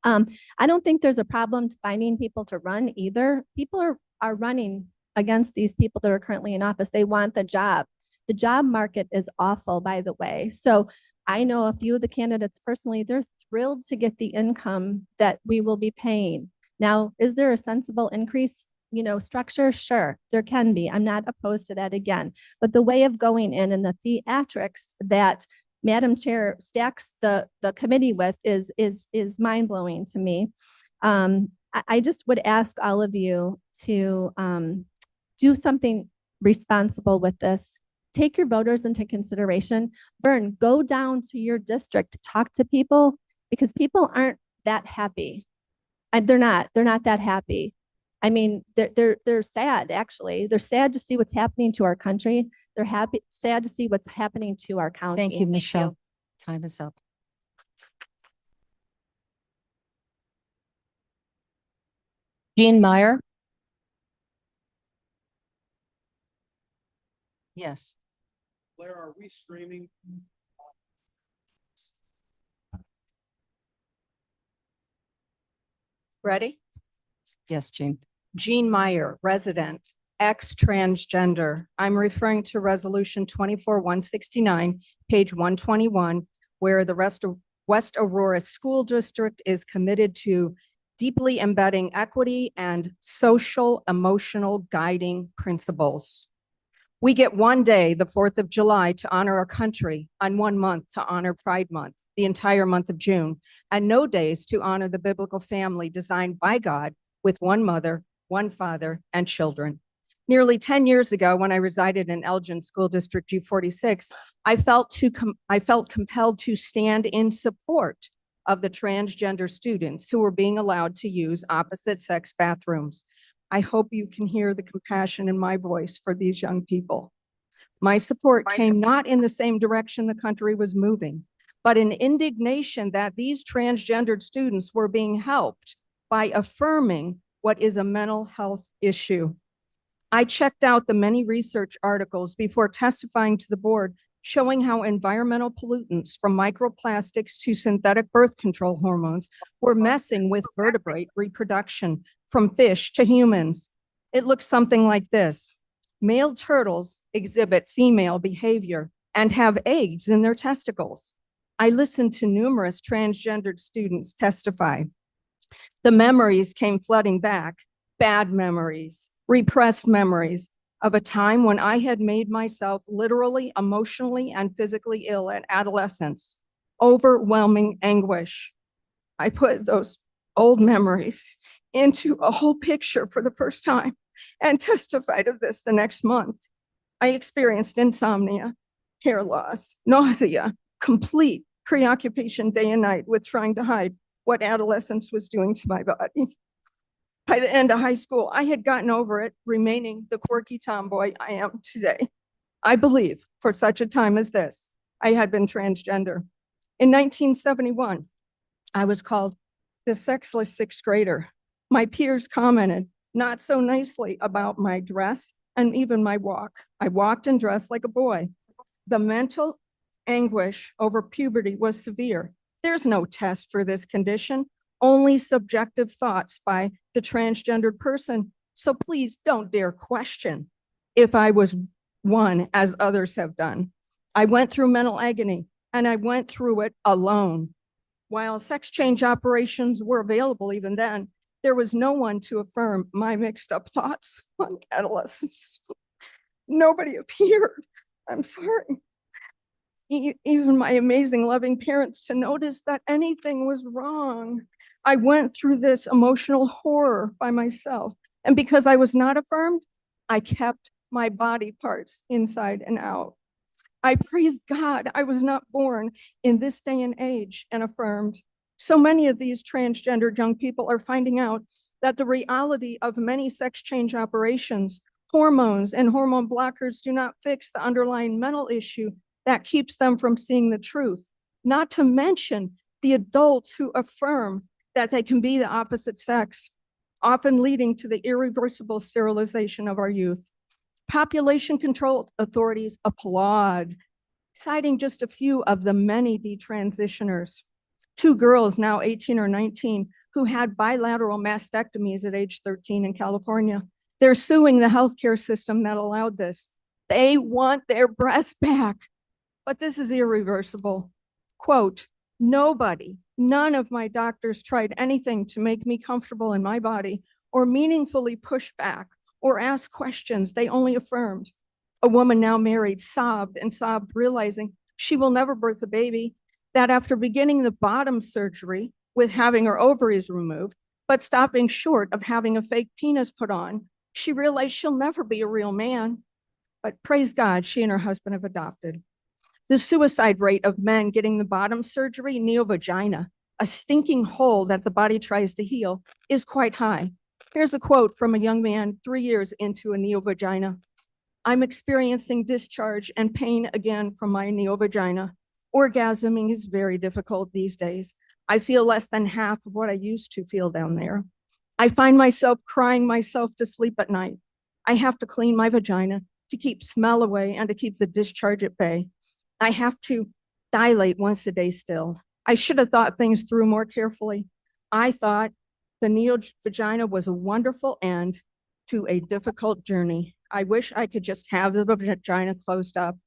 Um, I don't think there's a problem finding people to run either. People are running against these people that are currently in office. They want the job. The job market is awful, by the way. So I know a few of the candidates personally, they're thrilled to get the income that we will be paying. Now, is there a sensible increase, structure? Sure, there can be. I'm not opposed to that again. But the way of going in and the theatrics that Madam Chair stacks the committee with is mind blowing to me. I just would ask all of you to do something responsible with this. Take your voters into consideration. Vern, go down to your district, talk to people, because people aren't that happy. They're not that happy. I mean, they're sad, actually. They're sad to see what's happening to our country. They're sad to see what's happening to our county. Thank you, Michelle. Time is up. Jean Meyer. Yes. Claire, are we streaming? Ready? Yes, Jean. Jean Meyer, resident, ex-transgender. I'm referring to Resolution 24-169, page 121, where the West Aurora School District is committed to deeply embedding equity and social emotional guiding principles. We get one day, the 4th of July, to honor our country, and 1 month to honor Pride Month, the entire month of June, and no days to honor the biblical family designed by God with one mother, one father, and children. Nearly 10 years ago, when I resided in Elgin School District G46, I felt compelled to stand in support of the transgender students who were being allowed to use opposite-sex bathrooms. I hope you can hear the compassion in my voice for these young people. My support came not in the same direction the country was moving, but in indignation that these transgendered students were being helped by affirming what is a mental health issue. I checked out the many research articles before testifying to the board showing how environmental pollutants from microplastics to synthetic birth control hormones were messing with vertebrate reproduction from fish to humans. It looks something like this. Male turtles exhibit female behavior and have eggs in their testicles. I listened to numerous transgendered students testify. The memories came flooding back, bad memories, repressed memories of a time when I had made myself literally, emotionally, and physically ill at adolescence. Overwhelming anguish. I put those old memories into a whole picture for the first time and testified of this the next month. I experienced insomnia, hair loss, nausea, complete preoccupation day and night with trying to hide what adolescence was doing to my body. By the end of high school, I had gotten over it, remaining the quirky tomboy I am today. I believe for such a time as this, I had been transgender. In 1971, I was called the sexless sixth grader. My peers commented not so nicely about my dress and even my walk. I walked and dressed like a boy. The mental anguish over puberty was severe. There's no test for this condition, only subjective thoughts by the transgendered person. So please don't dare question if I was one as others have done. I went through mental agony and I went through it alone. While sex change operations were available even then, there was no one to affirm my mixed up thoughts on adolescence. Nobody appeared. I'm sorry. Even my amazing loving parents to notice that anything was wrong. I went through this emotional horror by myself. And because I was not affirmed, I kept my body parts inside and out. I praise God I was not born in this day and age and affirmed. So many of these transgendered young people are finding out that the reality of many sex change operations, hormones, and hormone blockers do not fix the underlying mental issue that keeps them from seeing the truth, not to mention the adults who affirm that they can be the opposite sex, often leading to the irreversible sterilization of our youth. Population control authorities applaud, citing just a few of the many detransitioners. 2 girls, now 18 or 19, who had bilateral mastectomies at age 13 in California. They're suing the healthcare system that allowed this. They want their breasts back, but this is irreversible. Quote, nobody, none of my doctors tried anything to make me comfortable in my body or meaningfully push back or ask questions. They only affirmed. A woman now married sobbed and sobbed, realizing she will never birth a baby, that after beginning the bottom surgery with having her ovaries removed, but stopping short of having a fake penis put on, she realized she'll never be a real man. But praise God, she and her husband have adopted. The suicide rate of men getting the bottom surgery, neovagina, a stinking hole that the body tries to heal, is quite high. Here's a quote from a young man 3 years into a neovagina. I'm experiencing discharge and pain again from my neovagina. Orgasming is very difficult these days. I feel less than half of what I used to feel down there. I find myself crying myself to sleep at night. I have to clean my vagina to keep smell away and to keep the discharge at bay. I have to dilate once a day still. I should have thought things through more carefully. I thought the neovagina was a wonderful end to a difficult journey. I wish I could just have the vagina closed up.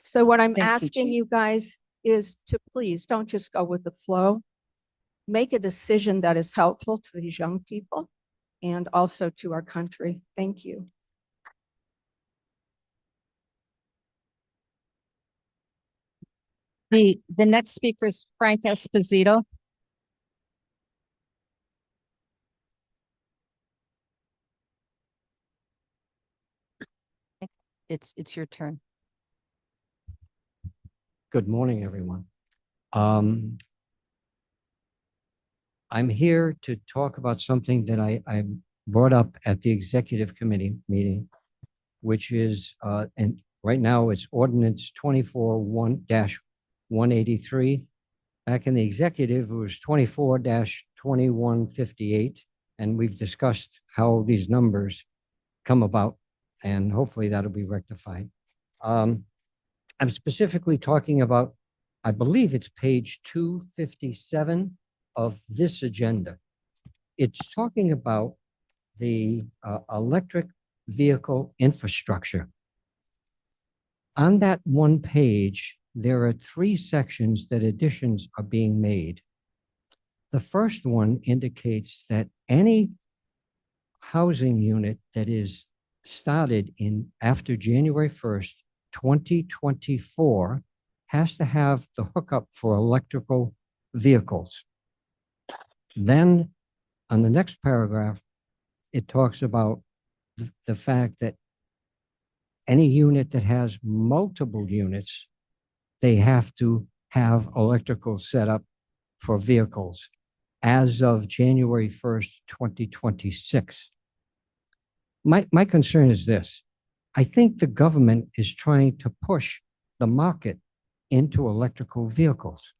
So what I'm Thank you, asking Chief. you guys is to please don't just go with the flow. Make a decision that is helpful to these young people and also to our country. Thank you. The next speaker is Frank Esposito. It's your turn. Good morning, everyone. I'm here to talk about something that I brought up at the executive committee meeting, which is, and right now it's ordinance 24-183. Back in the executive, it was 24-2158, and we've discussed how these numbers come about, and hopefully that'll be rectified. I'm specifically talking about, I believe it's page 257 of this agenda. It's talking about the electric vehicle infrastructure. On that one page, there are 3 sections that additions are being made. The first one indicates that any housing unit that is started in after January 1st, 2024 has to have the hookup for electrical vehicles. Then on the next paragraph, it talks about the fact that any unit that has multiple units, they have to have electrical setup for vehicles as of January 1st, 2026. My concern is this. I think the government is trying to push the market into electrical vehicles.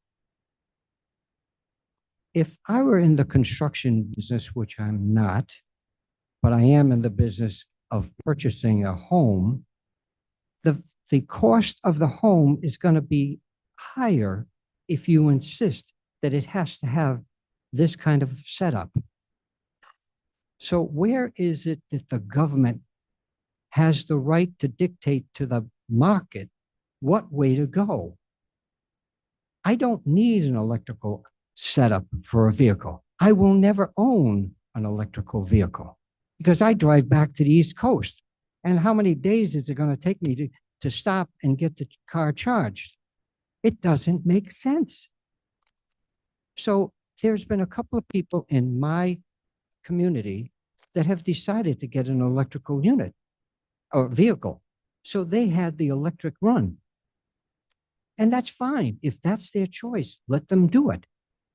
If I were in the construction business, which I'm not, but I am in the business of purchasing a home, the cost of the home is going to be higher if you insist that it has to have this kind of setup. So where is it that the government has the right to dictate to the market what way to go? I don't need an electrical setup for a vehicle. I will never own an electrical vehicle because I drive back to the East Coast. And how many days is it going to take me to stop and get the car charged? It doesn't make sense. So there's been a couple of people in my community that have decided to get an electrical unit or vehicle. So they had the electric run. And that's fine. If that's their choice, let them do it.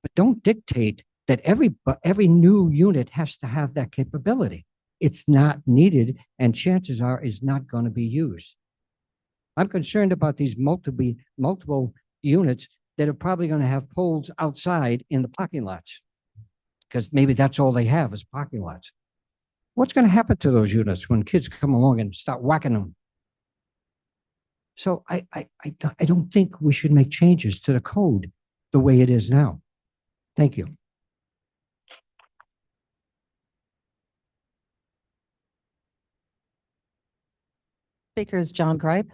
But don't dictate that every new unit has to have that capability. It's not needed, and chances are is not going to be used. I'm concerned about these multiple units that are probably going to have poles outside in the parking lots, because maybe that's all they have is parking lots. What's going to happen to those units when kids come along and start whacking them? So I don't think we should make changes to the code the way it is now. Thank you. Speaker is John Gripe.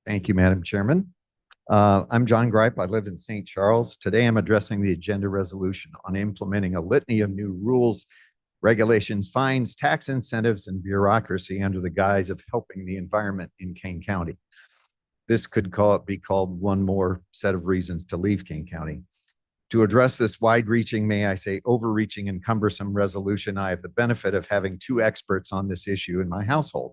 Thank you, Madam Chairman. I'm John Gripe. I live in St. Charles. Today, I'm addressing the agenda resolution on implementing a litany of new rules, regulations, fines, tax incentives, and bureaucracy under the guise of helping the environment in Kane County. This could be called one more set of reasons to leave Kane County. To address this wide-reaching, may I say overreaching and cumbersome resolution, I have the benefit of having two experts on this issue in my household.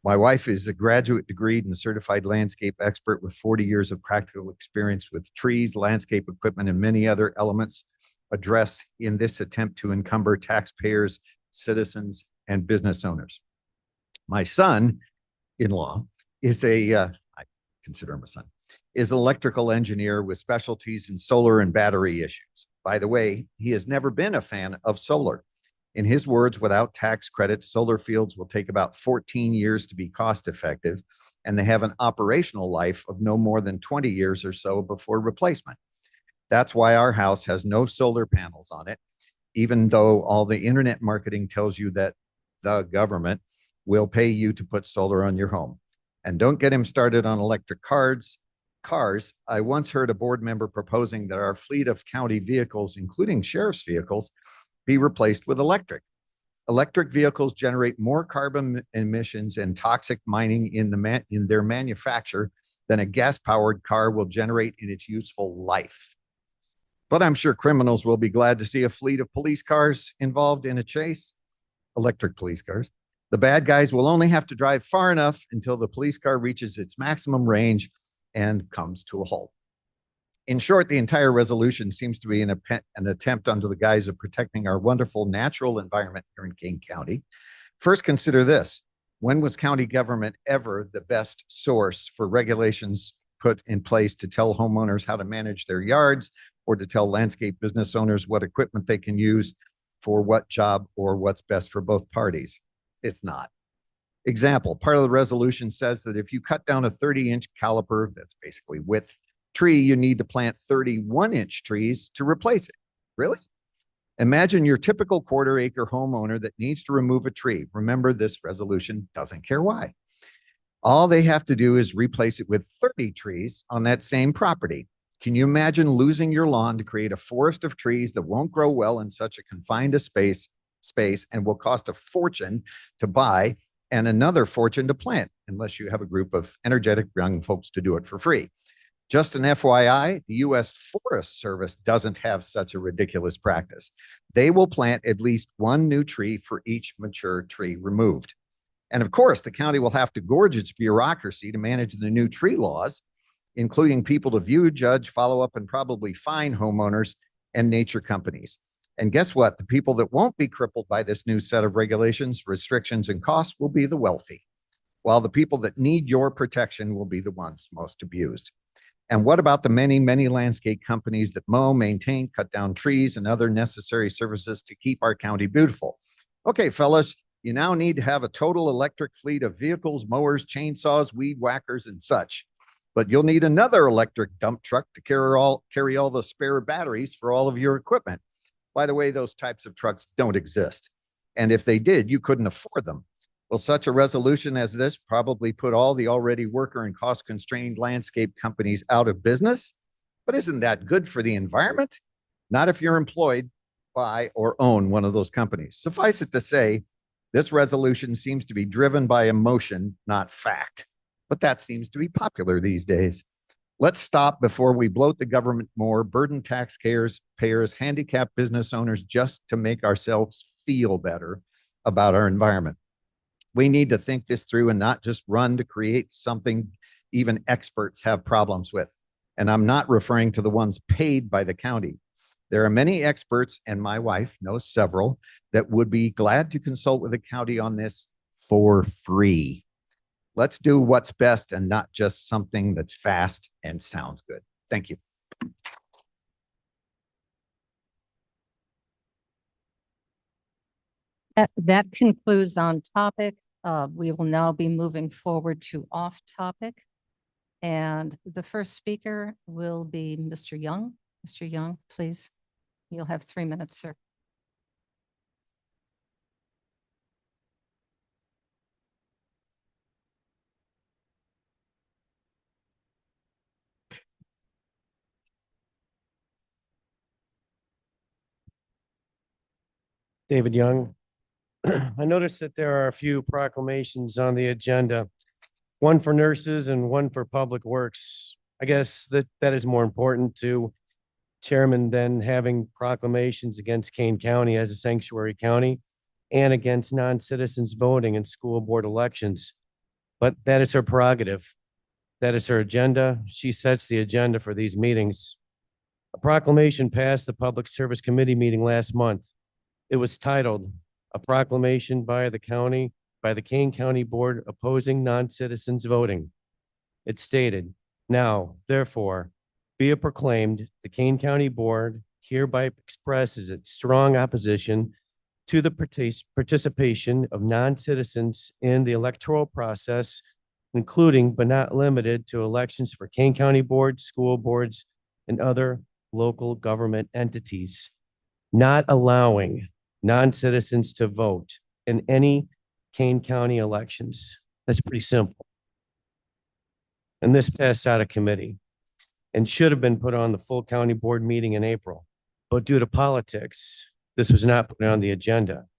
My wife is a graduate degreed and certified landscape expert with 40 years of practical experience with trees, landscape equipment, and many other elements addressed in this attempt to encumber taxpayers, citizens, and business owners. My son-in-law is I consider him a son, is an electrical engineer with specialties in solar and battery issues. By the way, he has never been a fan of solar. In his words, without tax credits, solar fields will take about 14 years to be cost effective, and they have an operational life of no more than 20 years or so before replacement. That's why our house has no solar panels on it, even though all the internet marketing tells you that the government will pay you to put solar on your home. And don't get him started on electric cars. I once heard a board member proposing that our fleet of county vehicles, including sheriff's vehicles, be replaced with electric. Electric vehicles generate more carbon emissions and toxic mining in their manufacture than a gas-powered car will generate in its useful life. But I'm sure criminals will be glad to see a fleet of police cars involved in a chase, electric police cars. The bad guys will only have to drive far enough until the police car reaches its maximum range and comes to a halt. In short, the entire resolution seems to be an attempt under the guise of protecting our wonderful natural environment here in Kane County. First, consider this. When was county government ever the best source for regulations put in place to tell homeowners how to manage their yards or to tell landscape business owners what equipment they can use for what job or what's best for both parties? It's not. Example, part of the resolution says that if you cut down a 30-inch caliper, that's basically width, tree, you need to plant 31-inch trees to replace it. Really? Imagine your typical quarter-acre homeowner that needs to remove a tree. Remember, this resolution doesn't care why. All they have to do is replace it with 30 trees on that same property. Can you imagine losing your lawn to create a forest of trees that won't grow well in such a confined space and will cost a fortune to buy and another fortune to plant, unless you have a group of energetic young folks to do it for free? Just an FYI, the U.S. Forest Service doesn't have such a ridiculous practice. They will plant at least one new tree for each mature tree removed. And of course, the county will have to gorge its bureaucracy to manage the new tree laws, including people to view, judge, follow up, and probably fine homeowners and nature companies. And guess what? The people that won't be crippled by this new set of regulations, restrictions, and costs will be the wealthy, while the people that need your protection will be the ones most abused. And what about the many, many landscape companies that mow, maintain, cut down trees, and other necessary services to keep our county beautiful? Okay, fellas, you now need to have a total electric fleet of vehicles, mowers, chainsaws, weed whackers, and such. But you'll need another electric dump truck to carry all the spare batteries for all of your equipment. By the way, those types of trucks don't exist. And if they did, you couldn't afford them. Will such a resolution as this probably put all the already worker and cost-constrained landscape companies out of business? But isn't that good for the environment? Not if you're employed by or own one of those companies. Suffice it to say, this resolution seems to be driven by emotion, not fact. But that seems to be popular these days. Let's stop before we bloat the government more, burden taxpayers, handicapped business owners just to make ourselves feel better about our environment. We need to think this through and not just run to create something even experts have problems with. And I'm not referring to the ones paid by the county. There are many experts, and my wife knows several, that would be glad to consult with the county on this for free. Let's do what's best and not just something that's fast and sounds good. Thank you. That concludes on topic. We will now be moving forward to off topic. And the first speaker will be Mr. Young. Mr. Young, please. You'll have 3 minutes, sir. David Young. I noticed that there are a few proclamations on the agenda, one for nurses and one for public works. I guess that is more important to chairman than having proclamations against Kane County as a sanctuary county and against non-citizens voting in school board elections. But that is her prerogative. That is her agenda. She sets the agenda for these meetings. A proclamation passed the Public Service Committee meeting last month. It was titled, "A Proclamation by the Kane County Board Opposing Non-Citizens Voting." It stated, "Now, therefore, be it proclaimed, the Kane County Board hereby expresses its strong opposition to the participation of non-citizens in the electoral process, including but not limited to elections for Kane County Board, school boards, and other local government entities, not allowing non-citizens to vote in any Kane County elections." That's pretty simple. And this passed out of committee and should have been put on the full county board meeting in April. But due to politics, this was not put on the agenda.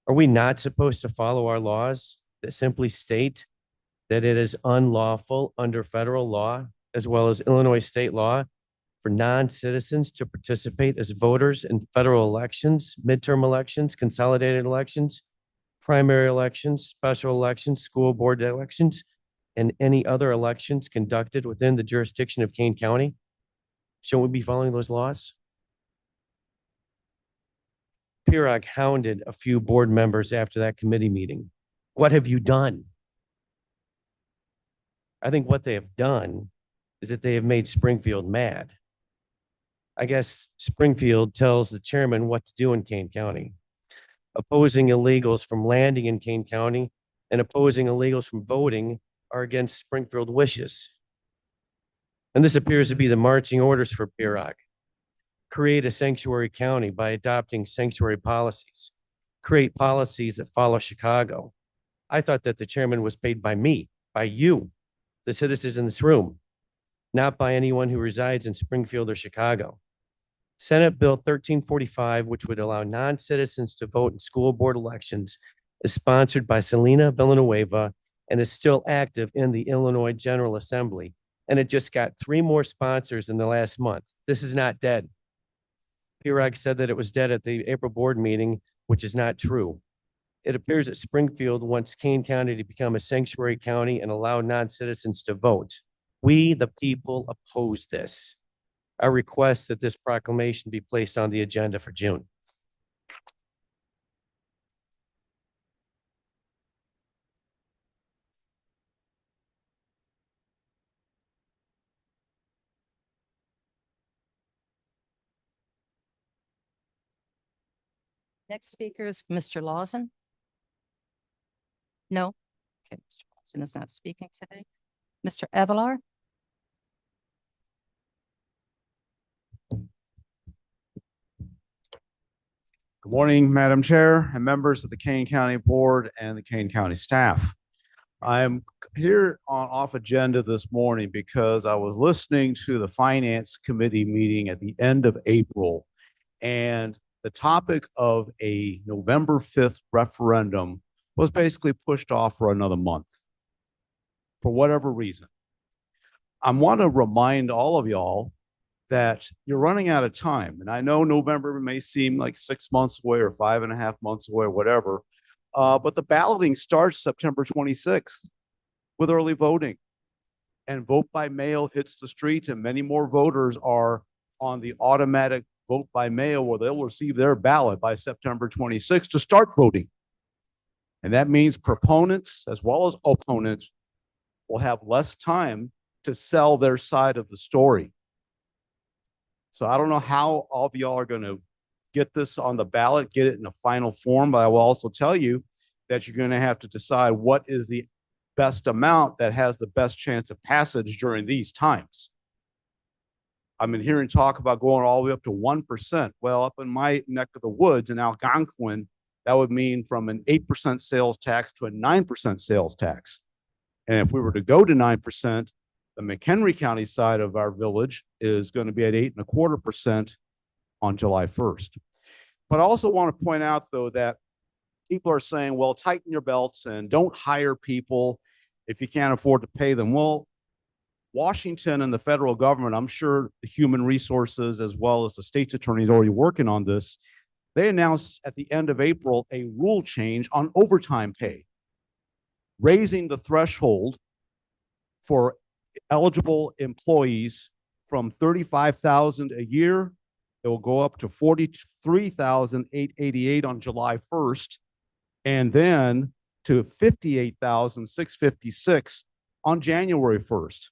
Are we not supposed to follow our laws that simply state that it is unlawful under federal law as well as Illinois state law for non-citizens to participate as voters in federal elections, midterm elections, consolidated elections, primary elections, special elections, school board elections, and any other elections conducted within the jurisdiction of Kane County? Shouldn't we be following those laws? PIROG hounded a few board members after that committee meeting. What have you done? I think what they have done is that they have made Springfield mad. I guess Springfield tells the chairman what to do in Kane County. Opposing illegals from landing in Kane County and opposing illegals from voting are against Springfield wishes. And this appears to be the marching orders for PIROG. Create a sanctuary county by adopting sanctuary policies. Create policies that follow Chicago. I thought that the chairman was paid by me, by you, the citizens in this room, not by anyone who resides in Springfield or Chicago. Senate Bill 1345, which would allow non-citizens to vote in school board elections, is sponsored by Selena Villanueva and is still active in the Illinois General Assembly. And it just got 3 more sponsors in the last month. This is not dead. PIROG said that it was dead at the April board meeting, which is not true. It appears that Springfield wants Kane County to become a sanctuary county and allow non-citizens to vote. We, the people, oppose this. I request that this proclamation be placed on the agenda for June. Next speaker is Mr. Lawson. No? Okay, Mr. Lawson is not speaking today. Mr. Avalar? Good morning, Madam Chair and members of the Kane County Board and the Kane County staff. I'm here on off agenda this morning because I was listening to the Finance Committee meeting at the end of April, and the topic of a November 5th referendum was basically pushed off for another month for whatever reason. I want to remind all of y'all that you're running out of time. And I know November may seem like 6 months away or 5.5 months away or whatever, but the balloting starts September 26th with early voting. And vote by mail hits the streets, and many more voters are on the automatic vote by mail where they'll receive their ballot by September 26th to start voting. And that means proponents as well as opponents will have less time to sell their side of the story. So I don't know how all of y'all are going to get this on the ballot, get it in a final form, but I will also tell you that you're going to have to decide what is the best amount that has the best chance of passage during these times. I've been hearing talk about going all the way up to 1%. Well, up in my neck of the woods in Algonquin, that would mean from an 8% sales tax to a 9% sales tax. And if we were to go to 9%, the McHenry County side of our village is going to be at 8.25% on July 1st. But I also want to point out, though, that people are saying, well, tighten your belts and don't hire people if you can't afford to pay them. Well, Washington and the federal government, I'm sure the human resources as well as the state's attorney is already working on this. They announced at the end of April a rule change on overtime pay, raising the threshold for eligible employees from $35,000 a year. It will go up to $43,888 on July 1st, and then to $58,656 on January 1st.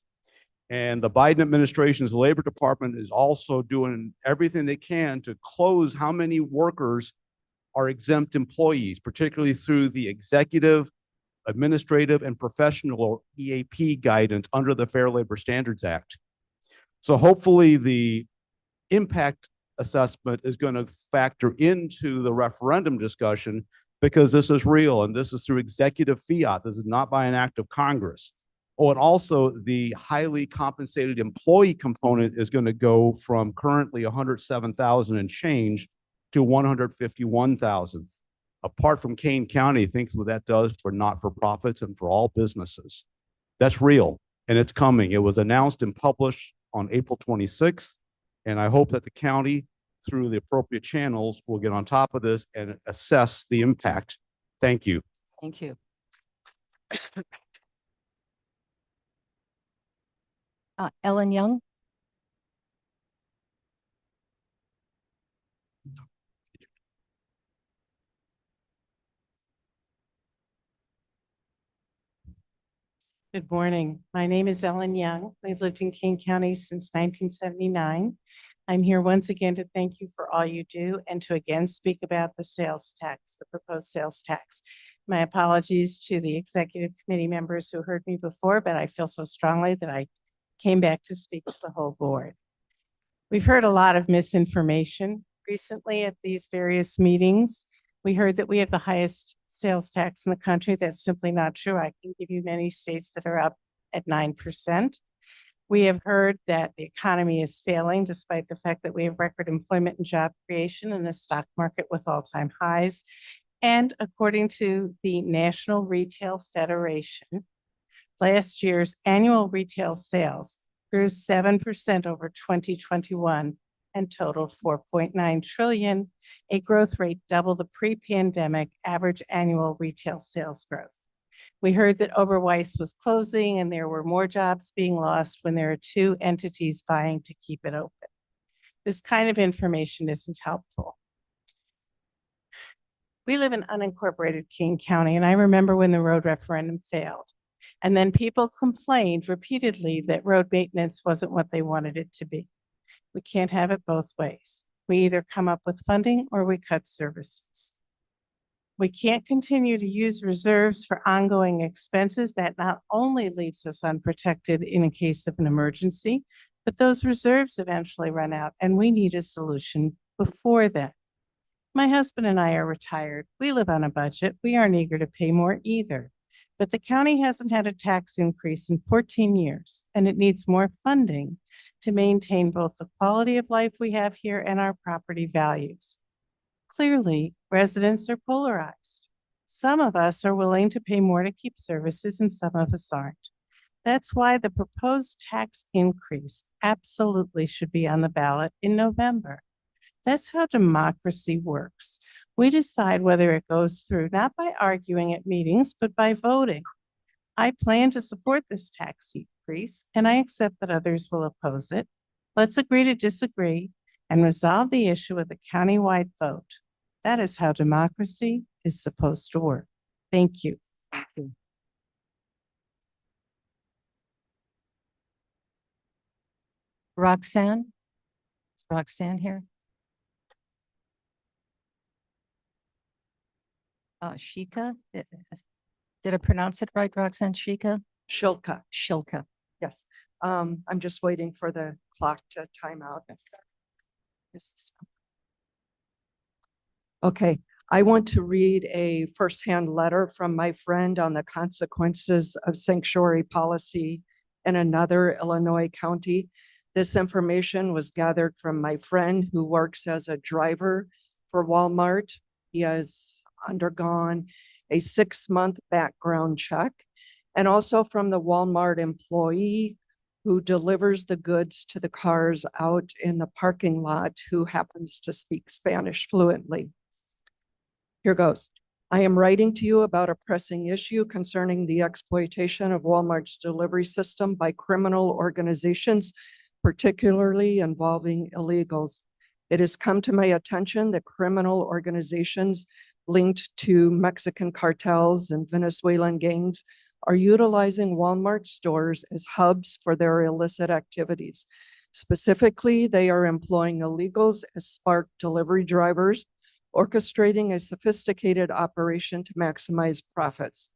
And the Biden administration's Labor Department is also doing everything they can to close how many workers are exempt employees, particularly through the executive, administrative, and professional or EAP guidance under the Fair Labor Standards Act. So hopefully the impact assessment is going to factor into the referendum discussion, because this is real and this is through executive fiat. This is not by an act of Congress. Oh, and also the highly compensated employee component is going to go from currently 107,000 and change to 151,000. Apart from Kane County, think what that does for not-for-profits and for all businesses. That's real and it's coming. It was announced and published on April 26th. And I hope that the county, through the appropriate channels, will get on top of this and assess the impact. Thank you. Thank you. Ellen Young. Good morning. My name is Ellen Young. We've lived in Kane County since 1979. I'm here once again to thank you for all you do and to again speak about the sales tax, the proposed sales tax. My apologies to the executive committee members who heard me before, but I feel so strongly that I came back to speak to the whole board. We've heard a lot of misinformation recently at these various meetings. We heard that we have the highest sales tax in the country. That's simply not true. I can give you many states that are up at 9%. We have heard that the economy is failing despite the fact that we have record employment and job creation and a stock market with all-time highs. And according to the National Retail Federation, last year's annual retail sales grew 7% over 2021 and totaled 4.9 trillion, a growth rate double the pre-pandemic average annual retail sales growth. We heard that Oberweis was closing and there were more jobs being lost when there are two entities vying to keep it open. This kind of information isn't helpful. We live in unincorporated Kane County, and I remember when the road referendum failed. And then people complained repeatedly that road maintenance wasn't what they wanted it to be. We can't have it both ways. We either come up with funding or we cut services. We can't continue to use reserves for ongoing expenses. That not only leaves us unprotected in a case of an emergency, but those reserves eventually run out and we need a solution before then. My husband and I are retired. We live on a budget. We aren't eager to pay more either. But the county hasn't had a tax increase in 14 years, and it needs more funding to maintain both the quality of life we have here and our property values. Clearly, residents are polarized. Some of us are willing to pay more to keep services and some of us aren't. That's why the proposed tax increase absolutely should be on the ballot in November. That's how democracy works. We decide whether it goes through not by arguing at meetings, but by voting. I plan to support this tax increase, and I accept that others will oppose it. Let's agree to disagree and resolve the issue with a countywide vote. That is how democracy is supposed to work. Thank you. Roxanne? Is Roxanne here? Shika? Did I pronounce it right, Roxanne? Shika? Shilka. Shilka. Yes. I'm just waiting for the clock to time out. Here's this one. Okay, I want to read a firsthand letter from my friend on the consequences of sanctuary policy in another Illinois county. This information was gathered from my friend who works as a driver for Walmart. He has undergone a 6-month background check, and also from the Walmart employee who delivers the goods to the cars out in the parking lot, who happens to speak Spanish fluently. Here goes. I am writing to you about a pressing issue concerning the exploitation of Walmart's delivery system by criminal organizations, particularly involving illegals. It has come to my attention that criminal organizations linked to Mexican cartels and Venezuelan gangs are utilizing Walmart stores as hubs for their illicit activities. Specifically, they are employing illegals as Spark delivery drivers, orchestrating a sophisticated operation to maximize profits.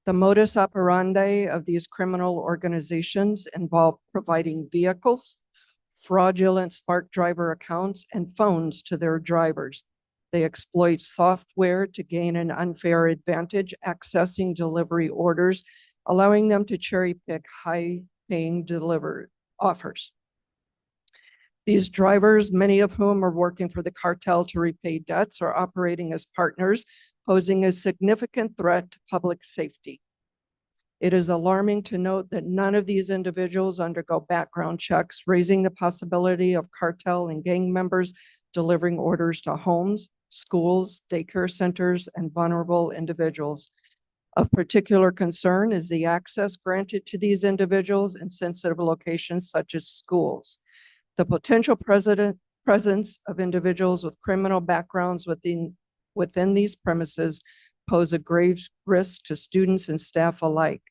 The modus operandi of these criminal organizations involve providing vehicles, fraudulent Spark driver accounts, and phones to their drivers. They exploit software to gain an unfair advantage, accessing delivery orders, allowing them to cherry pick high-paying delivery offers. These drivers, many of whom are working for the cartel to repay debts, are operating as partners, posing a significant threat to public safety. It is alarming to note that none of these individuals undergo background checks, raising the possibility of cartel and gang members delivering orders to homes, schools, daycare centers, and vulnerable individuals. Of particular concern is the access granted to these individuals in sensitive locations such as schools. The potential presence of individuals with criminal backgrounds within these premises pose a grave risk to students and staff alike.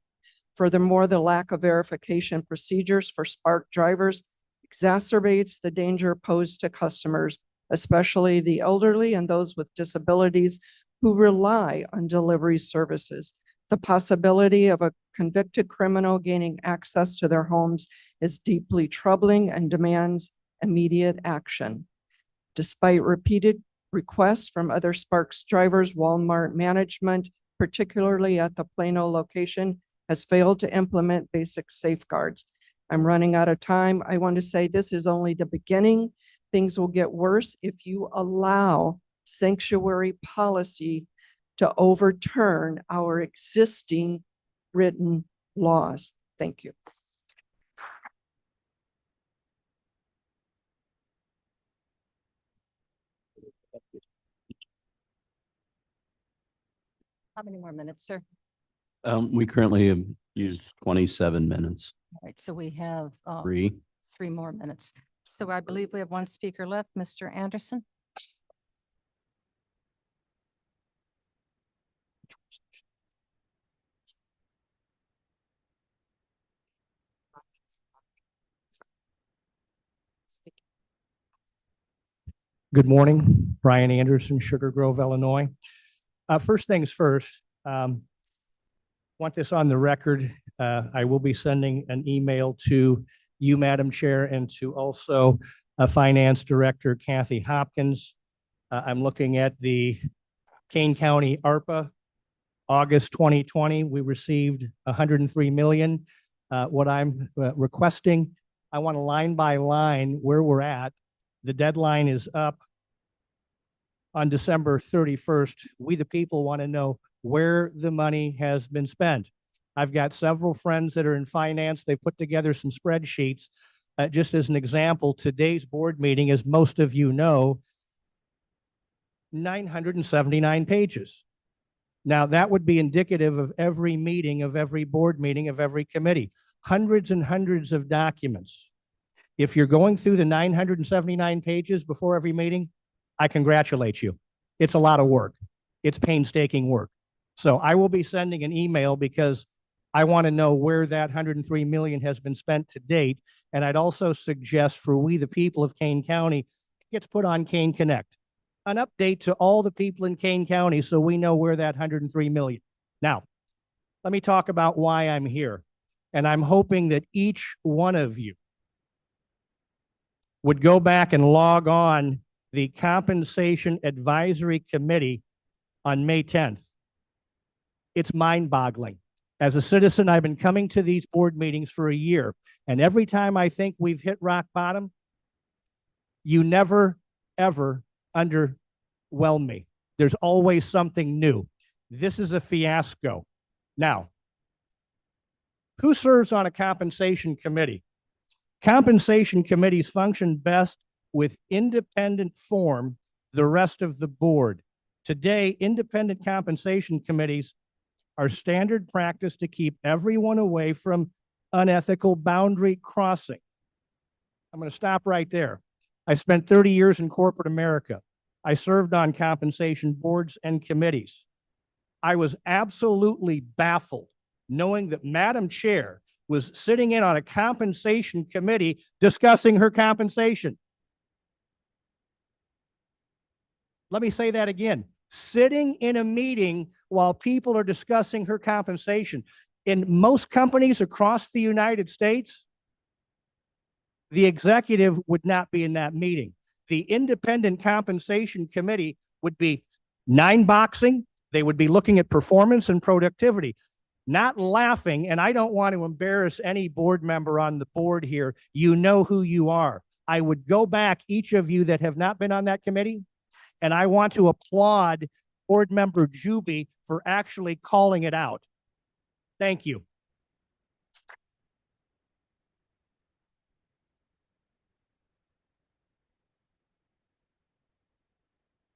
Furthermore, the lack of verification procedures for Spark drivers exacerbates the danger posed to customers, especially the elderly and those with disabilities who rely on delivery services. The possibility of a convicted criminal gaining access to their homes is deeply troubling and demands immediate action. Despite repeated requests from other Sparks drivers, Walmart management, particularly at the Plano location, has failed to implement basic safeguards. I'm running out of time. I want to say this is only the beginning. Things will get worse if you allow sanctuary policy to overturn our existing written laws. Thank you. How many more minutes, sir? We currently have used 27 minutes. All right, so we have 3. 3 more minutes. So I believe we have one speaker left, Mr. Anderson. Good morning, Brian Anderson, Sugar Grove, Illinois. First things first, want this on the record. I will be sending an email to you, Madam Chair, and to also Finance Director Kathy Hopkins. I'm looking at the Kane County ARPA, August 2020. We received 103 million. What I'm requesting, I want a line by line where we're at. The deadline is up on December 31st. We, the people, want to know where the money has been spent. I've got several friends that are in finance. They put together some spreadsheets. Just as an example, today's board meeting, as most of you know, 979 pages. Now, that would be indicative of every meeting, of every board meeting, of every committee. Hundreds and hundreds of documents. If you're going through the 979 pages before every meeting, I congratulate you. It's a lot of work. It's painstaking work. So I will be sending an email because I want to know where that 103 million has been spent to date. And I'd also suggest for we, the people of Kane County, gets put on Kane Connect, an update to all the people in Kane County so we know where that 103 million. Now, let me talk about why I'm here. And I'm hoping that each one of you would go back and log on the Compensation Advisory Committee on May 10th. It's mind-boggling. As a citizen, I've been coming to these board meetings for a year, and every time I think we've hit rock bottom, you never, ever underwhelm me. There's always something new. This is a fiasco. Now, who serves on a compensation committee? Compensation committees function best with independent form the rest of the board. Today, independent compensation committees are standard practice to keep everyone away from unethical boundary crossing. I'm going to stop right there. I spent 30 years in corporate America. I served on compensation boards and committees. I was absolutely baffled knowing that Madam Chair was sitting in on a compensation committee discussing her compensation. Let me say that again. Sitting in a meeting while people are discussing her compensation. In most companies across the United States, the executive would not be in that meeting. The independent compensation committee would be nine-boxing. They would be looking at performance and productivity, not laughing. And I don't want to embarrass any board member on the board here. You know who you are. I would go back, each of you that have not been on that committee, and I want to applaud Board Member Juby for actually calling it out. Thank you.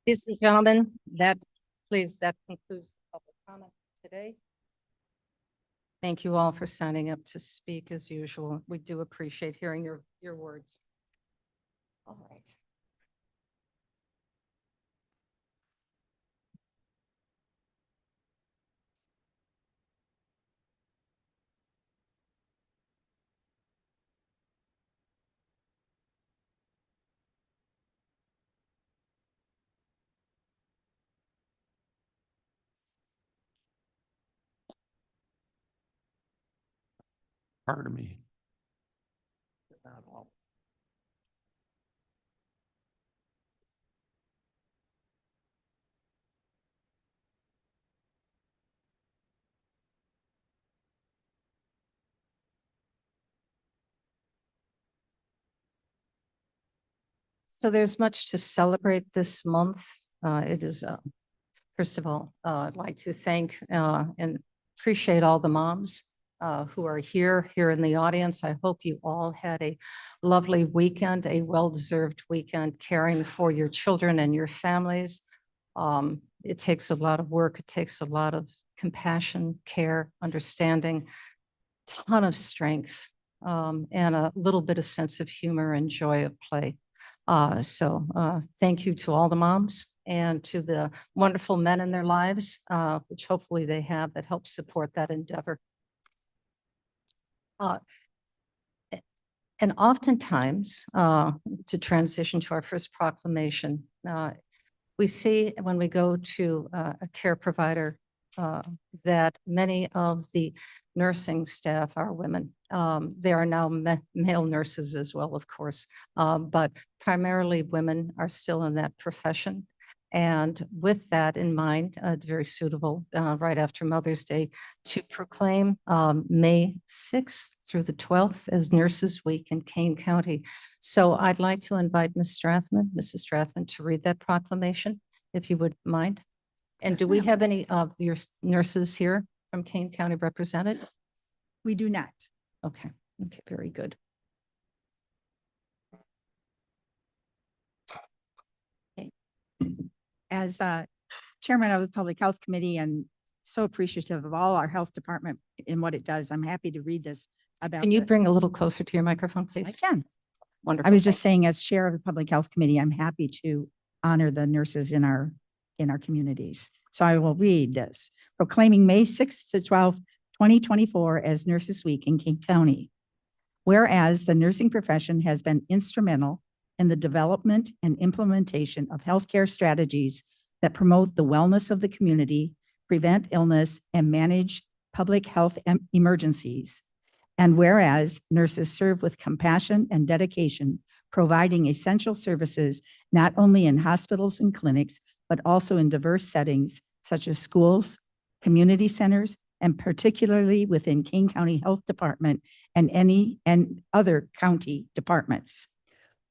Ladies and gentlemen, that concludes the public comment today. Thank you all for signing up to speak as usual. We do appreciate hearing your words. All right. Pardon me. So there's much to celebrate this month. It is, first of all, I'd like to thank and appreciate all the moms who are here in the audience. I hope you all had a lovely weekend, a well-deserved weekend caring for your children and your families. It takes a lot of work. It takes a lot of compassion, care, understanding, ton of strength, and a little bit of sense of humor and joy of play. Thank you to all the moms and to the wonderful men in their lives, which hopefully they have, that help support that endeavor. And oftentimes, to transition to our first proclamation, we see when we go to a care provider that many of the nursing staff are women. There are now male nurses as well, of course, but primarily women are still in that profession. And with that in mind, it's very suitable right after Mother's Day to proclaim May 6th through the 12th as Nurses Week in Kane County. So I'd like to invite Mrs. Strathman to read that proclamation, if you would mind. And Yes, do we ma'am. have any of your nurses here from Kane County represented? We do not. Okay, very good. As chairman of the Public Health Committee and so appreciative of all our health department and what it does, I'm happy to read this about. Can you the- bring a little closer to your microphone, Yes, please? I can. Wonderful. I was just saying, as chair of the Public Health Committee, I'm happy to honor the nurses in our communities. So I will read this. Proclaiming May 6th to 12th, 2024 as Nurses Week in King County. Whereas the nursing profession has been instrumental in the development and implementation of healthcare strategies that promote the wellness of the community, prevent illness, and manage public health emergencies. And whereas nurses serve with compassion and dedication, providing essential services not only in hospitals and clinics, but also in diverse settings such as schools, community centers, and particularly within Kane County Health Department and other county departments.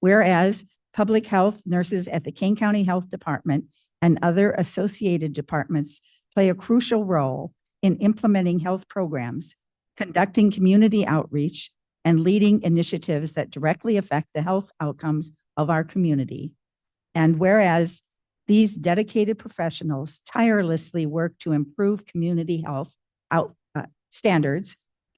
Whereas public health nurses at the Kane County Health Department and other associated departments play a crucial role in implementing health programs, conducting community outreach, and leading initiatives that directly affect the health outcomes of our community. And whereas these dedicated professionals tirelessly work to improve community health standards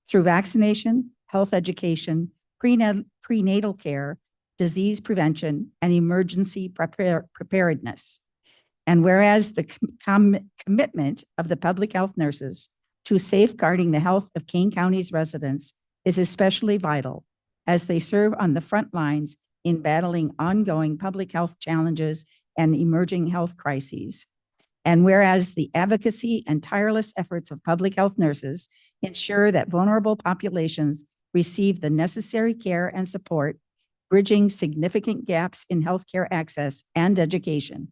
through vaccination, health education, prenatal care, disease prevention, and emergency preparedness. And whereas the commitment of the public health nurses to safeguarding the health of Kane County's residents is especially vital as they serve on the front lines in battling ongoing public health challenges and emerging health crises. And whereas the advocacy and tireless efforts of public health nurses ensure that vulnerable populations receive the necessary care and support, bridging significant gaps in healthcare access and education.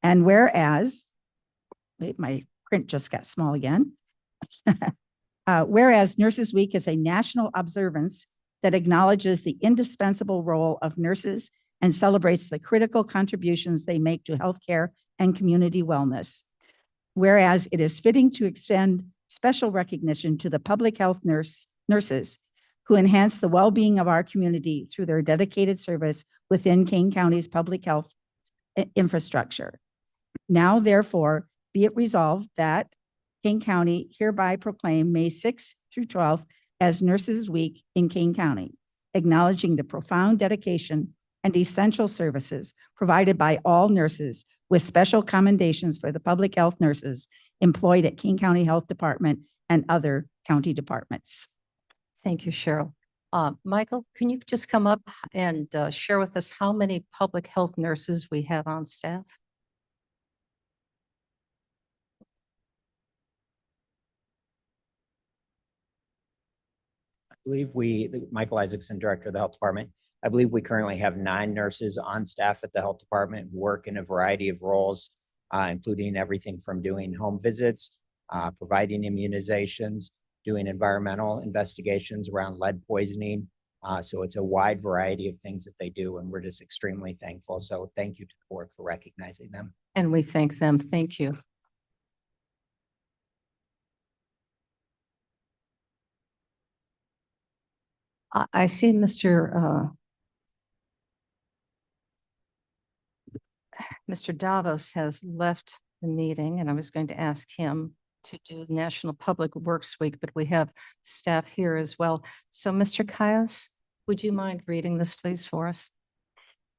And whereas, wait, my print just got small again. Whereas Nurses Week is a national observance that acknowledges the indispensable role of nurses and celebrates the critical contributions they make to healthcare and community wellness. Whereas it is fitting to extend special recognition to the public health nurses who enhance the well-being of our community through their dedicated service within Kane County's public health infrastructure. Now, therefore, be it resolved that Kane County hereby proclaim May 6th through 12th as Nurses Week in Kane County, acknowledging the profound dedication and essential services provided by all nurses, with special commendations for the public health nurses employed at Kane County Health Department and other county departments. Thank you, Cheryl. Michael, can you just come up and share with us how many public health nurses we have on staff? Believe Michael Isaacson, Director of the Health Department. I believe we currently have 9 nurses on staff at the Health Department who work in a variety of roles, including everything from doing home visits, providing immunizations, doing environmental investigations around lead poisoning. So it's a wide variety of things that they do, and we're just extremely thankful. So thank you to the board for recognizing them. And we thank them. Thank you. I see Mr. Davos has left the meeting, and I was going to ask him to do National Public Works Week, but we have staff here as well. So Mr. Caius, would you mind reading this, please, for us?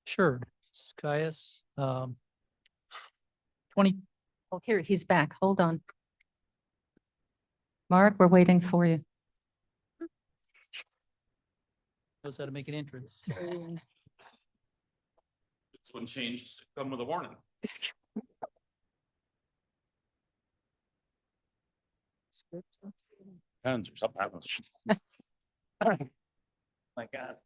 Sure. This is Caius. 20. Oh, here, he's back. Hold on. Mark, we're waiting for you. Knows how to make an entrance. This one changed, come with a warning. Pens or something happens. My God.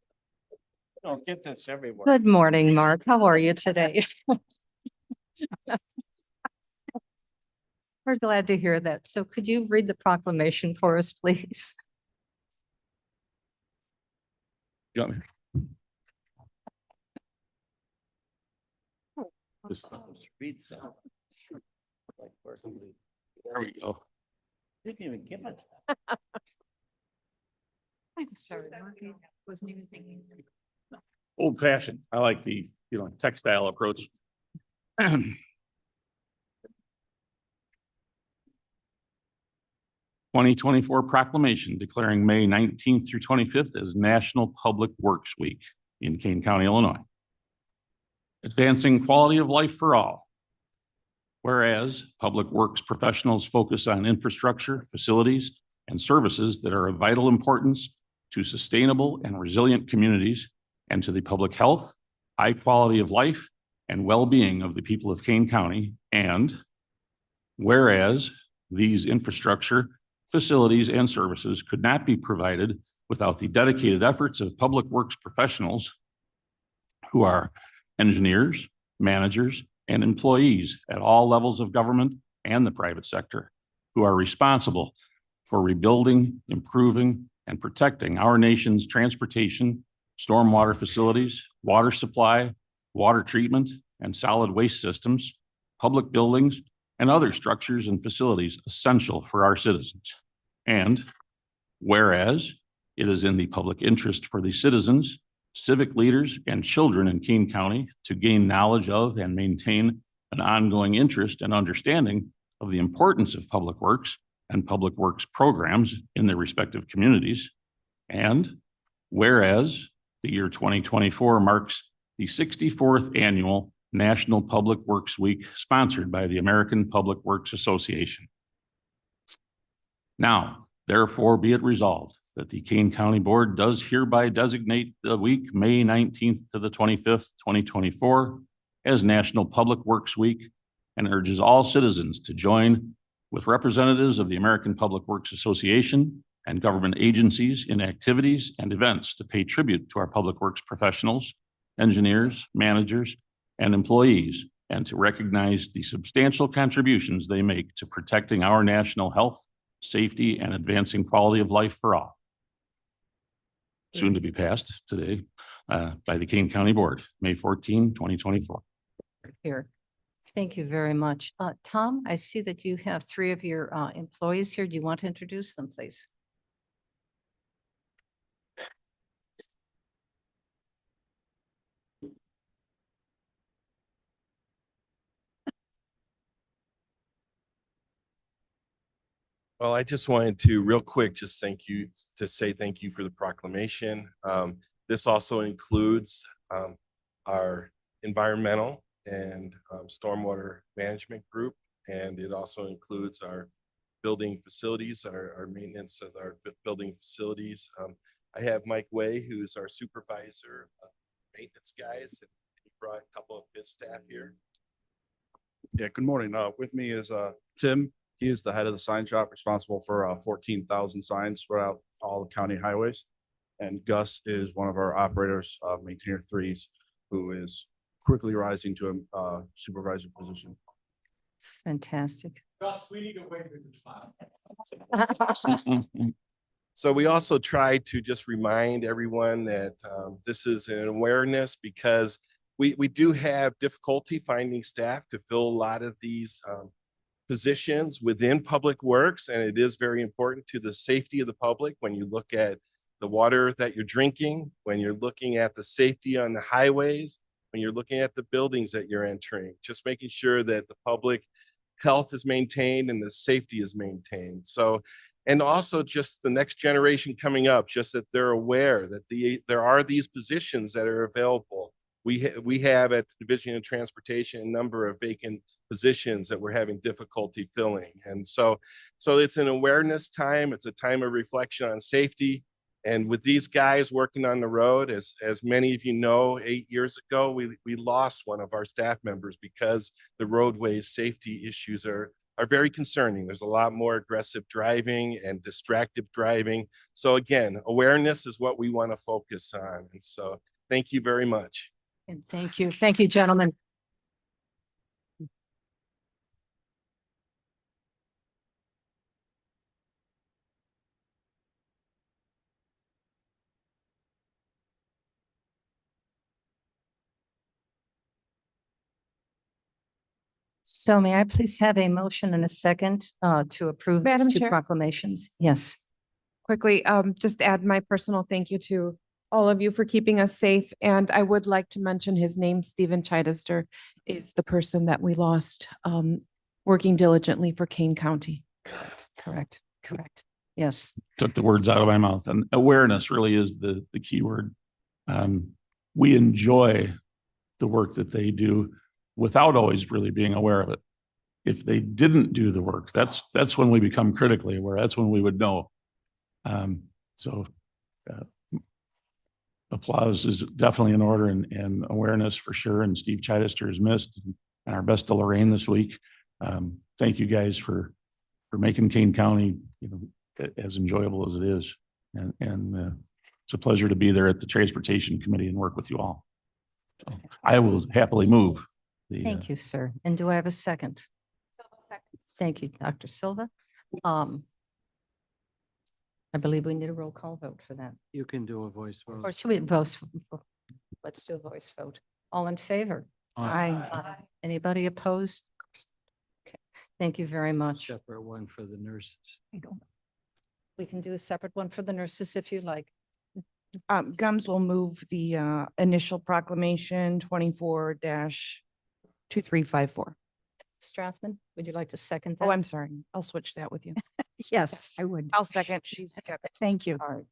I don't get this everywhere. Good morning, Mark. How are you today? We're glad to hear that. So could you read the proclamation for us, please? You want me? Just read some. There we go. Didn't even give it. I'm sorry, Mark. I wasn't even thinking. Old fashioned. I like the, textile approach. 2024 proclamation declaring May 19th through 25th as National Public Works Week in Kane County, Illinois. Advancing quality of life for all. Whereas public works professionals focus on infrastructure, facilities, and services that are of vital importance to sustainable and resilient communities and to the public health, high quality of life, and well-being of the people of Kane County. And whereas these infrastructure, facilities, and services could not be provided without the dedicated efforts of public works professionals who are engineers, managers, and employees at all levels of government and the private sector, who are responsible for rebuilding, improving, and protecting our nation's transportation, stormwater facilities, water supply, water treatment, and solid waste systems, public buildings, and other structures and facilities essential for our citizens. And whereas it is in the public interest for the citizens, civic leaders, and children in Kane County to gain knowledge of and maintain an ongoing interest and understanding of the importance of public works and public works programs in their respective communities. And whereas the year 2024 marks the 64th annual National Public Works Week sponsored by the American Public Works Association. Now, therefore, be it resolved that the Kane County Board does hereby designate the week, May 19th to the 25th, 2024, as National Public Works Week, and urges all citizens to join with representatives of the American Public Works Association and government agencies in activities and events to pay tribute to our public works professionals, engineers, managers, and employees, and to recognize the substantial contributions they make to protecting our national health, safety, and advancing quality of life for all. Soon to be passed today by the Kane County Board, May 14, 2024. Here. Thank you very much. Tom, I see that you have three of your employees here. Do you want to introduce them, please? Well, I just wanted to real quick, just say thank you for the proclamation. This also includes our environmental and stormwater management group. And it also includes our building facilities, our maintenance of our building facilities. I have Mike Way, who's our supervisor, maintenance guys, and he brought a couple of his staff here. Yeah, good morning. With me is Tim. He is the head of the sign shop, responsible for 14,000 signs throughout all the county highways. And Gus is one of our operators, maintainer threes, who is quickly rising to a supervisor position. Fantastic. Gus, we need to wait for this file. So we also try to just remind everyone that this is an awareness, because we do have difficulty finding staff to fill a lot of these positions within public works, and it is very important to the safety of the public when you look at the water that you're drinking, when you're looking at the safety on the highways, when you're looking at the buildings that you're entering, just making sure that the public health is maintained and the safety is maintained. So, and also just the next generation coming up, just that they're aware that there are these positions that are available. We have at the Division of Transportation a number of vacant positions that we're having difficulty filling. And so it's an awareness time. It's a time of reflection on safety. And with these guys working on the road, as many of you know, 8 years ago, we lost one of our staff members because the roadway safety issues are very concerning. There's a lot more aggressive driving and distracted driving. So again, awareness is what we want to focus on. And so thank you very much. And thank you. Thank you, gentlemen. So may I please have a motion and a second to approve Madam these two Chair. proclamations? Yes. Quickly, just add my personal thank you to all of you for keeping us safe. And I would like to mention his name, Stephen Chichester, is the person that we lost working diligently for Kane County. Correct. Yes. Took the words out of my mouth, and awareness really is the key word. We enjoy the work that they do without always really being aware of it. If they didn't do the work, that's when we become critically aware. That's when we would know. Applause is definitely in order, and awareness for sure. And Steve Chichester is missed, and our best to Lorraine this week. Thank you guys for making Kane County, as enjoyable as it is. And it's a pleasure to be there at the Transportation Committee and work with you all. So I will happily move. Thank you, sir. And do I have a second? Thank you, Dr. Silva. I believe we need a roll call vote for that. You can do a voice vote. Or should we vote? Let's do a voice vote. All in favor? Aye. Anybody opposed? Okay. Thank you very much. Separate one for the nurses. We can do a separate one for the nurses if you like. Gums will move the initial proclamation 24-2354. Strathman, would you like to second Oh, that? I'm sorry. I'll switch that with you. Yes, I would. I'll second. She's got it. Thank you. All right,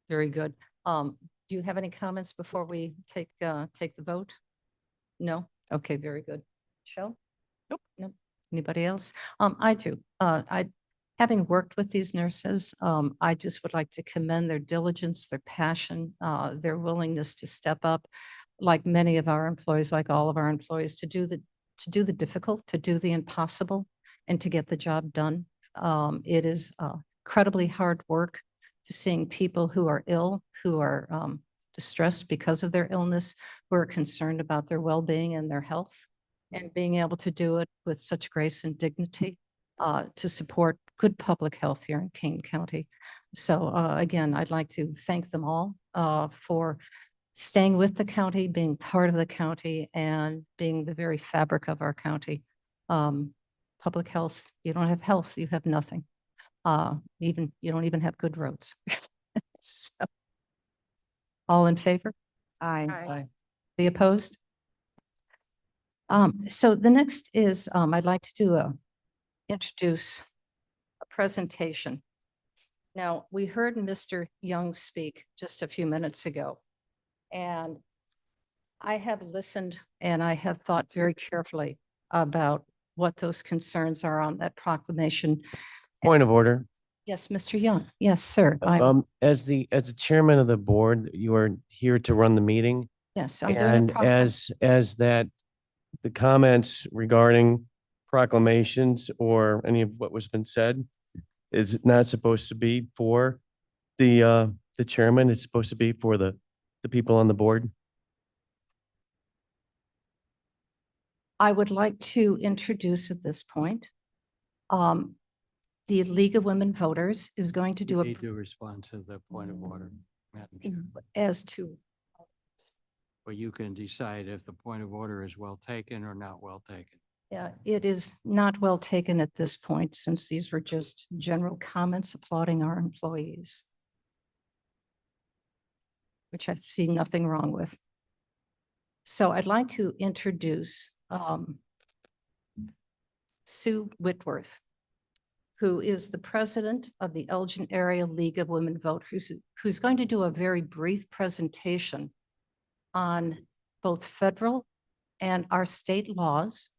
very good. Do you have any comments before we take the vote? No? Okay, very good. Michelle? Nope. Nope. Anybody else? I do. Having worked with these nurses, I just would like to commend their diligence, their passion, their willingness to step up, like many of our employees, like all of our employees, to do the difficult, to do the impossible, and to get the job done. It is incredibly hard work to seeing people who are ill, who are distressed because of their illness, who are concerned about their well-being and their health, and being able to do it with such grace and dignity to support good public health here in Kane County. So again, I'd like to thank them all for staying with the county, being part of the county, and being the very fabric of our county. Public health, you don't have health, you have nothing. You don't even have good roads. So, all in favor? Aye. The opposed? So the next is, I'd like to introduce a presentation. Now, we heard Mr. Young speak just a few minutes ago, and I have listened and I have thought very carefully about what those concerns are on that proclamation. Point of order. Yes, Mr. Young. Yes, sir. As the chairman of the board, you are here to run the meeting. Yes, I'm doing And it properly. as that, the comments regarding proclamations or any of what was been said is not supposed to be for the chairman. It's supposed to be for the people on the board. I would like to introduce at this point, the League of Women Voters is going to do You a need to respond to the point of order, Madam Chair. as to, Or you can decide if the point of order is well taken or not well taken. yeah, it is not well taken at this point, since these were just general comments applauding our employees, which I see nothing wrong with. So I'd like to introduce Sue Whitworth, who is the president of the Elgin Area League of Women Voters, who's going to do a very brief presentation on both federal and our state laws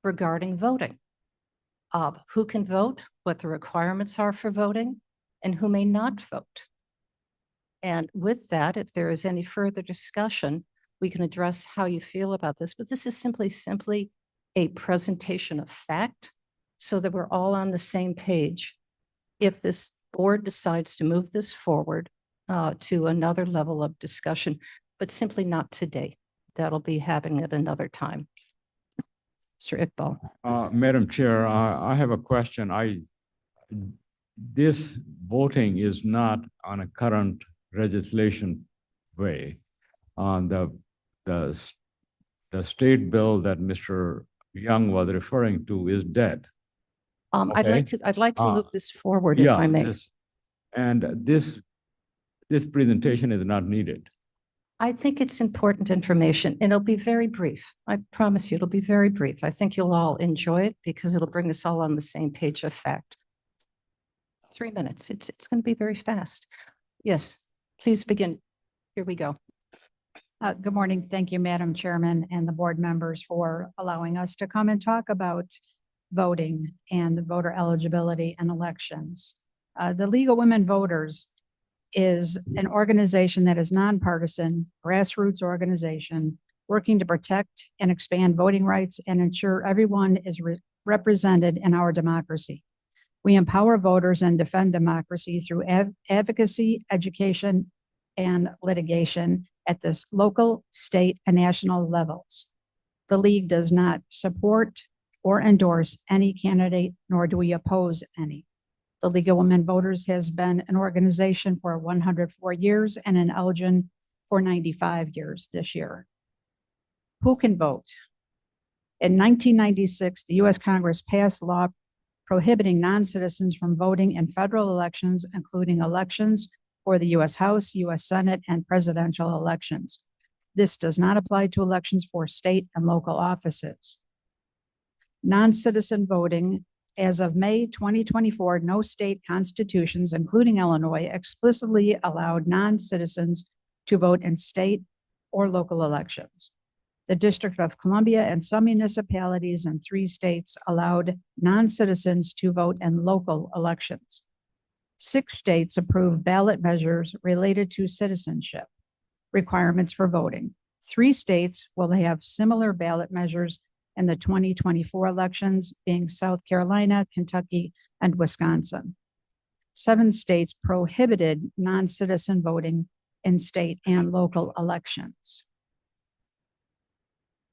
regarding voting. Who can vote, what the requirements are for voting, and who may not vote. And with that, if there is any further discussion, we can address how you feel about this, but this is simply a presentation of fact so that we're all on the same page. If this board decides to move this forward to another level of discussion, but simply not today. That'll be happening at another time. Mr. Iqbal. Madam Chair, I have a question. This voting is not on a current legislation way. The state bill that Mr. Young was referring to is dead. I'd like to move this forward if Yeah, I may. this presentation is not needed. I think it's important information and it'll be very brief. I promise you, it'll be very brief. I think you'll all enjoy it because it'll bring us all on the same page of fact. 3 minutes. It's going to be very fast. Yes, please begin. Here we go. Good morning. Thank you, Madam Chairman and the board members for allowing us to come and talk about voting and the voter eligibility and elections. The League of Women Voters is an organization that is nonpartisan, grassroots organization working to protect and expand voting rights and ensure everyone is represented in our democracy. We empower voters and defend democracy through advocacy, education, and litigation at this local, state, and national levels. The League does not support or endorse any candidate, nor do we oppose any. The League of Women Voters has been an organization for 104 years and in Elgin for 95 years this year. Who can vote? In 1996, the U.S. Congress passed law prohibiting non-citizens from voting in federal elections, including elections for the U.S. House, U.S. Senate, and presidential elections. This does not apply to elections for state and local offices. Non-citizen voting. As of May 2024, no state constitutions, including Illinois, explicitly allowed non-citizens to vote in state or local elections. The District of Columbia and some municipalities in 3 states allowed non-citizens to vote in local elections. 6 states approved ballot measures related to citizenship requirements for voting. 3 states will have similar ballot measures in the 2024 elections, being South Carolina, Kentucky, and Wisconsin. 7 states prohibited non-citizen voting in state and local elections.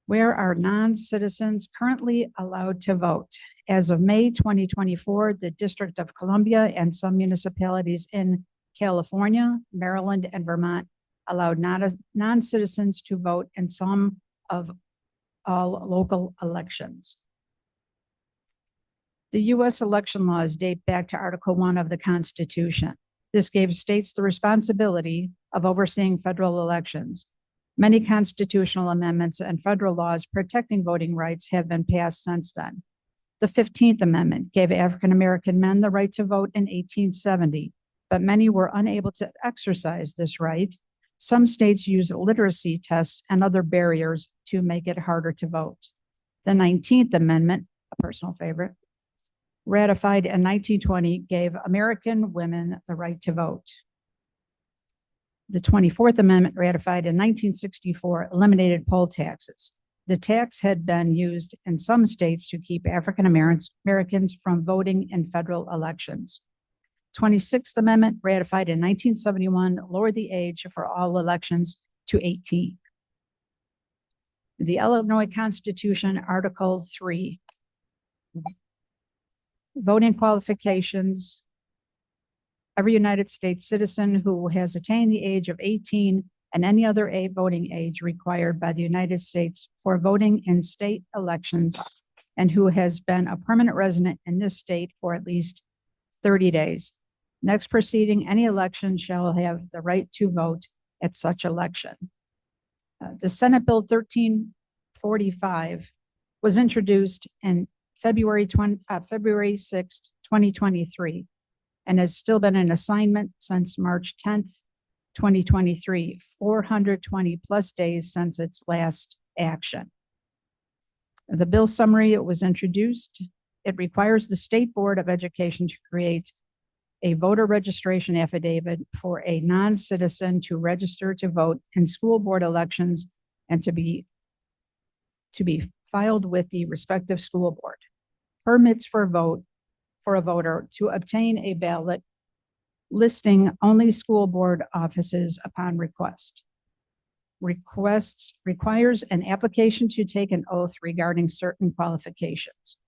Where are non-citizens currently allowed to vote? As of May 2024, the District of Columbia and some municipalities in California, Maryland, and Vermont allowed non-citizens to vote in some of all local elections. The U.S. election laws date back to Article 1 of the Constitution. This gave states the responsibility of overseeing federal elections. Many constitutional amendments and federal laws protecting voting rights have been passed since then. The 15th Amendment gave African American men the right to vote in 1870, but many were unable to exercise this right. Some states use literacy tests and other barriers to make it harder to vote. The 19th Amendment, a personal favorite, ratified in 1920, gave American women the right to vote. The 24th Amendment, ratified in 1964, eliminated poll taxes. The tax had been used in some states to keep African Americans from voting in federal elections. 26th Amendment, ratified in 1971, lowered the age for all elections to 18. The Illinois Constitution, Article 3. Voting qualifications. Every United States citizen who has attained the age of 18 and any other voting age required by the United States for voting in state elections and who has been a permanent resident in this state for at least 30 days. Next preceding any election shall have the right to vote at such election. The Senate Bill 1345 was introduced in February 6, 2023, and has still been in assignment since March 10th, 2023, 420 plus days since its last action. The bill summary, it was introduced. It requires the State Board of Education to create a voter registration affidavit for a non-citizen to register to vote in school board elections and to be filed with the respective school board. Permits for a voter to obtain a ballot listing only school board offices upon request. Requires an application to take an oath regarding certain qualifications.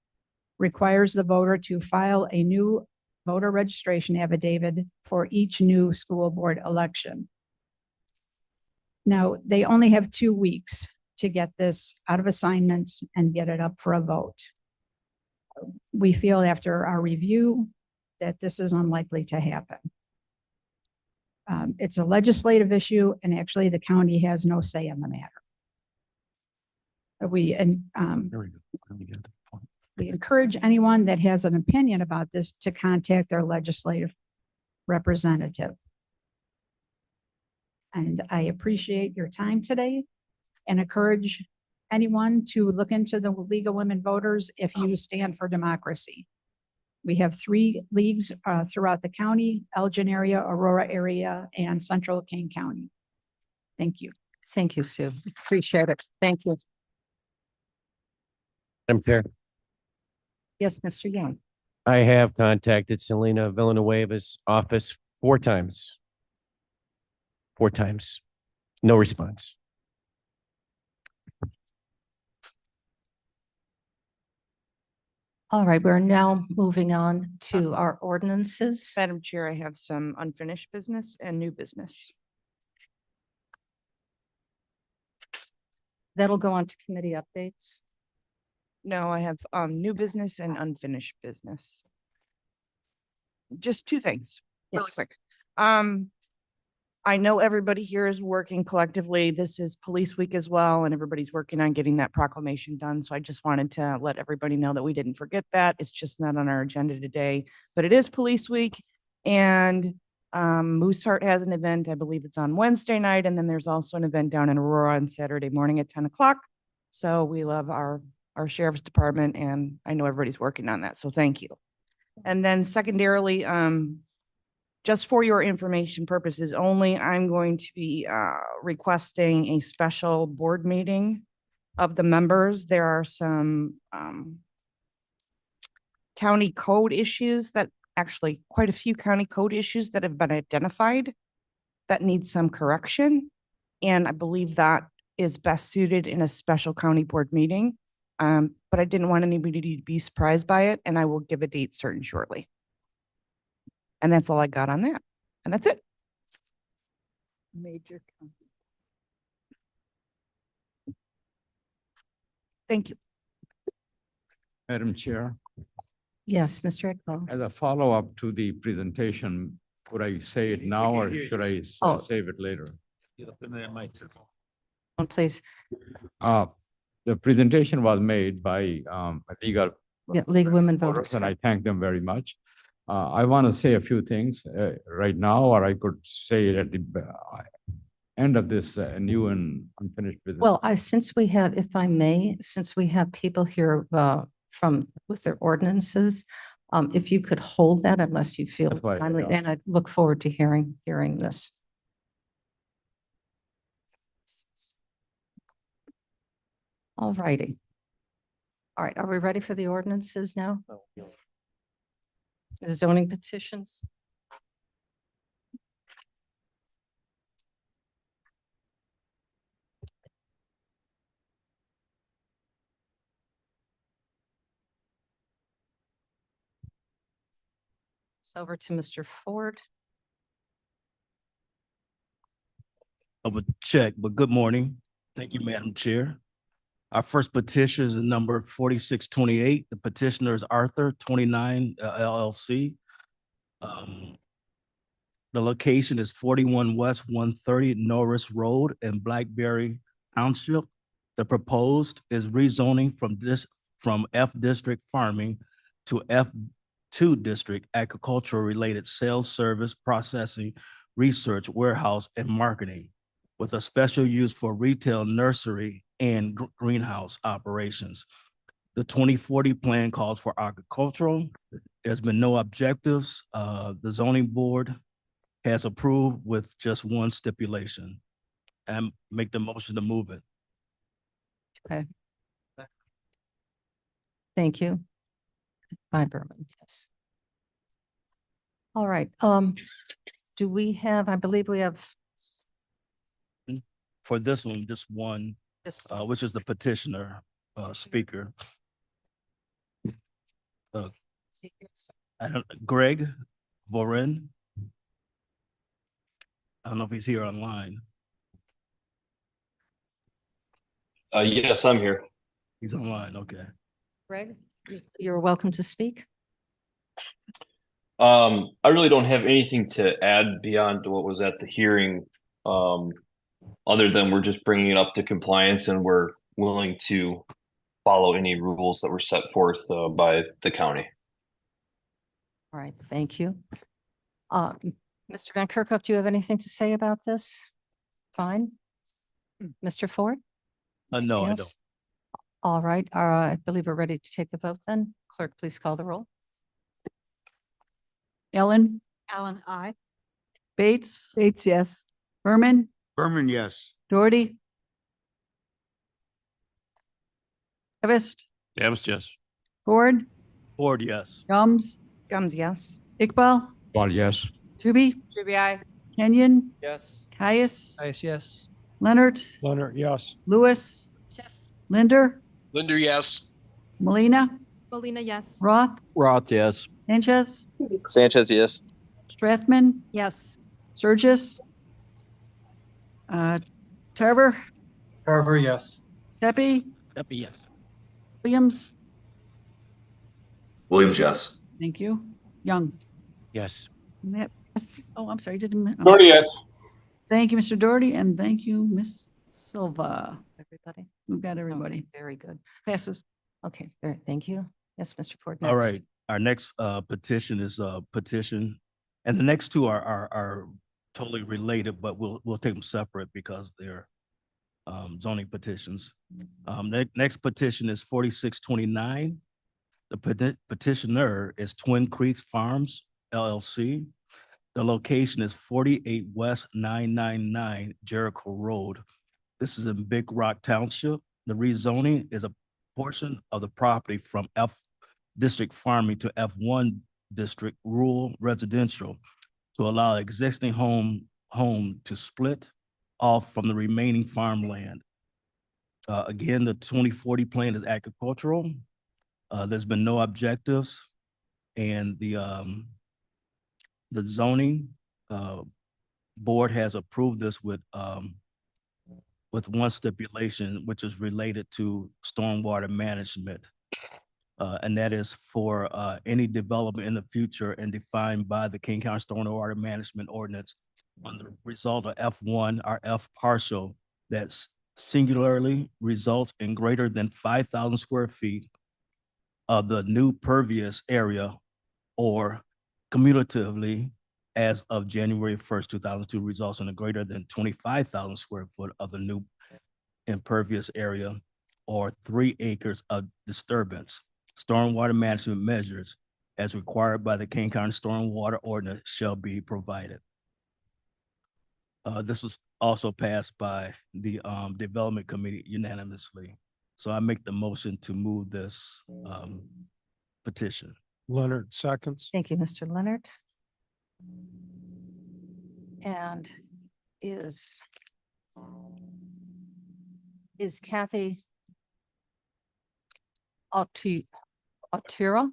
Requires the voter to file a new voter registration affidavit for each new school board election. Now, they only have 2 weeks to get this out of assignments and get it up for a vote. We feel after our review that this is unlikely to happen. It's a legislative issue, and actually the county has no say in the matter. We encourage anyone that has an opinion about this to contact their legislative representative. And I appreciate your time today and encourage anyone to look into the League of Women Voters if you stand for democracy. We have 3 leagues throughout the county: Elgin area, Aurora area, and Central Kane County. Thank you. Thank you, Sue. Appreciate it. Thank you. Madam Chair. Yes, Mr. Young. I have contacted Selena Villanueva's office 4 times. 4 times. No response. All right, we're now moving on to our ordinances. Madam Chair, I have some unfinished business and new business. That'll go on to committee updates. No, I have new business and unfinished business. Just two things, really Yes. quick. I know everybody here is working collectively. This is police week as well, and everybody's working on getting that proclamation done. So I just wanted to let everybody know that we didn't forget that. It's just not on our agenda today, but it is police week. And Moose Heart has an event. I believe it's on Wednesday night. And then there's also an event down in Aurora on Saturday morning at 10 o'clock. So we love our sheriff's department, and I know everybody's working on that. So thank you. And then secondarily, just for your information purposes only, I'm going to be requesting a special board meeting of the members. There are some county code issues that actually quite a few county code issues that have been identified that need some correction. And I believe that is best suited in a special county board meeting. But I didn't want anybody to be surprised by it, and I will give a date certain shortly. And that's all I got on that. And that's it. Major. Thank you. Madam Chair, Yes, Mr. Iqbal. as a follow-up to the presentation, could I say it now or should I Oh. save it later? Oh, please, The presentation was made by legal yeah, League of Women voters, Voters. and I thank them very much. I want to say a few things right now, or I could say it at the end of this new and unfinished business. Well, since we have, if I may, since we have people here with their ordinances, if you could hold that unless you feel That's it's fine, timely, yeah. and I look forward to hearing this. All righty. All right, are we ready for the ordinances now? The zoning petitions? It's over to Mr. Ford. Of a check, but good morning. Thank you, Madam Chair. Our first petition is number 4628. The petitioner is Arthur 29 LLC. The location is 41 West 130 Norris Road in Blackberry Township. The proposed is rezoning from F District Farming to F2 District Agricultural Related Sales, Service, Processing, Research, Warehouse, and Marketing, with a special use for retail, nursery, and greenhouse operations. The 2040 plan calls for agricultural. There's been no objectives. The zoning board has approved with just one stipulation, and make the motion to move it. Okay. Thank you. By Berman, yes. All right, do we have, I believe we have. For this one, just one, which is the petitioner, speaker. Greg Voren. I don't know if he's here online. Yes, I'm here. He's online, okay. Greg, you're welcome to speak. I really don't have anything to add beyond what was at the hearing. Other than we're just bringing it up to compliance, and we're willing to follow any rules that were set forth by the county. All right, thank you. Mr. Van Kerkhoff, do you have anything to say about this? Fine. Mr. Ford? No, Anything I else? don't. All right, I believe we're ready to take the vote then. Clerk, please call the roll. Ellen, Alan, I. Bates, Bates, yes. Berman, Berman, yes. Doherty. Davis, Davis, yes. Ford, Ford, yes. Gums, Gums, yes. Iqbal, Paul, yes. Zuby, I. Kenyon, Yes. Caius, Caius, yes. Leonard, Leonard, yes. Lewis, Yes. Linder, Linder, yes. Molina, Molina, yes. Roth, Roth, yes. Sanchez, Sanchez, yes. Strathman, Yes. Surges, Tarver, Carver, yes. Tepe, Yes. Williams. Williams, yes. Thank you. Young. Yes. Yep. Yes. Oh, I'm sorry, didn't. Doherty, yes. Thank you, Mr. Doherty, and thank you, Ms. Silva. Everybody? We've got everybody. Okay, very good. Passes. Okay, very, thank you. Yes, Mr. Ford, All next. right, our next petition is a petition, and the next two are totally related, but we'll take them separate because they're zoning petitions. Next petition is 4629. The petitioner is Twin Creeks Farms LLC. The location is 48 West 999 Jericho Road. This is in Big Rock Township. The rezoning is a portion of the property from F District Farming to F1 District Rural Residential to allow existing home to split off from the remaining farmland. Again, the 2040 plan is agricultural. There's been no objectives, and the zoning board has approved this with one stipulation, which is related to stormwater management. And that is for any development in the future and defined by the King County Stormwater Management Ordinance on the result of F1 or F partial that's singularly results in greater than 5,000 square feet of the new pervious area, or cumulatively as of January 1st, 2002, results in a greater than 25,000 square foot of the new impervious area, or 3 acres of disturbance. Stormwater management measures as required by the Kane County Stormwater Ordinance shall be provided. This was also passed by the Development Committee unanimously. So I make the motion to move this petition. Leonard, seconds. Thank you, Mr. Leonard. And is Kathy Altira in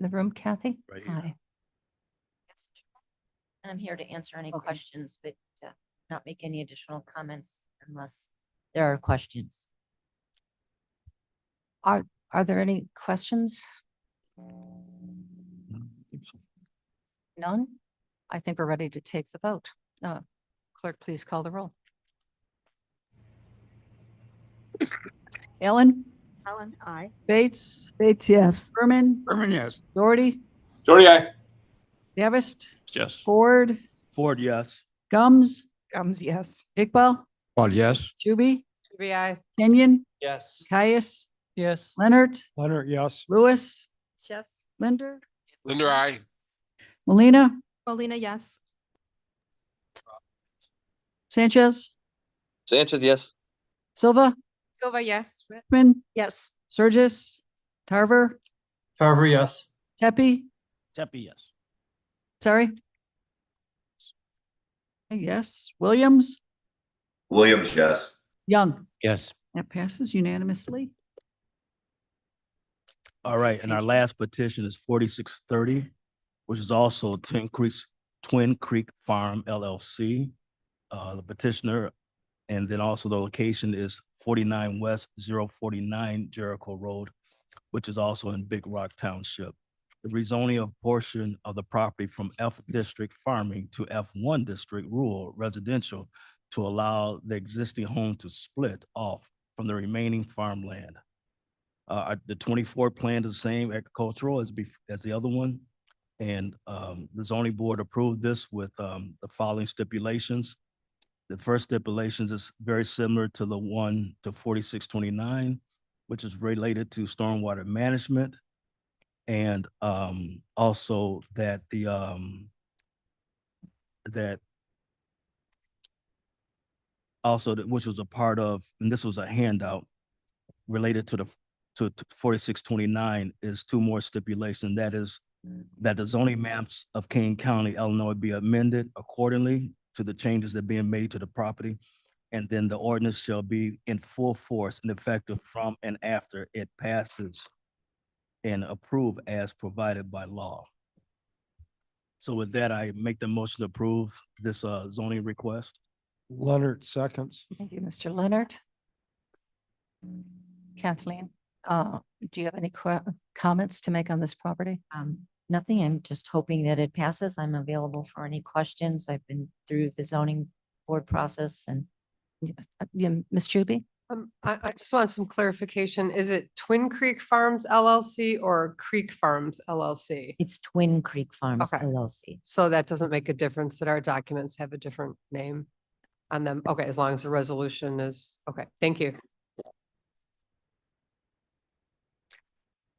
the room, Kathy? Right here. Hi. I'm here to answer any questions, but not make any additional comments unless there are questions. Are there any questions? None? I think we're ready to take the vote. Clerk, please call the roll. Ellen, Ellen, aye. Bates, Bates, yes. Berman, Berman, yes. Doherty, Doherty, aye. Davist, Yes. Ford, Ford, yes. Gums, Gums, yes. Iqbal, Paul, yes. Juby, I. Kenyon, Yes. Caius, Yes. Leonard, Leonard, yes. Lewis, Yes. Linder, Linder, aye. Molina, Molina, yes. Sanchez, Sanchez, yes. Silva, Silva, yes. Strathman, Yes. Surges, Tarver, Carver, yes. Tepe, Yes. sorry. Yes, Williams, Williams, yes. Young. Yes. That passes unanimously. All right, and our last petition is 4630, which is also Twin Creek Farm LLC. The petitioner, and then also the location is 49 West 049 Jericho Road, which is also in Big Rock Township. The rezoning of portion of the property from F District Farming to F1 District Rural Residential to allow the existing home to split off from the remaining farmland. The 24 plan is the same agricultural as the other one. And the zoning board approved this with the following stipulations. The first stipulations is very similar to the one to 4629, which is related to stormwater management. And also that which was a part of, and this was a handout related to the to 4629 is two more stipulations. That is that the zoning maps of Kane County, Illinois be amended accordingly to the changes that are being made to the property. And then the ordinance shall be in full force and effective from and after it passes and approved as provided by law. So with that, I make the motion to approve this zoning request. Leonard seconds. Thank you, Mr. Leonard. Kathleen, do you have any comments to make on this property? Nothing. I'm just hoping that it passes. I'm available for any questions. I've been through the zoning board process and Ms. Juby? I just want some clarification. Is it Twin Creek Farms LLC or Creek Farms LLC? it's Twin Creek Farms Okay. LLC. So that doesn't make a difference that our documents have a different name on them. Okay, as long as the resolution is, okay, thank you.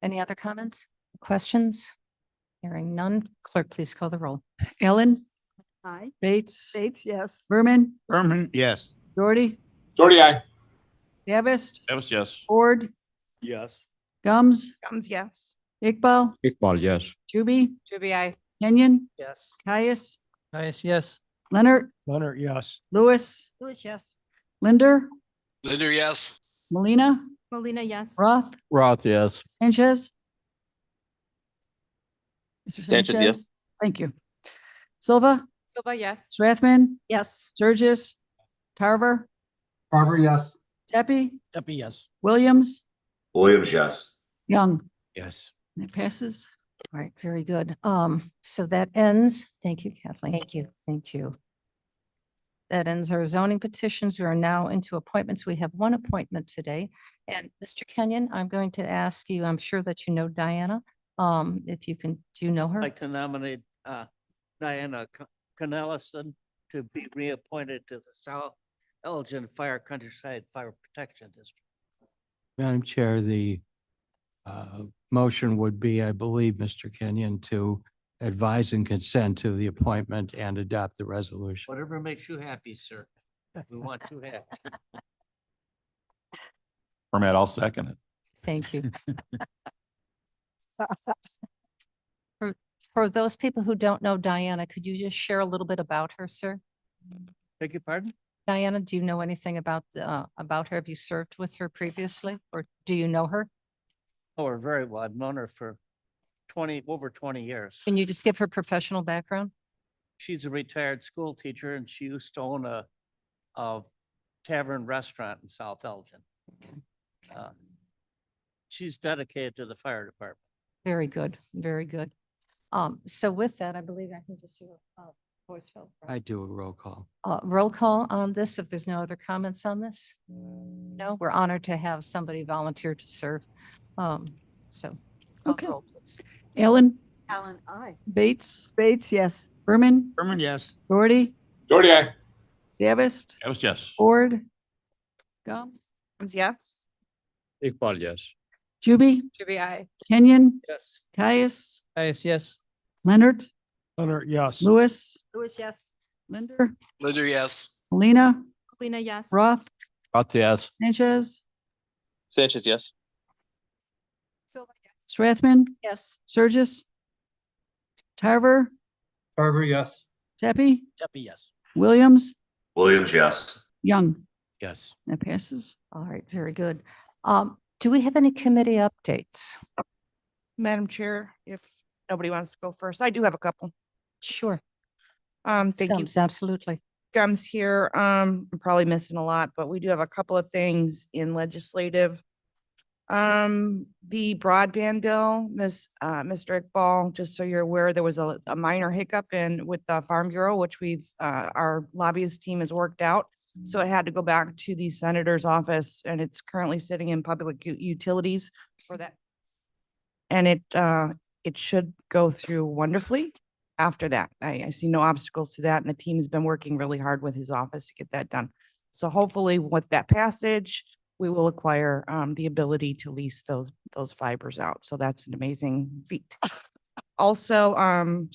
Any other comments, questions? Hearing none, clerk, please call the roll. Ellen, Aye. Bates, Bates, yes. Berman, Berman, yes. Doherty, Doherty, aye. Davis, Davis, yes. Ford, Yes. Gums, Gums, yes. Iqbal, Iqbal, yes. Juby, Juby, I. Kenyon, Yes. Caius, Yes. Leonard, Leonard, yes. Lewis, Lewis, yes. Linder, Linder, yes. Molina, Molina, yes. Roth, Roth, yes. Sanchez. Mr. Sanchez, yes. Sanchez, thank you. Silva, Silva, yes. Strathman, Yes. Sturgis, Tarver, Carver, yes. Tepe, Deputy, yes. Williams, Williams, yes. Young. Yes. That passes. All right, very good. So that ends, thank you, Kathleen. Thank you. Thank you. That ends our zoning petitions. We are now into appointments. We have one appointment today. And Mr. Kenyon, I'm going to ask you, I'm sure that you know Diana. If you can, do you know her? I'd like to nominate Diana Connellison to be reappointed to the South Elgin Fire Countryside Fire Protection District. Madam Chair, the motion would be, I believe, Mr. Kenyon, to advise and consent to the appointment and adopt the resolution. Whatever makes you happy, sir. We want you happy. Permit, I'll second it. Thank you. For those people who don't know Diana, could you just share a little bit about her, sir? Beg your pardon? Diana, do you know anything about her? Have you served with her previously, or do you know her? Oh, her very well. I've known her for over 20 years. Can you just give her professional background? She's a retired school teacher and she used to own a tavern restaurant in South Elgin. She's dedicated to the fire department. Very good, very good. So with that, I believe I can just do a voice vote. I do a roll call. Roll call on this, if there's no other comments on this? No, we're honored to have somebody volunteer to serve. So. call Okay. roll, please. Ellen, Ellen, aye. Bates, Bates, yes. Berman, Berman, yes. Doherty, Doherty, aye. Davis, Davis, yes. Ford, Gums, Gums, yes. Iqbal, yes. Juby, Juby, I. Kenyon, Yes. Caius, Yes. Leonard, Leonard, yes. Lewis, Lewis, yes. Linder, Linder, yes. Molina, Molina, yes. Roth, Roth, yes. Sanchez, Sanchez, yes. Silva, yes. Strathman, Yes. Sturgis, Tarver, Carver, yes. Tepe, Deputy, yes. Williams, Williams, yes. Young. Yes. That passes. All right, very good. Do we have any committee updates? Madam Chair, if nobody wants to go first, I do have a couple. Sure. Thank you. Gums, absolutely. Gums here. I'm probably missing a lot, but we do have a couple of things in legislative. The broadband bill, Mr. Iqbal, just so you're aware, there was a minor hiccup with the Farm Bureau, which our lobbyist team has worked out. So it had to go back to the senator's office and it's currently sitting in public utilities for that. And it should go through wonderfully after that. I see no obstacles to that and the team has been working really hard with his office to get that done. So hopefully with that passage, we will acquire the ability to lease those fibers out. So that's an amazing feat. Also,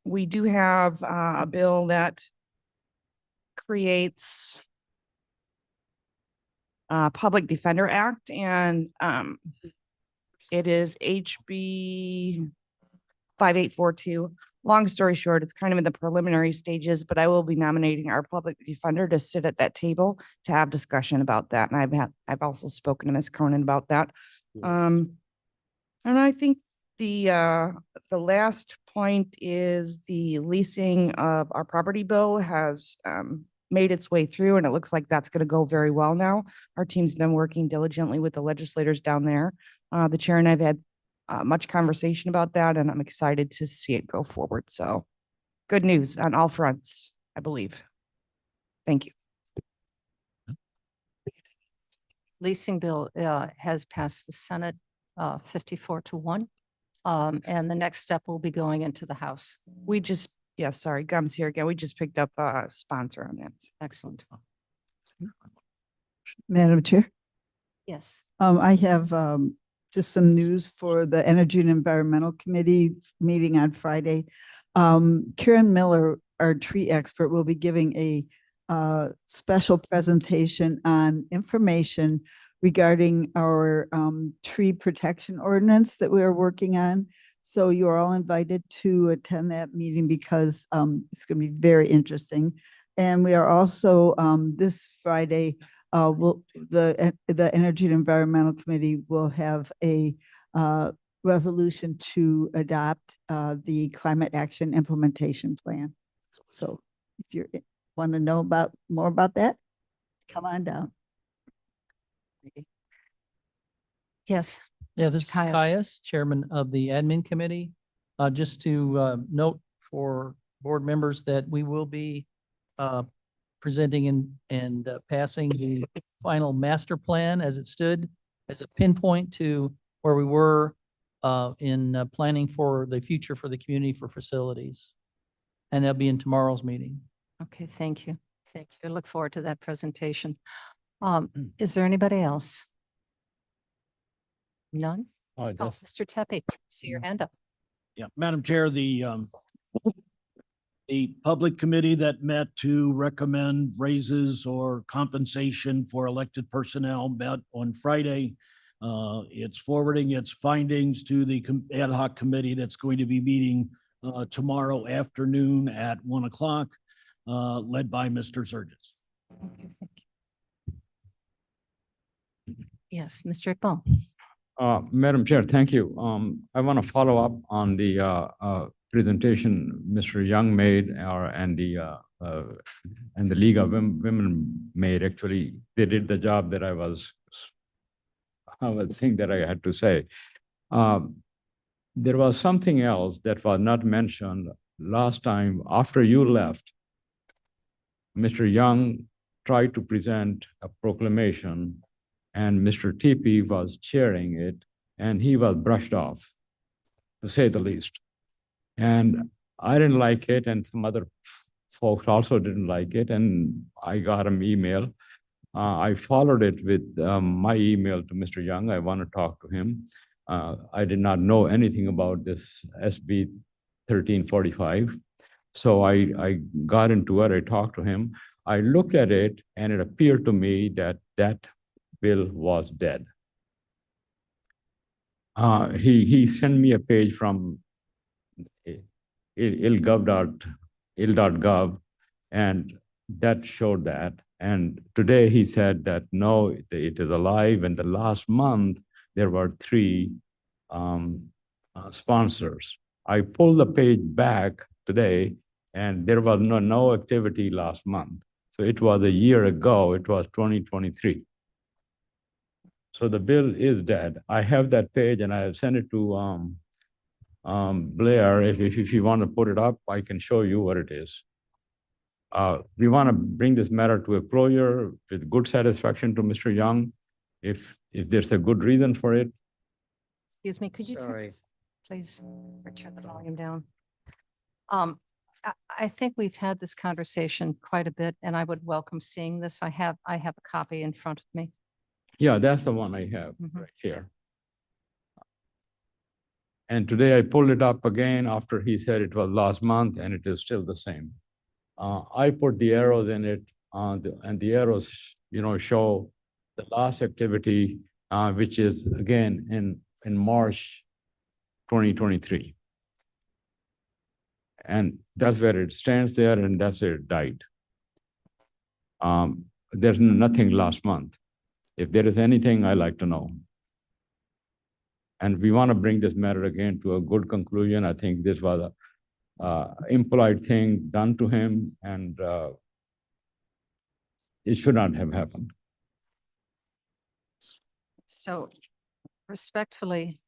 we do have a bill that creates Public Defender Act, and it is HB 5842. Long story short, it's kind of in the preliminary stages, but I will be nominating our public defender to sit at that table to have discussion about that. And I've also spoken to Ms. Cronin about that. And I think the last point is the leasing of our property bill has made its way through, and it looks like that's going to go very well now. Our team's been working diligently with the legislators down there. The chair and I've had much conversation about that, and I'm excited to see it go forward. So good news on all fronts, I believe. Thank you. Leasing bill has passed the Senate 54-1. And the next step will be going into the House. We just, yeah, sorry, Gum's here again. We just picked up a sponsor on that. Excellent. Madam Chair, Yes. I have just some news for the Energy and Environmental Committee meeting on Friday. Karen Miller, our tree expert, will be giving a special presentation on information regarding our tree protection ordinance that we are working on. So you're all invited to attend that meeting because it's going to be very interesting. And we are also this Friday, the Energy and Environmental Committee will have a resolution to adopt the Climate Action Implementation Plan. So if you want to know more about that, come on down. Yes. Yeah, this is Caius. Caius, Chairman of the Admin Committee. Just to note for board members that we will be presenting and passing the final master plan as it stood as a pinpoint to where we were in planning for the future for the community for facilities. And that'll be in tomorrow's meeting. Okay, thank you. Thank you. I look forward to that presentation. Is there anybody else? None? Oh, Oh, Mr. Tepe, see your hand up. Yeah, Madam Chair, the public committee that met to recommend raises or compensation for elected personnel met on Friday. It's forwarding its findings to the ad hoc committee that's going to be meeting tomorrow afternoon at 1 o'clock, led by Mr. Surges. Okay, thank you. Yes, Mr. Iqbal. Madam Chair, thank you. I want to follow up on the presentation Mr. Young made, and the League of Women made. Actually, they did the job that I was think that I had to say. There was something else that was not mentioned last time after you left. Mr. Young tried to present a proclamation, and Mr. TP was chairing it, and he was brushed off, to say the least. And I didn't like it, and some other folks also didn't like it, and I got an email. I followed it with my email to Mr. Young. I want to talk to him. I did not know anything about this SB 1345. So I got into it, I talked to him. I looked at it, and it appeared to me that that bill was dead. He sent me a page from il.gov, and that showed that. And today he said that no, it is alive. And the last month there were 3 sponsors. I pulled the page back today, and there was no activity last month. So it was a year ago. It was 2023. So the bill is dead. I have that page, and I have sent it to Blair. If you want to put it up, I can show you what it is. We want to bring this matter to a closure with good satisfaction to Mr. Young. If there's a good reason for it. Excuse me, could you Sorry. please turn the volume down? I think we've had this conversation quite a bit, and I would welcome seeing this. I have a copy in front of me. Yeah, that's the one I have right here. And today I pulled it up again after he said it was last month, and it is still the same. I put the arrows in it, and the arrows, show the last activity, which is again in March 2023. And that's where it stands there, and that's where it died. There's nothing last month. If there is anything, I like to know. And we want to bring this matter again to a good conclusion. I think this was a impolite thing done to him, and it should not have happened. So respectfully,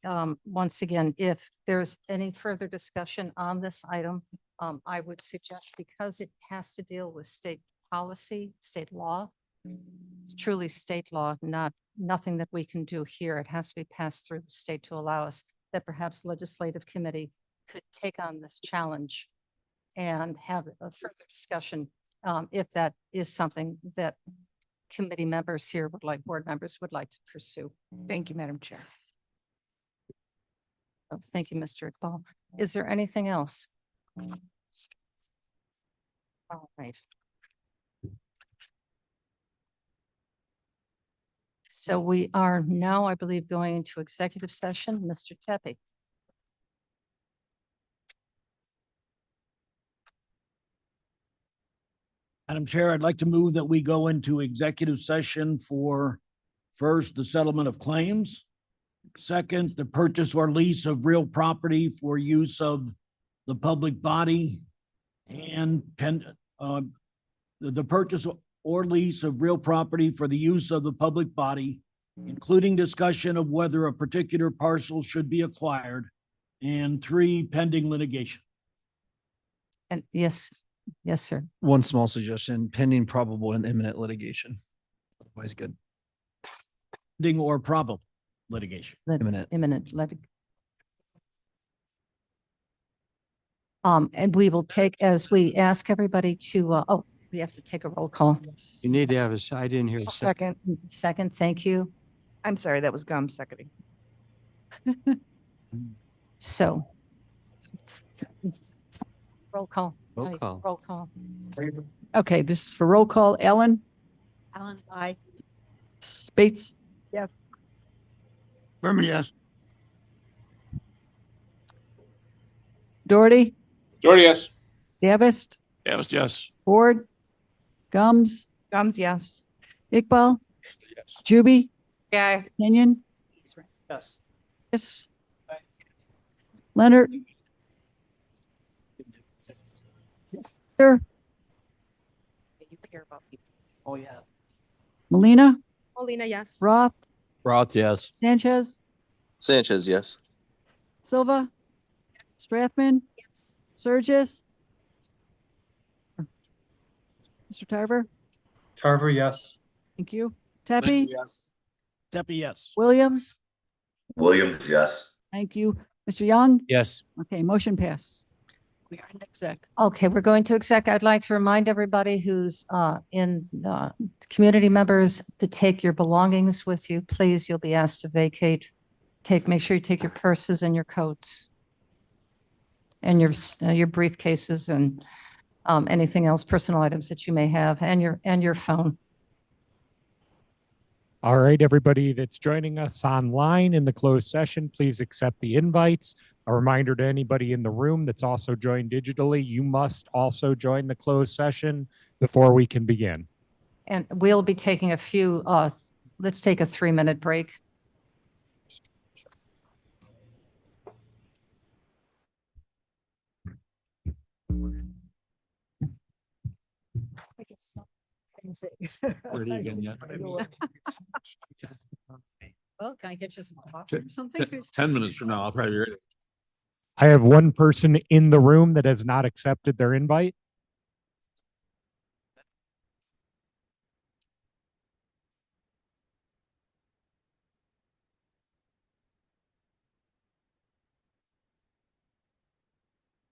once again, if there's any further discussion on this item, I would suggest, because it has to deal with state policy, state law, it's truly state law, nothing that we can do here. It has to be passed through the state to allow us, that perhaps legislative committee could take on this challenge and have a further discussion, if that is something that committee members here would like, board members would like to pursue. Thank you, Madam Chair. Oh, thank you, Mr. Iqbal. Is there anything else? All right. So we are now, I believe, going into executive session. Mr. Tepe. Madam Chair, I'd like to move that we go into executive session for first, the settlement of claims. Second, the purchase or lease of real property for use of the public body. And the purchase or lease of real property for the use of the public body, including discussion of whether a particular parcel should be acquired. And 3, pending litigation. And yes, sir. One small suggestion, pending probable and imminent litigation. Otherwise good. Pending or probable litigation. Imminent. And we will take, as we ask everybody to, we have to take a roll call. You need to have a, I didn't hear. Second, thank you. I'm sorry, that was Gum seconding. So. Roll call. Roll call. Roll call. Okay, this is for roll call. Ellen? Alan, aye. Spates? Yes. Berman, yes. Doherty? Doherty, yes. Davis? Davis, yes. Ford? Gums? Gums, yes. Iqbal? Juby? Yeah. Kenyon? Yes. Yes. Leonard? Sure. You care about people. Oh, yeah. Molina? Molina, yes. Roth? Roth, yes. Sanchez? Sanchez, yes. Silva? Strathman? Yes. Surges? Mr. Tarver? Tarver, yes. Thank you. Tepe? Yes. Tepe, yes. Williams? Williams, yes. Thank you. Mr. Young? Yes. Okay, motion pass. We are in exec. Okay, we're going to exec. I'd like to remind everybody who's in community members to take your belongings with you. Please, you'll be asked to vacate. Make sure you take your purses and your coats and your briefcases and anything else, personal items that you may have, and your phone. All right, everybody that's joining us online in the closed session, please accept the invites. A reminder to anybody in the room that's also joined digitally, you must also join the closed session before we can begin. And we'll be taking let's take a 3-minute break. Ready again yet? Well, can I get you some coffee or something? 10 minutes from now, I'll probably be ready. I have one person in the room that has not accepted their invite.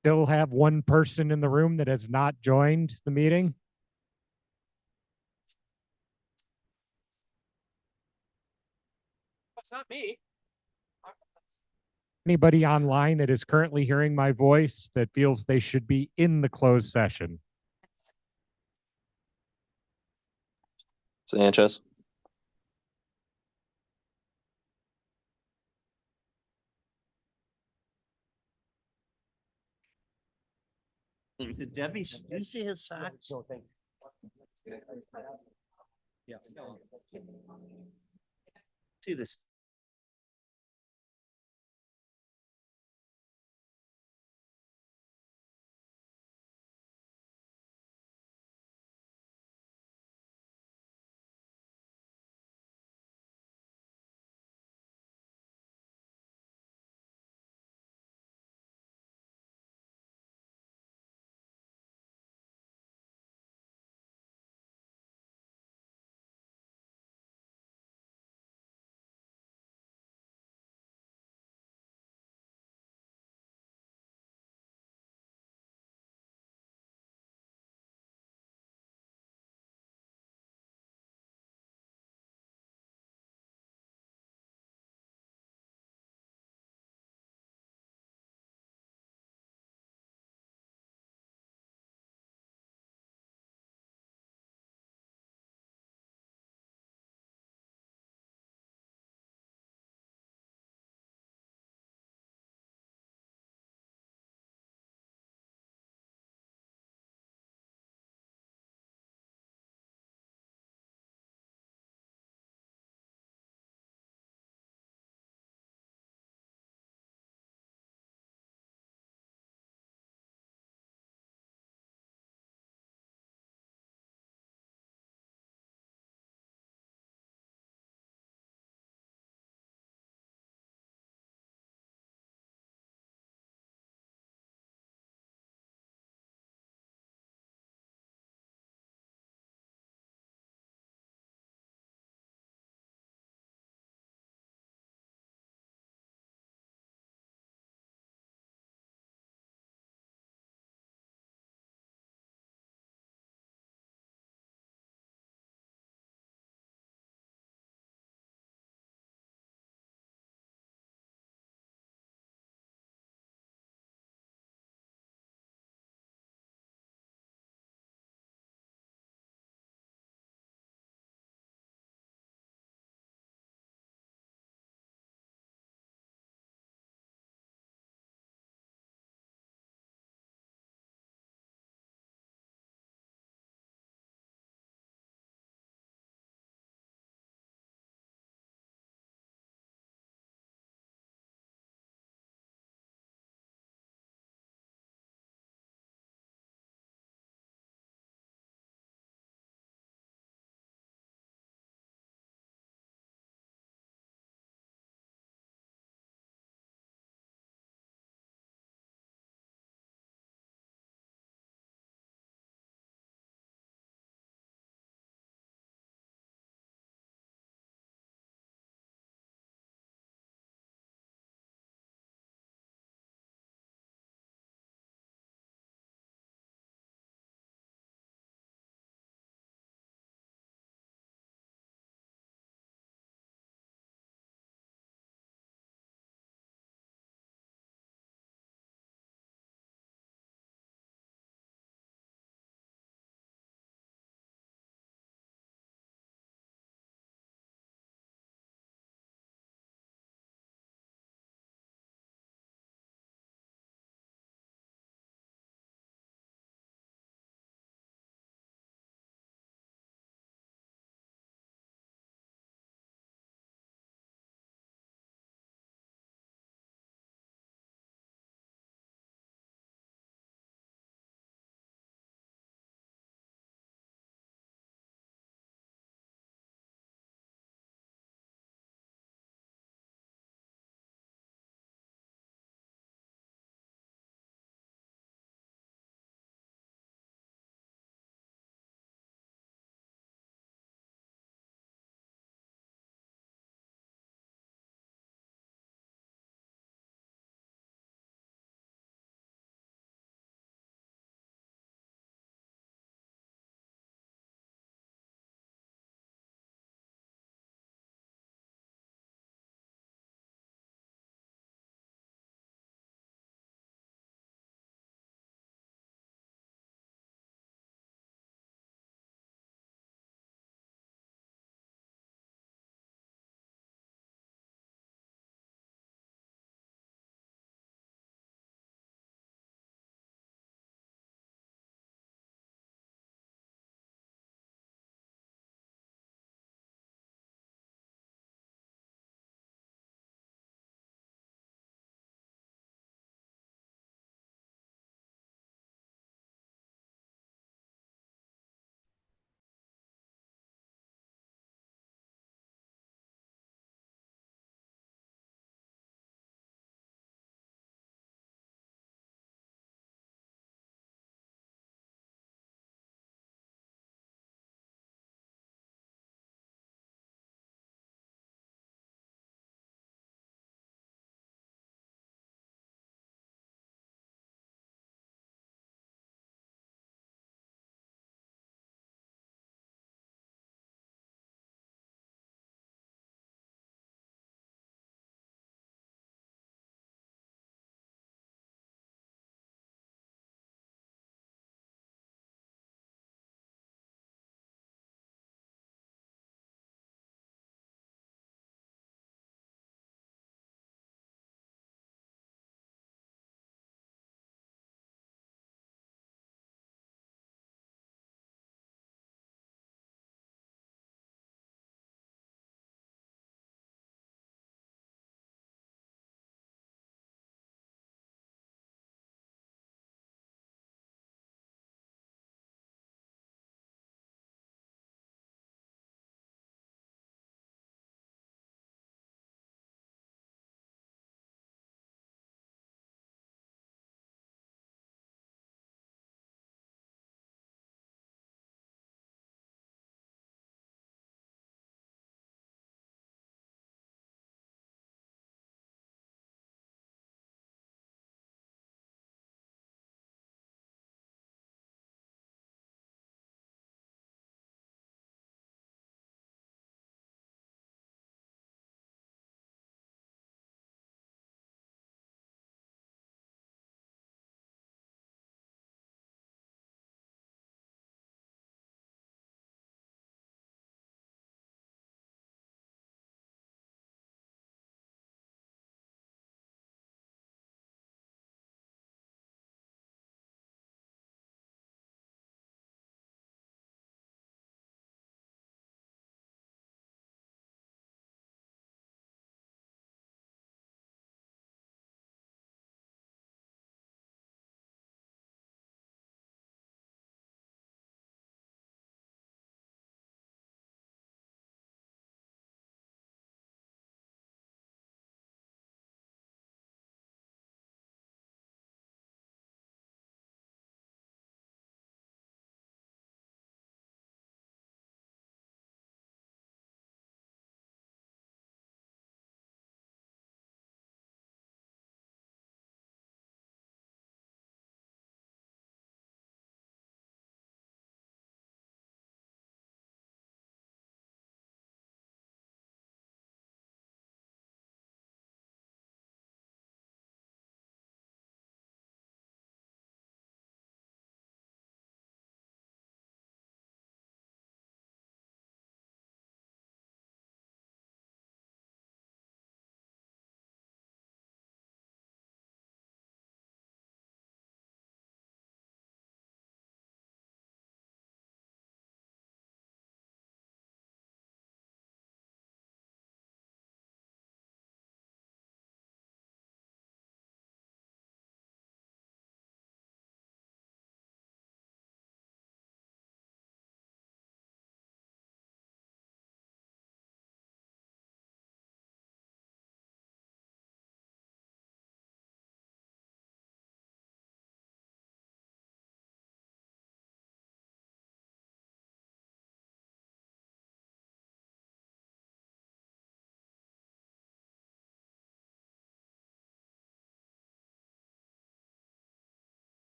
Still have one person in the room that has not joined the meeting. That's not me. Anybody online that is currently hearing my voice that feels they should be in the closed session? Sanchez. Debbie, do you see his socks? Yeah. See this?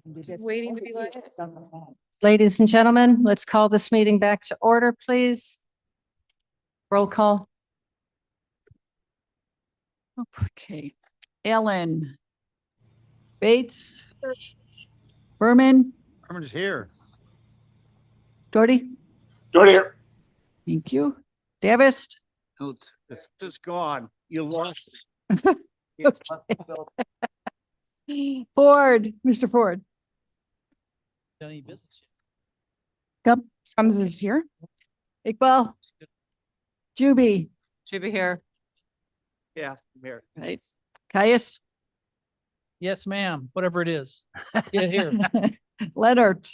Waiting to be let. Ladies and gentlemen, let's call this meeting back to order, please. Roll call. Okay. Ellen. Bates. Berman. Herman's here. Doherty. Doherty here. Thank you. Davis. It's just gone. You lost. Ford, Mr. Ford. Done any business Comes is here. Iqbal. Juby, Should be here. Yeah, I'm here. right? Caius. Yes, ma'am, whatever it is. Get here. Leonard.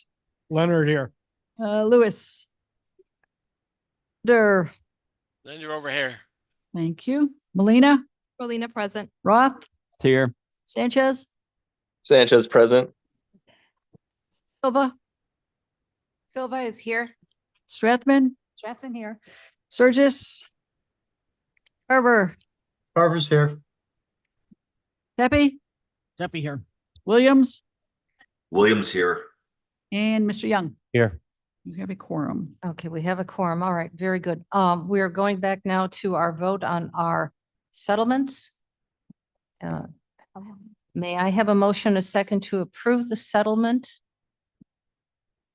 Leonard here. Lewis. Dur. Then you're over here. Thank you. Melina. Molina present. Roth. Here. Sanchez. Sanchez present. Silva. Silva is here. Strathman. Strathman here. Surgis. Carver. Carver's here. Pepe. Steppy here. Williams. Williams here. And Mr. Young. Here. You have a quorum. Okay, we have a quorum. All right, very good. We are going back now to our vote on our settlements. May I have a motion, a second, to approve the settlement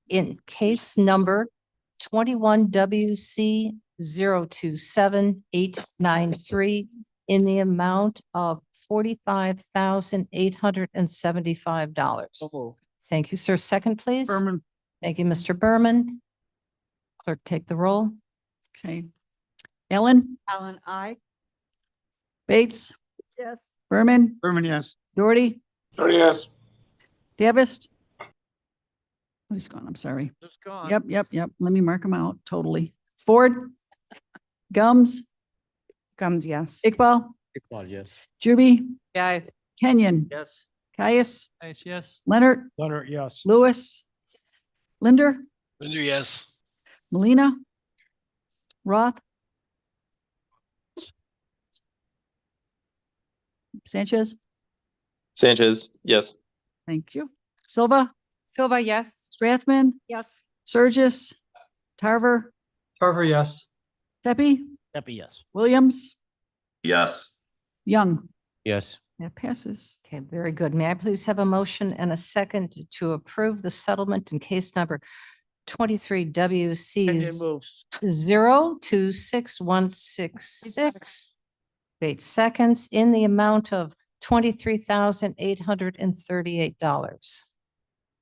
in case number 21WC 027893 in the amount of $45,875. Thank you, sir. Second, please. Berman. Thank you, Mr. Berman. Clerk, take the roll. Okay. Ellen. Ellen, I. Bates. Yes. Berman. Berman, yes. Doherty. Doherty, yes. Davis. Oh, he's gone. I'm sorry. Just gone. Yep. Let me mark them out totally. Ford. Gums. Comes, yes. Iqbal. Iqbal, yes. Juby. Yeah. Kenyon. Yes. Caius. yes. Leonard. Leonard, yes. Lewis. Linder. Linder, yes. Melina. Roth. Sanchez. Sanchez, yes. Thank you. Silva. Silva, yes. Strathman. Yes. Surgis. Tarver. Carver, yes. Pepe. Steppy, yes. Williams. Yes. Young. Yes. That passes. Okay, very good. May I please have a motion and a second to approve the settlement in case number 23WC moves. 026166. Wait, seconds in the amount of $23,838.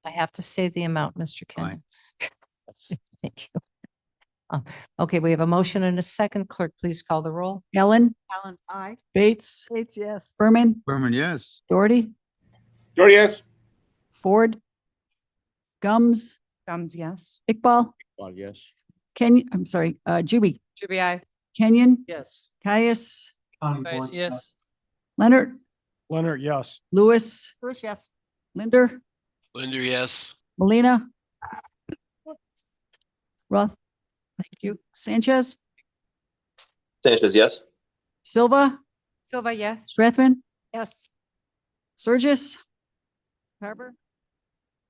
I have to say the amount, Mr. Kenyon. Thank you. Okay, we have a motion and a second. Clerk, please call the roll. Ellen. Ellen, I. Bates. Bates, yes. Berman. Berman, yes. Doherty. Doherty, yes. Ford. Gums. Comes, yes. Iqbal. Iqbal, yes. Kenyon, I'm sorry, Juby. Should be I. Kenyon. Yes. Caius. Yes. Leonard. Leonard, yes. Lewis. Lewis, yes. Linder. Linder, yes. Molina. Roth. Thank you. Sanchez. Sanchez, yes. Silva. Silva, yes. Strathman. Yes. Surgis. Carver.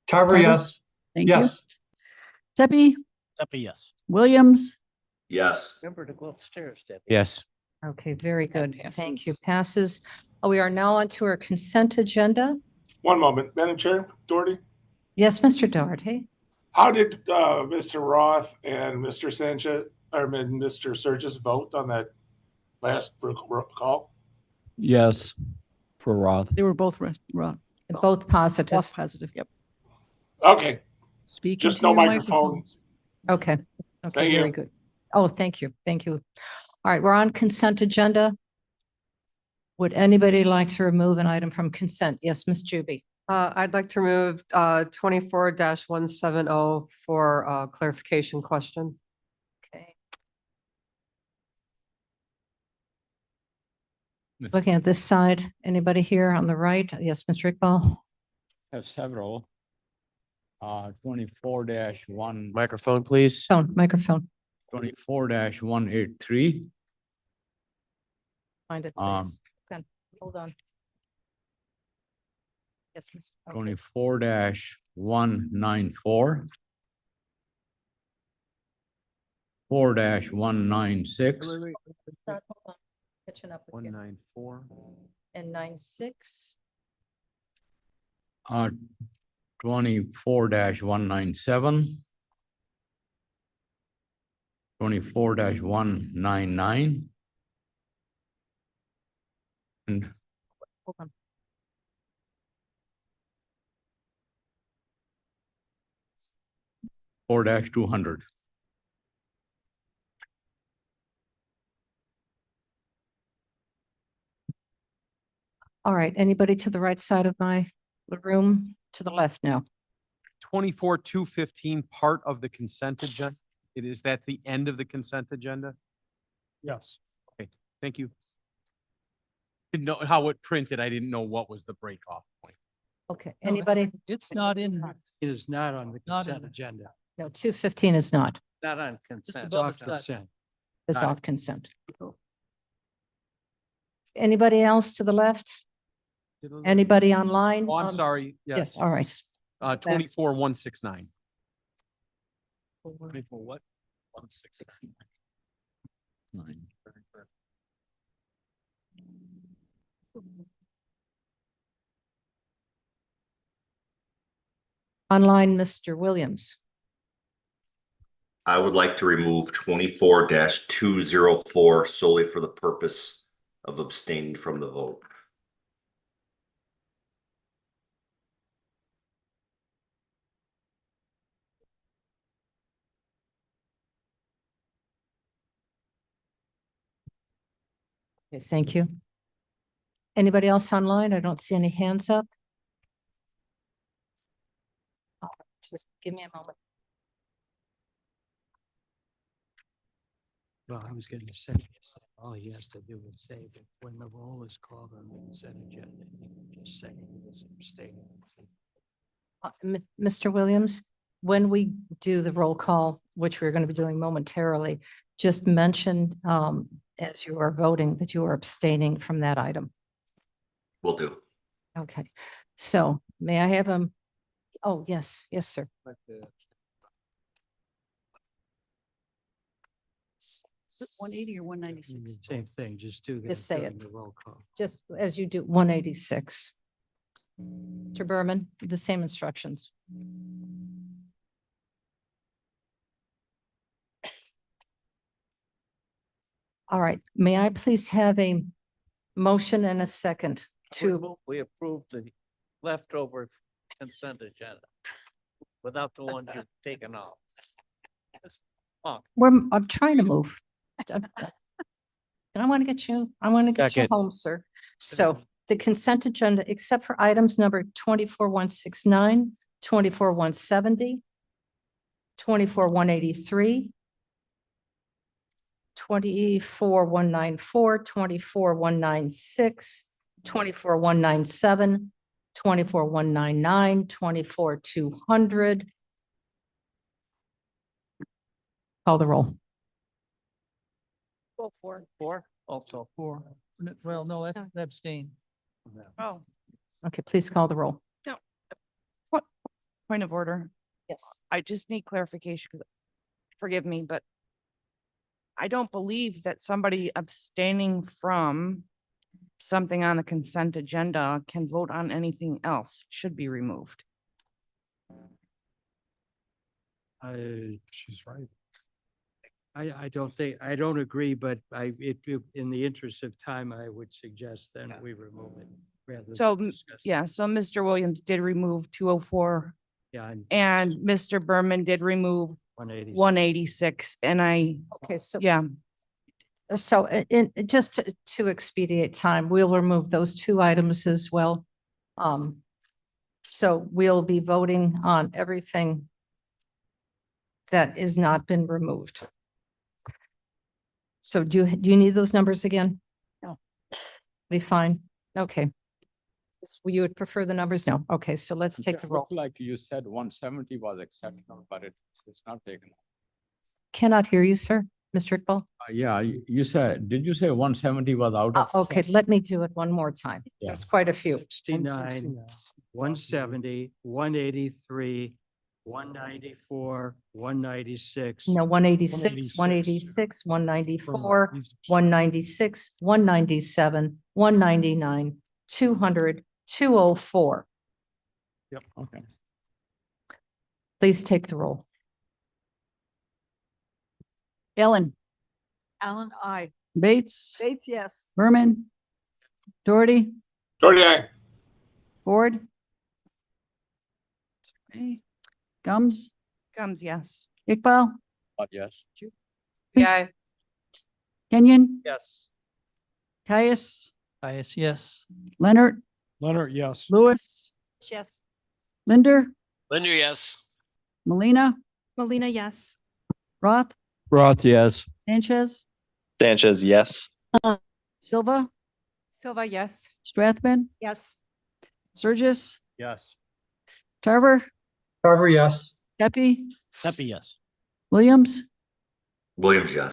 Carver, yes. Thank you. Tepe. Steppy, yes. Williams. Yes. Remember to go upstairs, Steppy. Yes. Okay, very good. That Thank you. passes. Passes. We are now on to our consent agenda. One moment, Madam Chair, Doherty. Yes, Mr. Doherty. How did Mr. Roth and Mr. Sanchez, or Mr. Surges vote on that last call? Yes, for Roth. They were both Roth. Both positive. Both positive. Yep. Okay, Speaking Just to no your microphone. microphones. Okay. Okay, Thank very you. good. Oh, thank you. Thank you. All right, we're on consent agenda. Would anybody like to remove an item from consent? Yes, Ms. Juby. I'd like to remove 24-170 for a clarification question. Okay. Looking at this side, anybody here on the right? Yes, Mr. Iqbal. Have several. 24-1. microphone, please. Phone, microphone. 24-183. Find it, Um, please. Okay, hold on. Yes, Mr. 24-194. 4-196. Catching up with you. 194. And 96. 24-197. 24-199. And Hold on. four 200. All right, anybody to the right side of the room, to the left now? 24-215, part of the consent agenda. Is that the end of the consent agenda? Yes. Okay, thank you. Didn't know how it printed. I didn't know what was the break off point. Okay, anybody? It's not in, It is not on the Not consent in- agenda. No, 215 is not, Not on just consent. above Off it's got- consent. it's Got it. off consent. Anybody else to the left? Anybody online? Oh, I'm sorry. Yes, Yes. all right. 24-169. 24 what? 9. Online, Mr. Williams. I would like to remove 24-204 solely for the purpose of abstaining from the vote. Okay, thank you. Anybody else online? I don't see any hands up. Just give me a moment. Well, I was going to say, all he has to do is say that when the roll is called on the consent agenda, he can just say he was abstaining. Mr. Williams, when we do the roll call, which we're going to be doing momentarily, just mention as you are voting that you are abstaining from that item. Will do. Okay, so may I have a, oh, yes, yes, sir. 180 or 196? Same thing, just do that. Just say during it. The roll call. Just as you do 186. Mr. Berman, the same instructions. All right, may I please have a motion and a second to, We approved the leftover consent agenda without the one you've taken off. I'm trying to move. I want to get you Second. home, sir. So the consent agenda, except for items number 24-169, 24-170, 24-183, 24-194, 24-196, 24-197, 24-199, 24-200. Call the roll. Go for four, also. for, well, no, that's abstain. Oh, Okay, please call the roll. what, point of order? Yes. I just need clarification, 'cause forgive me, but I don't believe that somebody abstaining from something on the consent agenda can vote on anything else. It should be removed. She's right. I don't agree, but in the interest of time, I would suggest then we remove it rather So, than discuss. yeah, so Mr. Williams did remove 204 Yeah, and Mr. Berman did remove 180. 186 and Okay, so. yeah, So just to expedite time, we'll remove those two items as well. So we'll be voting on everything that is not been removed. So do you need those numbers again? No. Be fine. Okay. You would prefer the numbers? No. Okay, so let's take the roll. Looks like you said 170 was exceptional, but it's not taken. Cannot hear you, sir. Mr. Iqbal? Yeah, you said, did you say 170 was out of? Okay, let me do it one more time. Yeah. There's quite a few. 69, 170, 183, 194, 196. No, 186, 186, 194, 196, 197, 199, 200, 204. Yep. Okay. Please take the roll. Ellen, Alan, I. Bates, Bates, yes. Berman, Doherty, Doherty, aye. Ford. Okay. Gums, Gums, yes. Iqbal, Yes. Yeah. Kenyon, Yes. Caius, Yes. Leonard, Leonard, yes. Lewis, Yes. Linder, Linder, yes. Molina, Molina, yes. Roth, Roth, yes. Sanchez, Sanchez, yes. Silva, Silva, yes. Strathman, Yes. Surges, Yes. Tarver, Carver, yes. Kepi, Happy, yes. Williams, Williams, yes.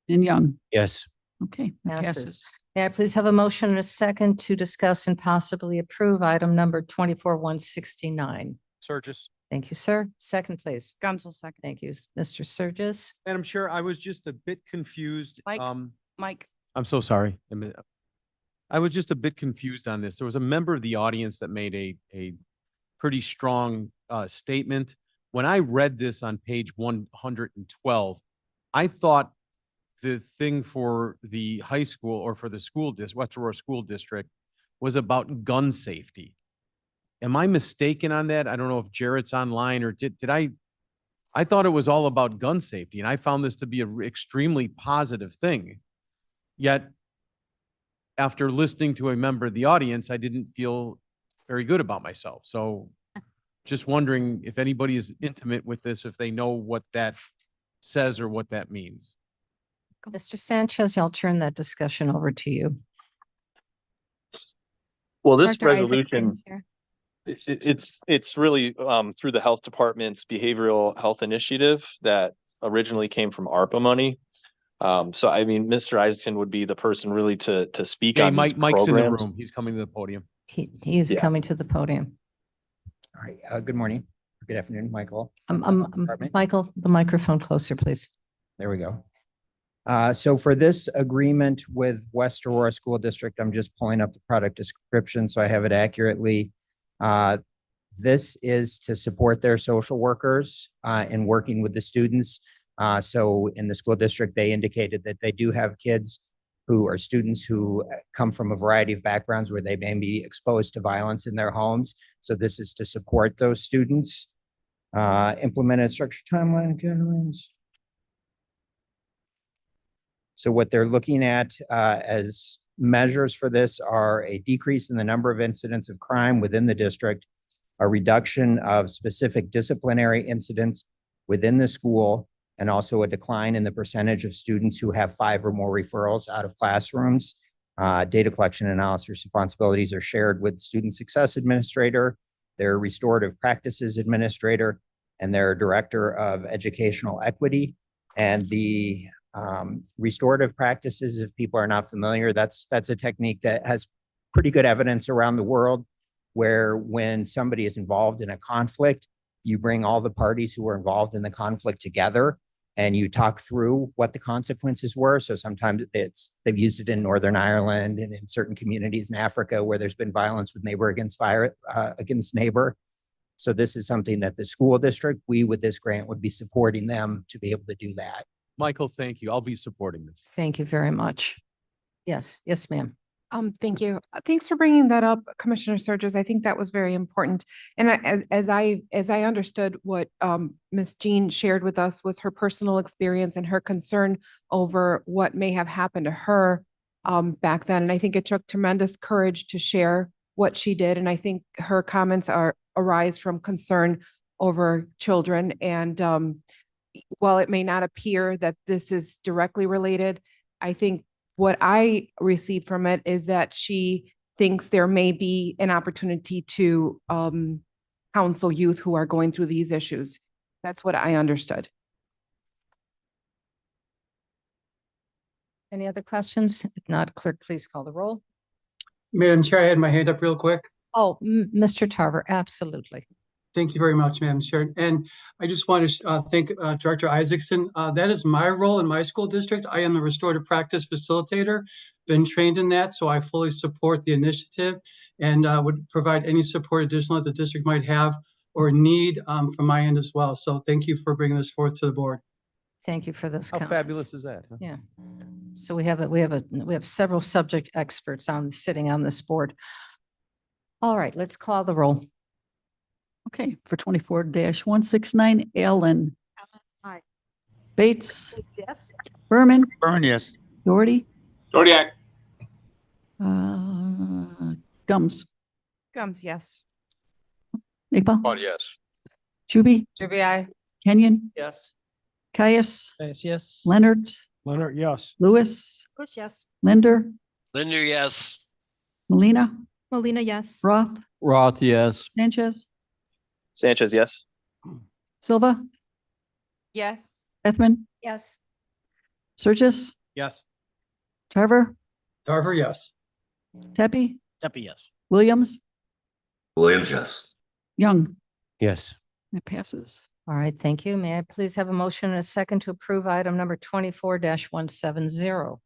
and Young. Yes. Okay, it Passes. passes. May I please have a motion and a second to discuss and possibly approve item number 24-169? Surges. Thank you, sir. Second, please. Gums will second. Thank you, Mr. Surges. Madam Chair, I was just a bit confused. Mike? Mike. I'm so sorry. I was just a bit confused on this. There was a member of the audience that made a pretty strong statement. When I read this on page 112, I thought the thing for the high school or for the school West Aurora School District was about gun safety. Am I mistaken on that? I don't know if Jarrett's online or did I thought it was all about gun safety, and I found this to be an extremely positive thing. Yet, after listening to a member of the audience, I didn't feel very good about myself. So just wondering if anybody is intimate with this, if they know what that says or what that means. Mr. Sanchez, I'll turn that discussion over to you. Well, this Dr. resolution, Isaacson's here. it's really through the health department's behavioral health initiative that originally came from ARPA money. So I mean, Mr. Isaacson would be the person really to speak Hey, on these Mike's in the programs. room. He's coming to the podium. He is Yeah. coming to the podium. All right, good morning, good afternoon, Michael. Department. Michael, the microphone closer, please. There we go. So for this agreement with West Aurora School District, I'm just pulling up the product description so I have it accurately. This is to support their social workers in working with the students. So in the school district, they indicated that they do have kids who are students who come from a variety of backgrounds where they may be exposed to violence in their homes. So this is to support those students. Implemented structure timeline guidelines. So what they're looking at as measures for this are a decrease in the number of incidents of crime within the district, a reduction of specific disciplinary incidents within the school, and also a decline in the percentage of students who have 5 or more referrals out of classrooms. Data collection and analysis responsibilities are shared with Student Success Administrator, their Restorative Practices Administrator, and their Director of Educational Equity. And the restorative practices, if people are not familiar, that's a technique that has pretty good evidence around the world, where when somebody is involved in a conflict, you bring all the parties who were involved in the conflict together and you talk through what the consequences were. So sometimes they've used it in Northern Ireland and in certain communities in Africa where there's been violence with neighbor against neighbor. So this is something that the school district, we with this grant would be supporting them to be able to do that. Michael, thank you. I'll be supporting this. Thank you very much. Yes, ma'am. Thank you. Thanks for bringing that up, Commissioner Surges. I think that was very important. And as I understood what Ms. Jean shared with us was her personal experience and her concern over what may have happened to her back then. And I think it took tremendous courage to share what she did. And I think her comments arise from concern over children. And while it may not appear that this is directly related, I think what I received from it is that she thinks there may be an opportunity to counsel youth who are going through these issues. That's what I understood. Any other questions? If not, clerk, please call the roll. Madam Chair, I had my hand up real quick. Oh, Mr. Tarver, absolutely. Thank you very much, Madam Chair. And I just want to thank Director Isaacson. That is my role in my school district. I am the restorative practice facilitator, been trained in that, so I fully support the initiative and would provide any support additional that the district might have or need from my end as well. So thank you for bringing this forth to the board. Thank you for those How comments. fabulous is that? Huh? Yeah. So we have several subject experts sitting on this board. All right, let's call the roll. Okay, for 24-169, Allen. Aye. Bates. Yes. Berman. Burn, yes. Doherty. Doherty, aye. Gums. Gums, yes. Iqbal. yes. Juby. Juby, I. Kenyon. Yes. Caius. Yes. Leonard. Leonard, yes. Lewis. Bush, yes. Linder. Linder, yes. Molina. Molina, yes. Roth. Roth, yes. Sanchez. Sanchez, yes. Silva. Yes. Ethman. Yes. Surges. Yes. Tarver. Tarver, yes. Tepe. Tepe, yes. Williams. Williams, yes. Young. Yes. It passes. All right, thank you. May I please have a motion and a second to approve item number 24-170?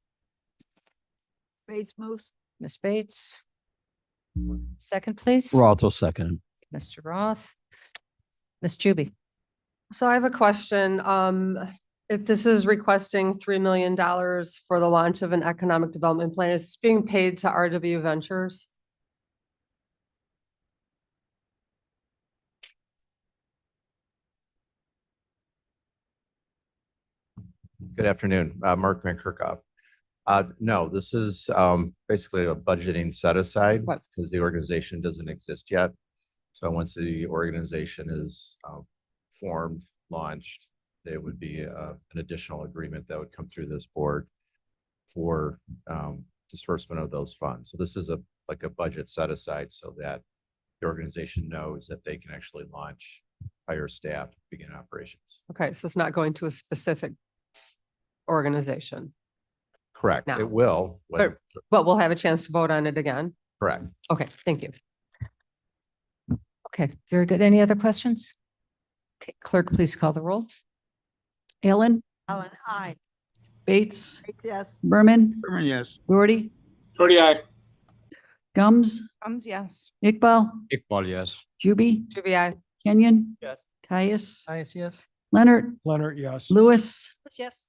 Bates moves. Ms. Bates? Second, please. Roth will second. Mr. Roth? Ms. Juby? So I have a question. If this is requesting $3 million for the launch of an economic development plan, is this being paid to RW Ventures? Good afternoon, Mark Van Kerkhoff. No, this is basically a budgeting set aside because the organization doesn't exist yet. So once the organization is formed, launched, there would be an additional agreement that would come through this board for disbursement of those funds. So this is like a budget set aside so that the organization knows that they can actually launch, hire staff, begin operations. Okay, so it's not going to a specific organization. Correct. No. It will. But we'll have a chance to vote on it again. Correct. Okay, thank you. Okay, very good. Any other questions? Okay, clerk, please call the roll. Allen. Allen, aye. Bates. Bates, yes. Berman. Berman, yes. Doherty. Doherty, aye. Gums. Gums, yes. Iqbal. Iqbal, yes. Juby. Juby, I. Kenyon. Yes. Caius. Yes. Leonard. Leonard, yes. Lewis. Bush, yes.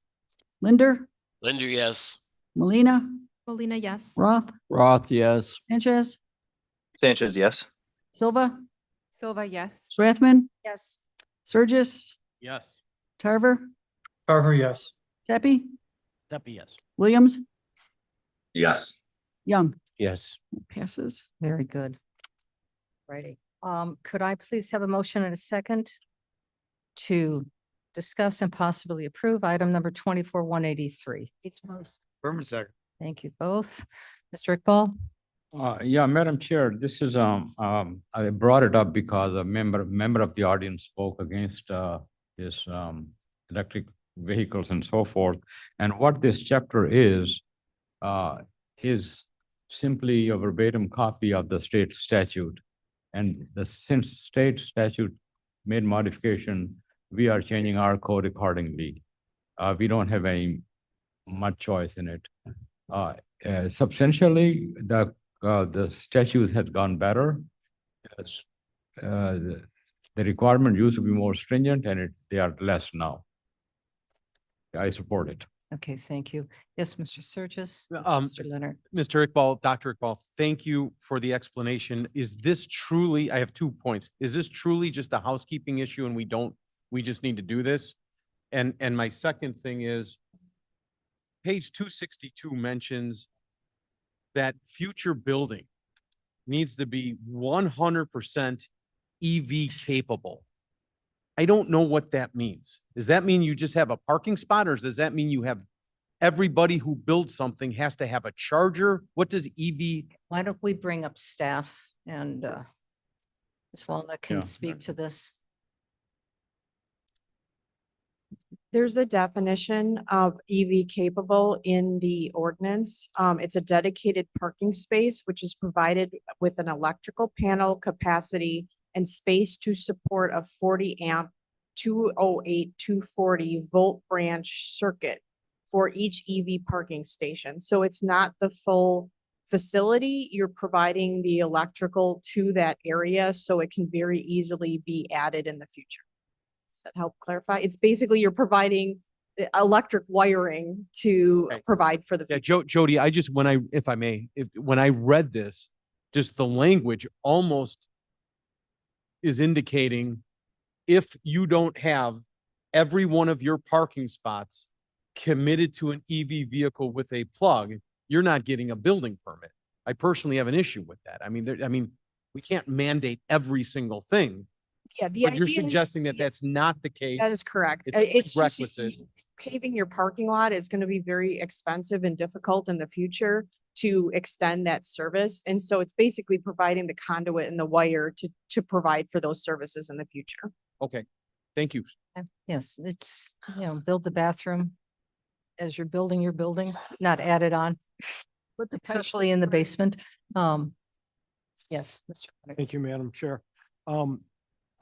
Linder. Linder, yes. Molina. Molina, yes. Roth. Roth, yes. Sanchez. Sanchez, yes. Silva. Silva, yes. Strathman. Yes. Surges. Yes. Tarver. Tarver, yes. Tepe. Tepe, yes. Williams. Yes. Young. Yes. It passes. Very good. Righty. Could I please have a motion and a second to discuss and possibly approve item number 24-183? Bates moves. Berman, second. Thank you both. Mr. Iqbal? Yeah, Madam Chair, this is, I brought it up because a member of the audience spoke against, this, electric vehicles and so forth. And what this chapter is simply a verbatim copy of the state statute. And since state statute made modification, we are changing our code accordingly. We don't have any much choice in it. Substantially, the statutes had gone better. Yes. The requirement used to be more stringent and they are less now. I support it. Okay, thank you. Yes, Mr. Surges? Mr. Leonard? Mr. Iqbal, Dr. Iqbal, thank you for the explanation. Is this truly, I have 2 points. Is this truly just a housekeeping issue and we just need to do this? And my second thing is page 262 mentions that future building needs to be 100% EV capable. I don't know what that means. Does that mean you just have a parking spot, or does that mean you have everybody who builds something has to have a charger? What does EV? Why don't we bring up staff and Ms. Walnut can Yeah. speak to this. There's a definition of EV capable in the ordinance. It's a dedicated parking space which is provided with an electrical panel capacity and space to support a 40 amp 208 240 volt branch circuit for each EV parking station. So it's not the full facility. You're providing the electrical to that area so it can very easily be added in the future. Does that help clarify? It's basically you're providing the electric wiring to provide for the Yeah, future. Jody, I just, when I, if I may, when I read this, just the language almost is indicating if you don't have every one of your parking spots committed to an EV vehicle with a plug, you're not getting a building permit. I personally have an issue with that. I mean, we can't mandate every single thing. Yeah, the But you're idea is- suggesting that that's not the case. That is correct. It's a It's just prerequisite. paving your parking lot is going to be very expensive and difficult in the future to extend that service. And so it's basically providing the conduit and the wire to provide for those services in the future. Okay, thank you. Yes, it's, build the bathroom as you're building your building, not add it on, especially in the basement. Yes, Mr. Leonard. Thank you, Madam Chair.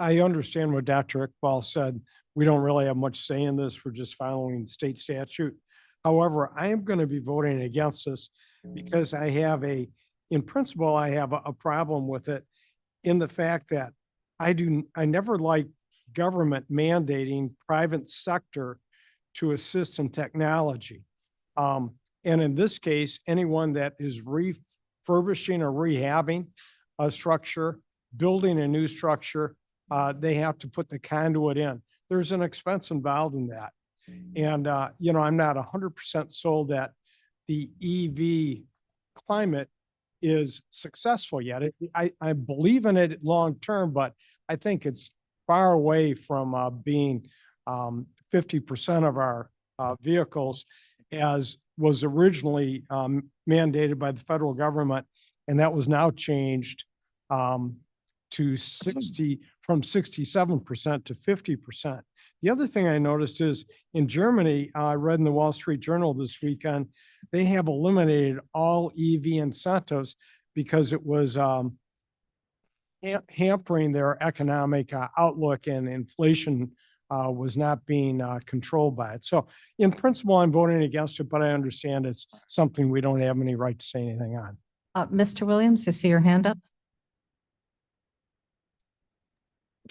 I understand what Dr. Iqbal said. We don't really have much say in this. We're just following state statute. However, I am going to be voting against this because in principle, I have a problem with it in the fact that I never like government mandating private sector to assist in technology. And in this case, anyone that is refurbishing or rehabbing a structure, building a new structure, they have to put the conduit in. There's an expense involved in that. And, I'm not 100% sold that the EV climate is successful yet. I believe in it long-term, but I think it's far away from being 50% of our vehicles as was originally mandated by the federal government. And that was now changed to 67% to 50%. The other thing I noticed is in Germany, I read in the Wall Street Journal this weekend, they have eliminated all EV incentives because it was hampering their economic outlook, and inflation was not being controlled by it. So in principle, I'm voting against it, but I understand it's something we don't have any right to say anything on. Mr. Williams, I see your hand up.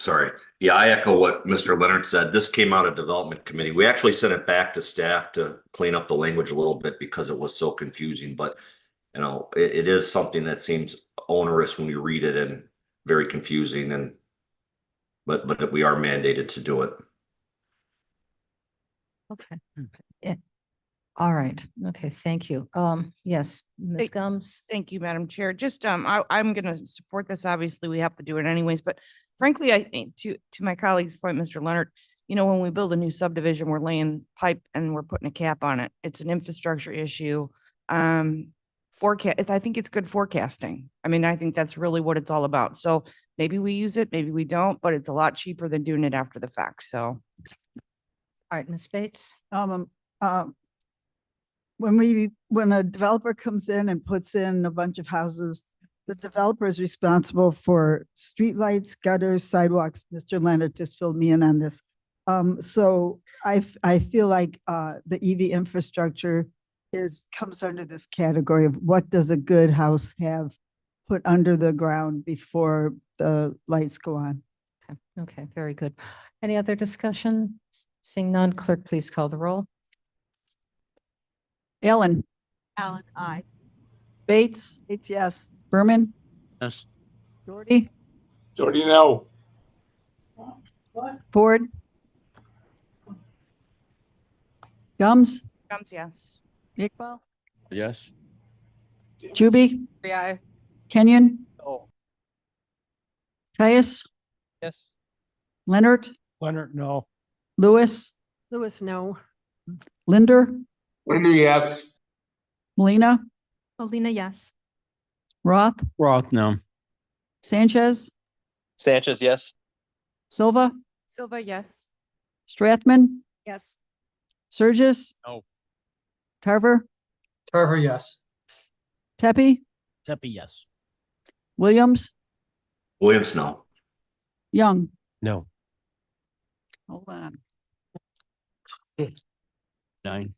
Sorry. Yeah, I echo what Mr. Leonard said. This came out of development committee. We actually sent it back to staff to clean up the language a little bit because it was so confusing, but it is something that seems onerous when you read it and very confusing, but we are mandated to do it. Okay. Yeah. All right. Okay, thank you. Yes, Ms. Gums. Thank you, Madam Chair. Just, I'm going to support this. Obviously, we have to do it anyways, but frankly, I think to my colleague's point, Mr. Leonard, when we build a new subdivision, we're laying pipe and we're putting a cap on it. It's an infrastructure issue. I think it's good forecasting. I think that's really what it's all about. So maybe we use it, maybe we don't, but it's a lot cheaper than doing it after the fact. So. All right, Ms. Bates. When a developer comes in and puts in a bunch of houses, the developer is responsible for streetlights, gutters, sidewalks. Mr. Leonard just filled me in on this. So I feel like the EV infrastructure comes under this category of what does a good house have put under the ground before the lights go on. Okay, very good. Any other discussion? Seeing none, clerk, please call the roll. Allen, Allen, aye. Bates, It's yes. Berman, Yes. Doherty, Doherty, no. Ford, Gums, Yes. Iqbal, Yes. Juby, Aye. Kenyon, Oh. Caius, Yes. Leonard, Leonard, no. Lewis, Lewis, no. Linder, Linder, yes. Molina, Molina, yes. Roth, Roth, no. Sanchez, Sanchez, yes. Silva, Silva, yes. Strathman, Yes. Surges, No. Tarver, Tarver, yes. Tepe, Tepe, yes. Williams, Williams, no. Young. No. Hold on. 9. 9.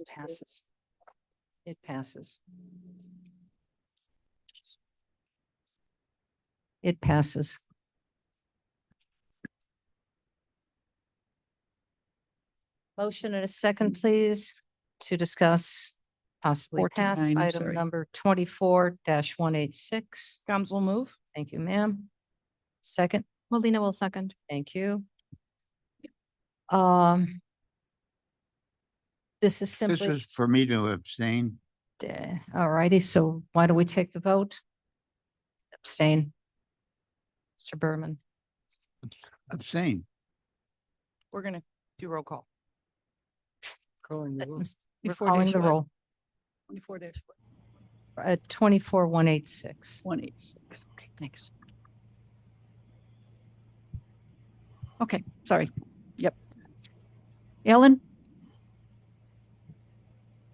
Passes. It passes. It passes. Motion and a second, please, to discuss possibly pass 14-9, I'm item sorry. number 24-186. Gums will move. Thank you, ma'am. Second, Molina will second. thank you. This is This simply, is for me to abstain. all righty, so why don't we take the vote? Abstain. Mr. Berman. Abstain. We're gonna do roll call. We're Before calling dash the what? roll. 24-186. 186. Okay, thanks. Okay, sorry. Yep. Ellen?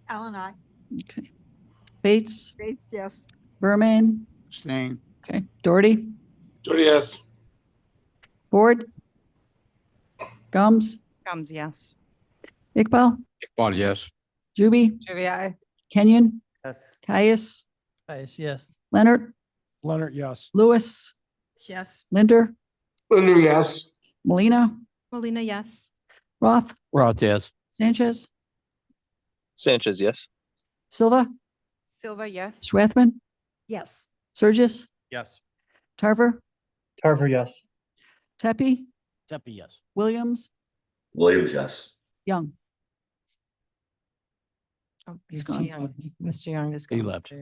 Alan, I. Okay. Bates, Bates, yes. Berman, Abstain. okay. Doherty, Doherty, yes. Ford, Gums, Gums, yes. Iqbal, Iqbal, yes. Juby, Juby, Kenyon, Yes. Caius, Yes. Leonard, Leonard, yes. Lewis, yes. Linder, Linder, yes. Molina, Molina, yes. Roth, Roth, yes. Sanchez, Sanchez, yes. Silva, Silva, yes. Schwathman, Yes. Surges, Yes. Tarver, Tarver, yes. Tepe, Tepe, yes. Williams, Williams, yes. Young. Oh, He's Mr. gone. Young, Mr. Young is He gone. left.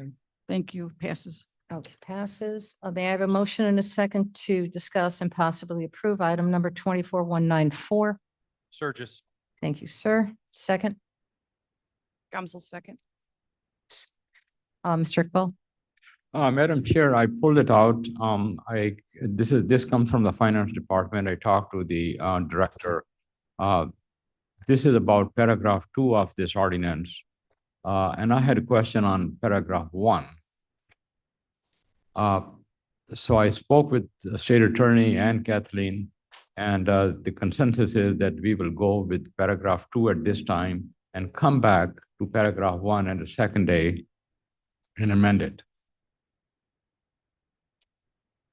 Thank you. Passes. Okay, passes. May I have a motion and a second to discuss and possibly approve item number 24-194? Surges. Thank you, sir. Second, Gums will second. Mr. Iqbal. Madam Chair, I pulled it out. This comes from the finance department. I talked to the director. This is about paragraph 2 of this ordinance. And I had a question on paragraph 1. So I spoke with the state attorney and Kathleen, and the consensus is that we will go with paragraph 2 at this time and come back to paragraph 1 on the second day and amend it.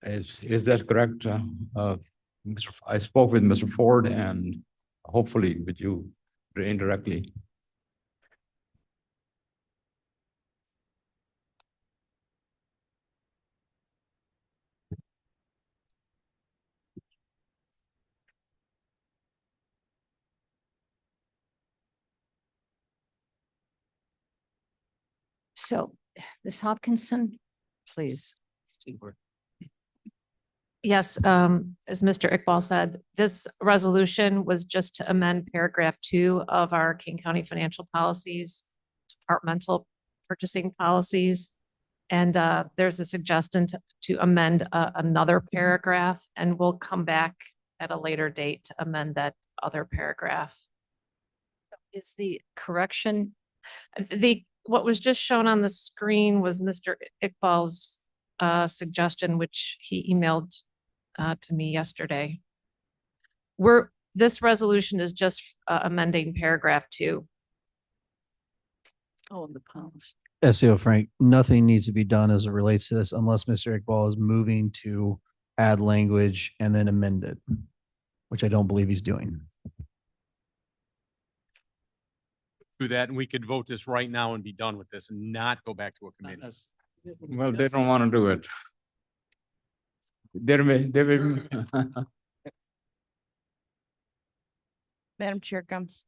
Is that correct? I spoke with Mr. Ford and hopefully with you indirectly. So, Ms. Hopkinson, please. Yes, as Mr. Iqbal said, this resolution was just to amend paragraph 2 of our King County financial policies, departmental purchasing policies. And there's a suggestion to amend another paragraph, and we'll come back at a later date to amend that other paragraph. Is the correction? What was just shown on the screen was Mr. Iqbal's suggestion, which he emailed to me yesterday. This resolution is just amending paragraph 2. Oh, the policy. SEO Frank, nothing needs to be done as it relates to this unless Mr. Iqbal is moving to add language and then amend it, which I don't believe he's doing. Do that, and we could vote this right now and be done with this and not go back to a committee. Well, they don't want to do it. They will. Madam Chair, Gums.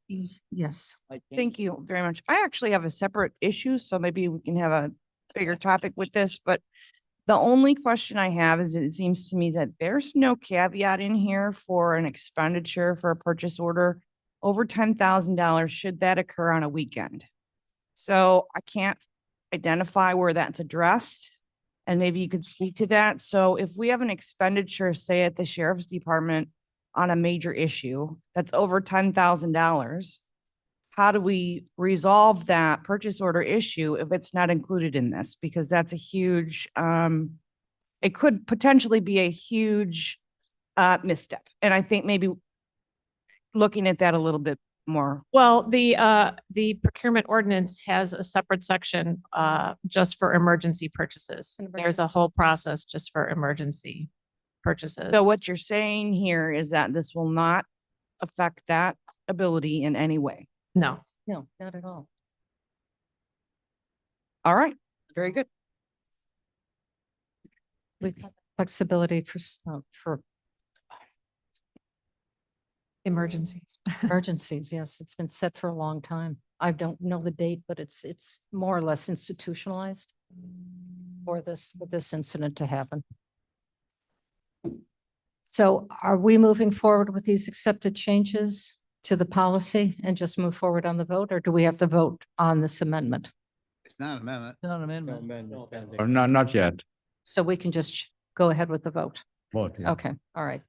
Yes. Thank you very much. I actually have a separate issue, so maybe we can have a bigger topic with this, but the only question I have is it seems to me that there's no caveat in here for an expenditure for a purchase order over $10,000 should that occur on a weekend. So I can't identify where that's addressed. And maybe you could speak to that. So if we have an expenditure, say at the sheriff's department on a major issue that's over $10,000, how do we resolve that purchase order issue if it's not included in this? Because that's a huge, it could potentially be a huge misstep. And I think maybe looking at that a little bit more. Well, the procurement ordinance has a separate section just for emergency purchases. There's a whole process just for emergency purchases. So what you're saying here is that this will not affect that ability in any way. No. No, not at all. All right, very good. We've got flexibility for emergencies. Emergencies, yes, it's been set for a long time. I don't know the date, but it's more or less institutionalized for this incident to happen. So are we moving forward with these accepted changes to the policy and just move forward on the vote, or do we have to vote on this amendment? It's not an amendment. Not an amendment. Or not yet. So we can just go ahead with the vote. Vote, yeah. Okay, all right.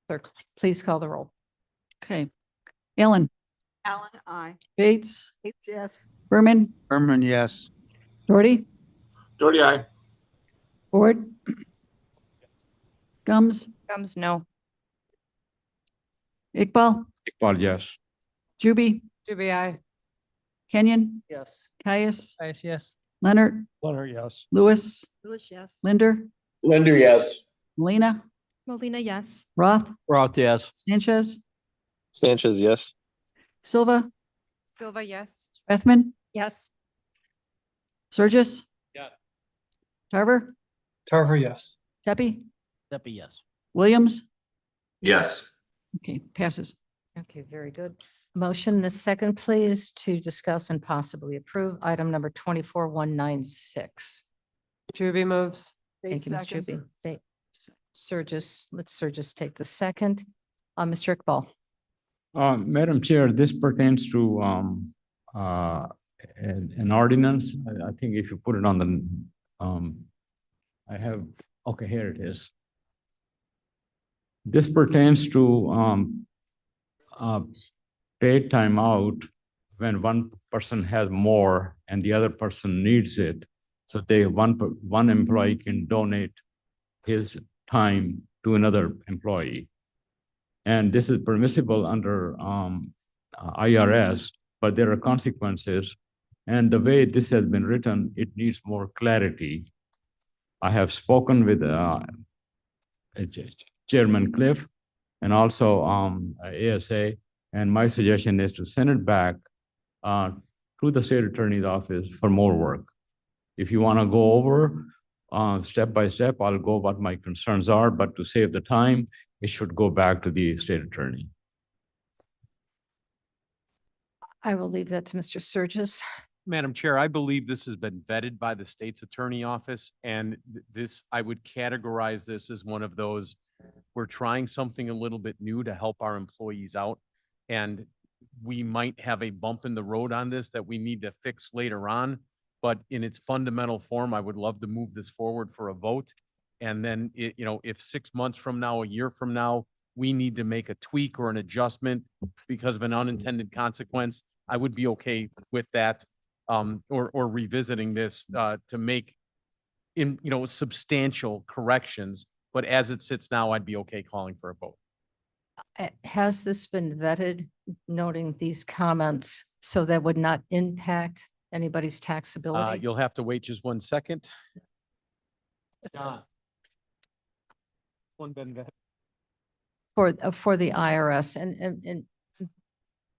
Clerk, please call the roll. Okay. Allen, Allen, aye. Bates, Yes. Berman, Berman, yes. Doherty, Doherty, aye. Ford, Gums, Comes no. Iqbal, Iqbal, yes. Juby, Juby, aye. Kenyon, Yes. Yes, Caius, yes. Leonard, Leonard, yes. Lewis, Lewis, yes. Linder, Linder, yes. Molina, Molina, yes. Roth, Roth, yes. Sanchez, Sanchez, yes. Silva, Silva, yes. Bethman, Yes. Surges. Yeah. Tarver, Tarver, yes. Tepe, Tepe, yes. Williams. Yes. Okay, passes. Okay, very good. Motion and a second, please, to discuss and possibly approve item number 24196. Juby moves. Thank you, Ms. Juby. Let Surges take the second. Mr. Iqbal. Madam Chair, this pertains to an ordinance. I think if you put it on the, I have, okay, here it is. This pertains to paid time out when one person has more and the other person needs it. So one employee can donate his time to another employee. And this is permissible under IRS, but there are consequences. And the way this has been written, it needs more clarity. I have spoken with Chairman Cliff and also ASA, and my suggestion is to send it back to the state attorney's office for more work. If you want to go over step by step, I'll go what my concerns are, but to save the time, it should go back to the state attorney. I will leave that to Mr. Surges. Madam Chair, I believe this has been vetted by the state's attorney office, and this, I would categorize this as one of those, we're trying something a little bit new to help our employees out, and we might have a bump in the road on this that we need to fix later on, but in its fundamental form, I would love to move this forward for a vote. And then, if 6 months from now, a year from now, we need to make a tweak or an adjustment because of an unintended consequence, I would be okay with that. Or revisiting this to make substantial corrections, but as it sits now, I'd be okay calling for a vote. Has this been vetted, noting these comments, so that would not impact anybody's taxability? You'll have to wait just 1 second. One been vetted. For the IRS, and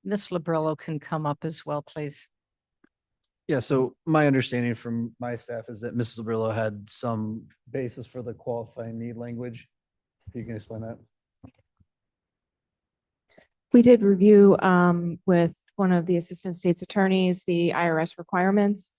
Ms. Labrillo can come up as well, please. Yeah, so my understanding from my staff is that Mrs. Brillo had some basis for the qualifying need language. If you can explain that. We did review with one of the assistant state's attorneys, the IRS requirements.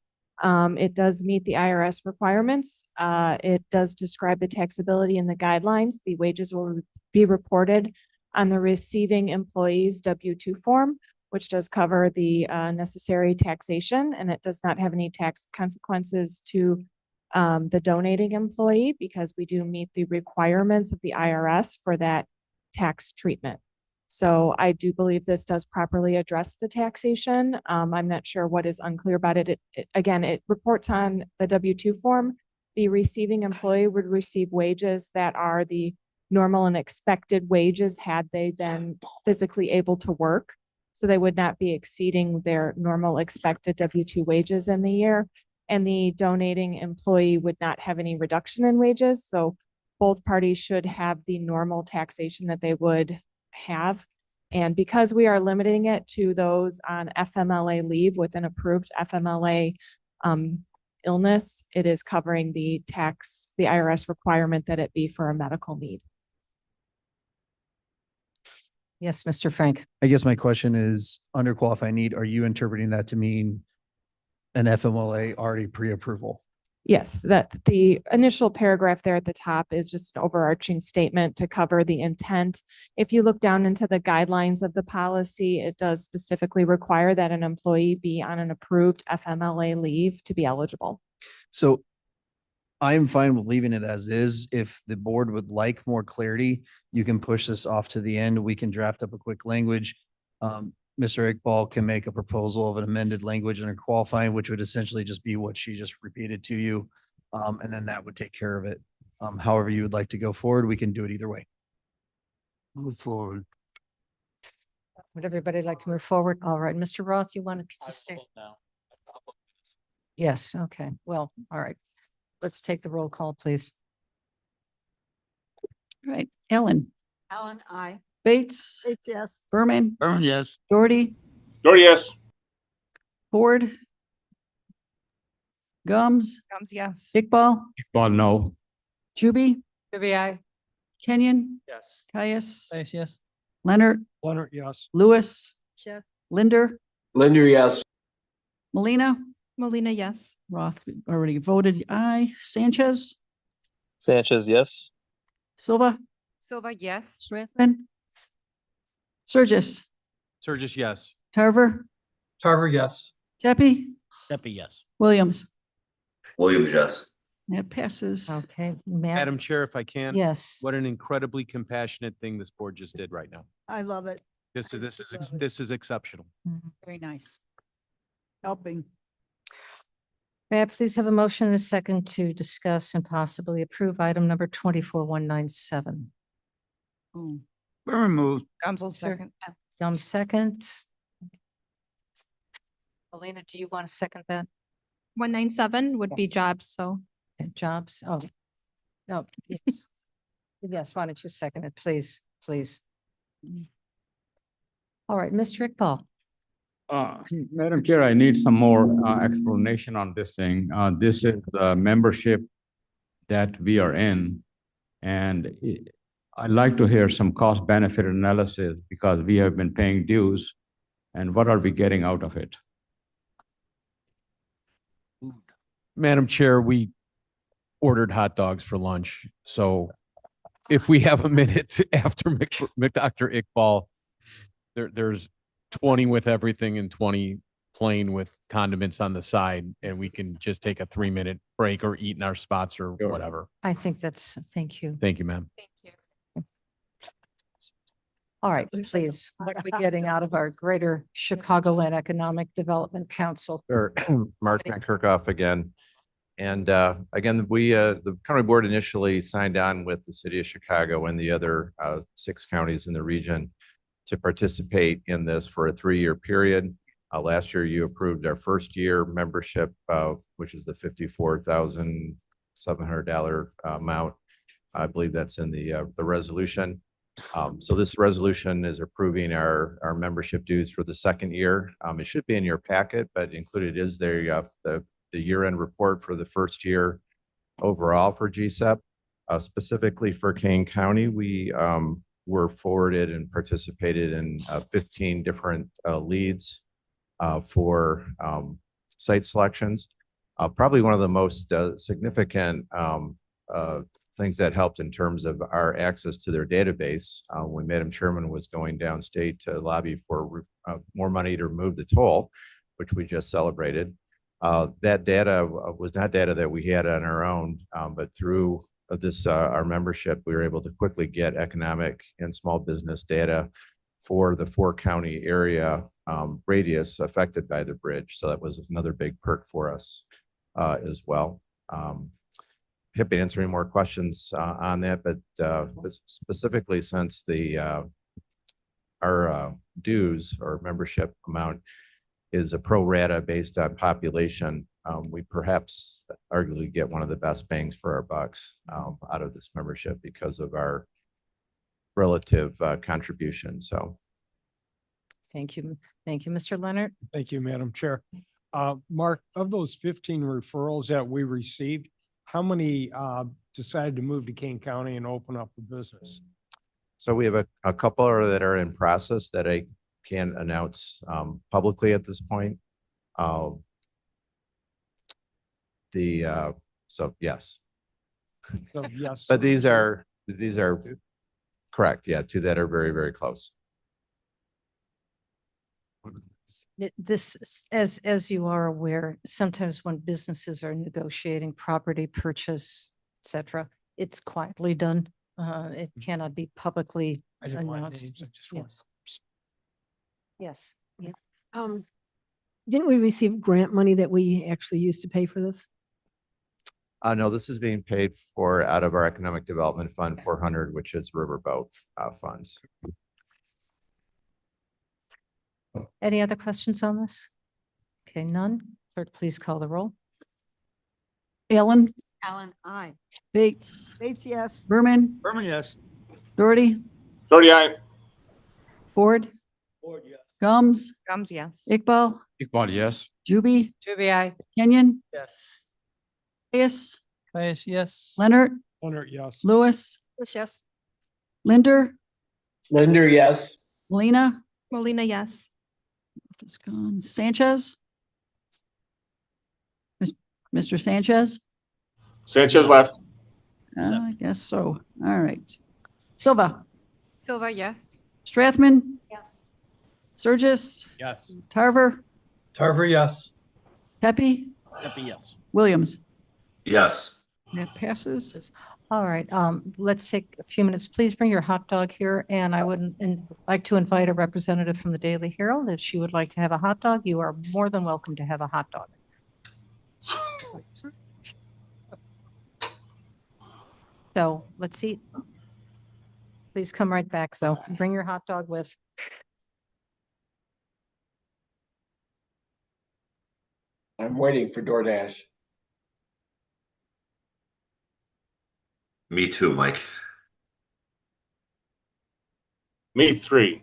It does meet the IRS requirements. It does describe the taxability and the guidelines. The wages will be reported on the receiving employee's W-2 form, which does cover the necessary taxation, and it does not have any tax consequences to the donating employee because we do meet the requirements of the IRS for that tax treatment. So I do believe this does properly address the taxation. I'm not sure what is unclear about it. Again, it reports on the W-2 form. The receiving employee would receive wages that are the normal and expected wages had they been physically able to work. So they would not be exceeding their normal expected W-2 wages in the year. And the donating employee would not have any reduction in wages. So both parties should have the normal taxation that they would have. And because we are limiting it to those on FMLA leave with an approved FMLA illness, it is covering the IRS requirement that it be for a medical need. Yes, Mr. Frank. I guess my question is, under qualified need, are you interpreting that to mean an FMLA already pre-approval? Yes, that the initial paragraph there at the top is just an overarching statement to cover the intent. If you look down into the guidelines of the policy, it does specifically require that an employee be on an approved FMLA leave to be eligible. So I'm fine with leaving it as is. If the board would like more clarity, you can push this off to the end. We can draft up a quick language. Mr. Iqbal can make a proposal of an amended language under qualifying, which would essentially just be what she just repeated to you. And then that would take care of it. However you would like to go forward, we can do it either way. Move forward. Would everybody like to move forward? All right, Mr. Roth, you want to just stay? Yes, okay. Well, all right. Let's take the roll call, please. All right, Ellen, Ellen, I. Bates, Yes. Berman, Berman, yes. Doherty, Doherty, yes. Ford, Gums, Yes. Iqbal, Iqbal, no. Juby, I. Kenyon, Yes. Caius, Yes, yes. Leonard, Leonard, yes. Lewis, Linder, Linder, yes. Molina, Molina, yes. Roth already voted aye. Sanchez, Sanchez, yes. Silva, Silva, yes. Strathman, Surges, Surges, yes. Tarver, Tarver, yes. Tepe, Deppie, yes. Williams. Williams, yes. That passes. Okay, Madam Chair, if I can. Yes. What an incredibly compassionate thing this board just did right now. I love it. This is exceptional. Very nice. Helping. May I please have a motion and a second to discuss and possibly approve item number 24197? Berman moved. Gumsel, Sir. second. Second. Elena, do you want to second that? 197 would be Yes. jobs, so. Okay, Jobs, oh. No, yes. Yes, why don't you second it, please, please? All right, Mr. Iqbal. Madam Chair, I need some more explanation on this thing. This is the membership that we are in. And I'd like to hear some cost benefit analysis because we have been paying dues. And what are we getting out of it? Madam Chair, we ordered hot dogs for lunch. So if we have a minute after Dr. Iqbal, there's 20 with everything and 20 plain with condiments on the side, and we can just take a 3-minute break or eat in our spots or whatever. I think that's, thank you. Thank you, ma'am. All right, please, what are we getting out of our Greater Chicagoland Economic Development Council? Sure. Mark Kirchhoff again. And again, the county board initially signed on with the city of Chicago and the other 6 counties in the region to participate in this for a 3-year period. Last year, you approved our first year membership, which is the $54,700 amount. I believe that's in the resolution. So this resolution is approving our membership dues for the 2nd year. It should be in your packet, but included is the year-end report for the first year overall for GSEP. Specifically for Kane County, we were forwarded and participated in 15 different leads for site selections. Probably one of the most significant things that helped in terms of our access to their database when Madam Chairman was going downstate to lobby for more money to remove the toll, which we just celebrated. That data was not data that we had on our own, but through this, our membership, we were able to quickly get economic and small business data for the 4-county area radius affected by the bridge. So that was another big perk for us as well. Happy to answer any more questions on that, but specifically since our dues or membership amount is a pro rata based on population, we perhaps arguably get one of the best bangs for our bucks out of this membership because of our relative contribution. So. Thank you. Thank you, Mr. Leonard. Thank you, Madam Chair. Mark, of those 15 referrals that we received, how many decided to move to Kane County and open up a business? So we have a couple that are in process that I can't announce publicly at this point. So yes. So yes. But these are correct. Yeah, 2 that are very, very close. This, as you are aware, sometimes when businesses are negotiating property purchase, et cetera, it's quietly done. It cannot be publicly I didn't want announced. names, I just want. Yes. Yeah. Didn't we receive grant money that we actually used to pay for this? No, this is being paid for out of our Economic Development Fund 400, which is riverboat funds. Any other questions on this? Okay, none. Clerk, please call the roll. Allen, Allen, aye. Bates, Bates, yes. Berman, Berman, yes. Doherty, Doherty, aye. Ford, Ford, yes. Gums, Gums, yes. Iqbal, Iqbal, yes. Juby, Juby, aye. Kenyon, Yes. Caius, Caius, yes. Leonard, Leonard, yes. Lewis, Yes. Linder, Linder, yes. Molina, Molina, yes. is gone. Sanchez. Mr. Sanchez? Sanchez left. I guess so. All right. Silva, Silva, yes. Strathman, Yes. Surgis, Yes. Tarver, Tarver, yes. Pepe, Happy, yes. Williams. Yes. That passes. All right, let's take a few minutes. Please bring your hot dog here, and I would like to invite a representative from the Daily Herald. If she would like to have a hot dog, you are more than welcome to have a hot dog. So let's eat. Please come right back, though. Bring your hot dog with. I'm waiting for DoorDash. Me too, Mike. Me 3.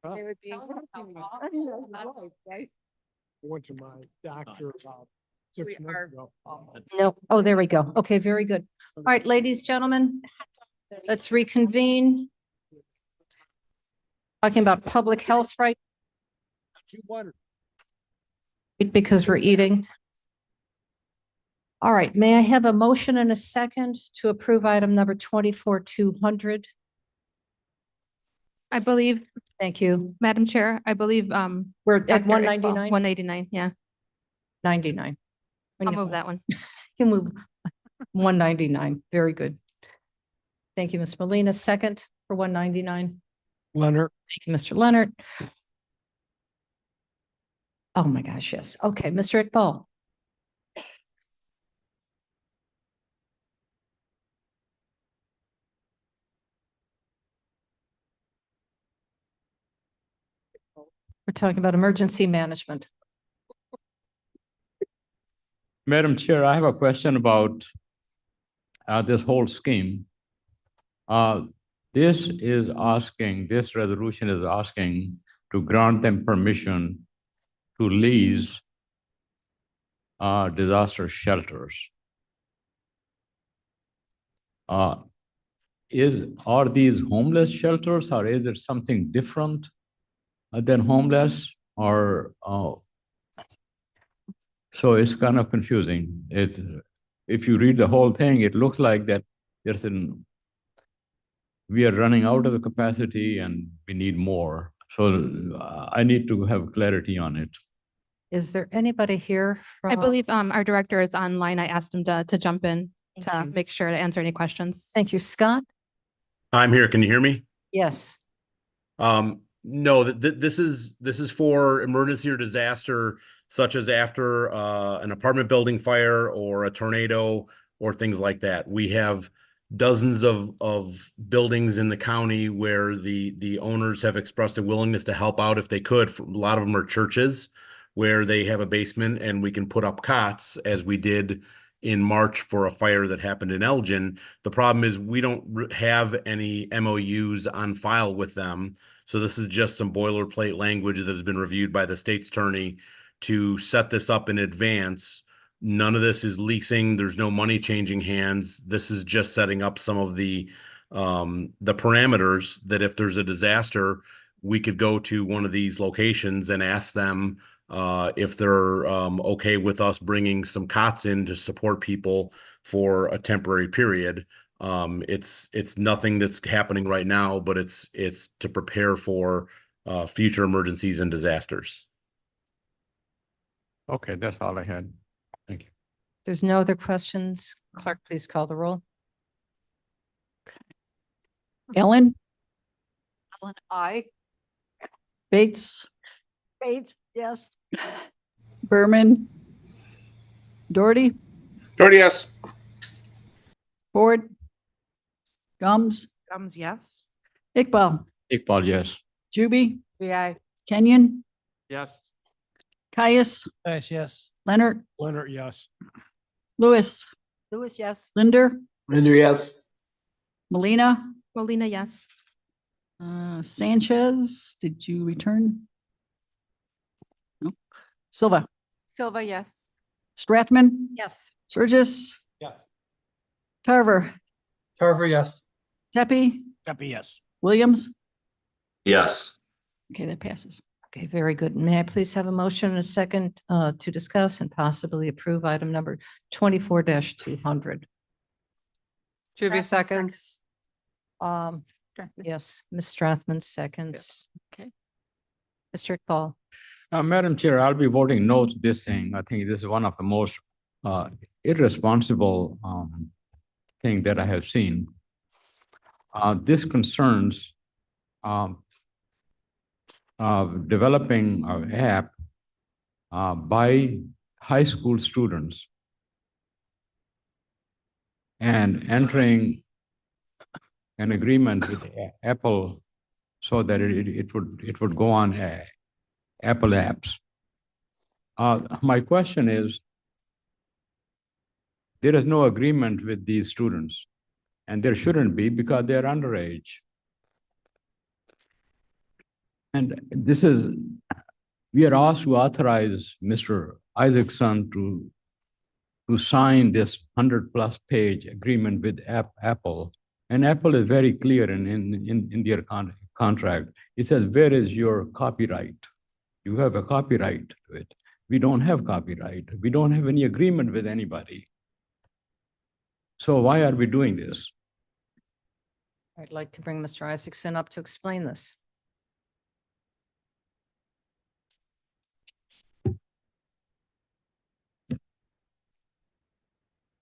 Went to my doctor about 6 months ago. No, oh, there we go. Okay, very good. All right, ladies, gentlemen, let's reconvene. Talking about public health right because we're eating. All right, may I have a motion and a second to approve item number 24-200? I believe, Thank you. Madam Chair, I believe, We're at Dr. 199? 189, yeah. 99. I'll move that one. You move 199. Very good. Thank you, Ms. Molina. Second for 199. Leonard. Thank you, Mr. Leonard. Oh my gosh, yes. Okay, Mr. Iqbal. We're talking about emergency management. Madam Chair, I have a question about this whole scheme. This resolution is asking to grant them permission to lease disaster shelters. Are these homeless shelters, or is it something different than homeless? Or so it's kind of confusing. If you read the whole thing, it looks like that we are running out of the capacity and we need more. So I need to have clarity on it. Is there anybody here from? I believe our director is online. I asked him to jump in Thank to you. make sure to answer any questions. Thank you, Scott. I'm here. Can you hear me? Yes. No, this is for emergency or disaster, such as after an apartment building fire or a tornado or things like that. We have dozens of buildings in the county where the owners have expressed a willingness to help out if they could. A lot of them are churches where they have a basement and we can put up cots, as we did in March for a fire that happened in Elgin. The problem is we don't have any MOUs on file with them. So this is just some boilerplate language that has been reviewed by the state's attorney to set this up in advance. None of this is leasing. There's no money changing hands. This is just setting up some of the parameters that if there's a disaster, we could go to one of these locations and ask them if they're okay with us bringing some cots in to support people for a temporary period. It's nothing that's happening right now, but it's to prepare for future emergencies and disasters. Okay, that's all I had. Thank you. There's no other questions. Clerk, please call the roll. Ellen, Ellen, I. Bates, Bates, yes. Berman, Doherty, Doherty, yes. Ford, Gums, Yes. Iqbal, Iqbal, yes. Juby, Yeah. Kenyon, Yes. Caius, Yes. Leonard, Leonard, yes. Lewis, Lewis, yes. Linder, Linder, yes. Molina, Molina, yes. Sanchez, did you return? No. Silva, Silva, yes. Strathman, Yes. Surges, Yes. Tarver, Tarver, yes. Tepe, Happy, yes. Williams. Yes. Okay, that passes. Okay, very good. May I please have a motion and a second to discuss and possibly approve item number 24-200? Should be seconds. Yes, Ms. Strathman seconds. Okay. Mr. Paul. Madam Chair, I'll be voting no to this thing. I think this is one of the most irresponsible thing that I have seen. This concerns developing an app by high school students and entering an agreement with Apple so that it would go on Apple apps. My question is, there is no agreement with these students, and there shouldn't be because they're underage. And this is, we are asked to authorize Mr. Isaacson to sign this 100+ page agreement with Apple. And Apple is very clear in their contract. It says, where is your copyright? You have a copyright to it. We don't have copyright. We don't have any agreement with anybody. So why are we doing this? I'd like to bring Mr. Isaacson up to explain this.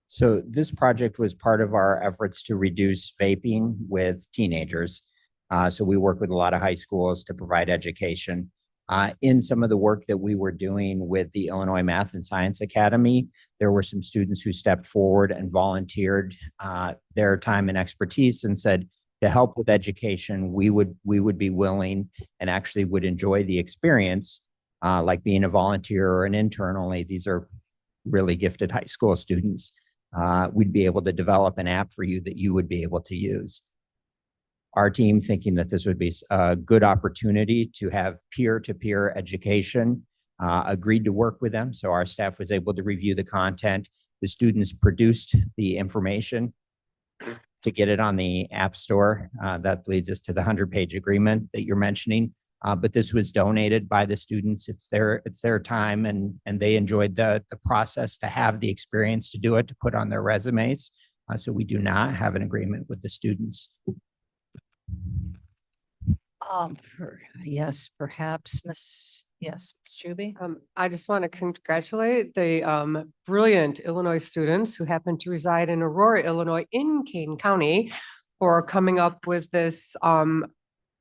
So this project was part of our efforts to reduce vaping with teenagers. So we work with a lot of high schools to provide education. In some of the work that we were doing with the Illinois Math and Science Academy, there were some students who stepped forward and volunteered their time and expertise and said, to help with education, we would be willing and actually would enjoy the experience, like being a volunteer or an intern. Only these are really gifted high school students. We'd be able to develop an app for you that you would be able to use. Our team, thinking that this would be a good opportunity to have peer-to-peer education, agreed to work with them. So our staff was able to review the content. The students produced the information to get it on the App Store. That leads us to the 100-page agreement that you're mentioning. But this was donated by the students. It's their time, and they enjoyed the process to have the experience to do it, to put on their resumes. So we do not have an agreement with the students. Yes, perhaps, Ms. Juby. I just want to congratulate the brilliant Illinois students who happen to reside in Aurora, Illinois, in Kane County, for coming up with this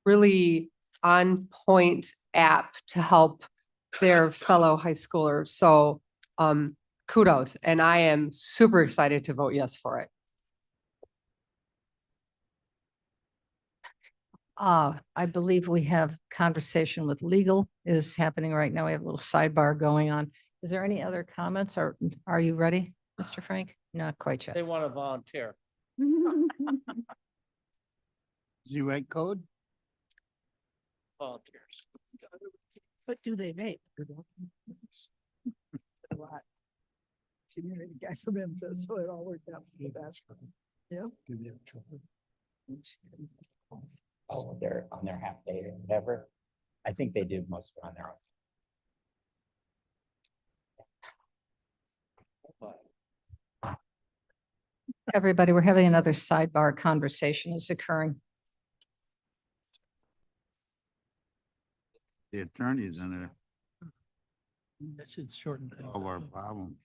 really on point app to help their fellow high schoolers. So kudos, and I am super excited to vote yes for it. I believe we have conversation with legal is happening right now. We have a little sidebar going on. Is there any other comments, or are you ready, Mr. Frank? Not quite yet. They want to volunteer. Z-Rate code? Volunteers. What do they make? A lot. She married a guy from Memphis, so it all worked out for the best. Yeah. Oh, they're on their half day or whatever. I think they did most of it on their own. Everybody, we're having another sidebar conversation is occurring. The attorney's in there. That should shorten things. All our problem.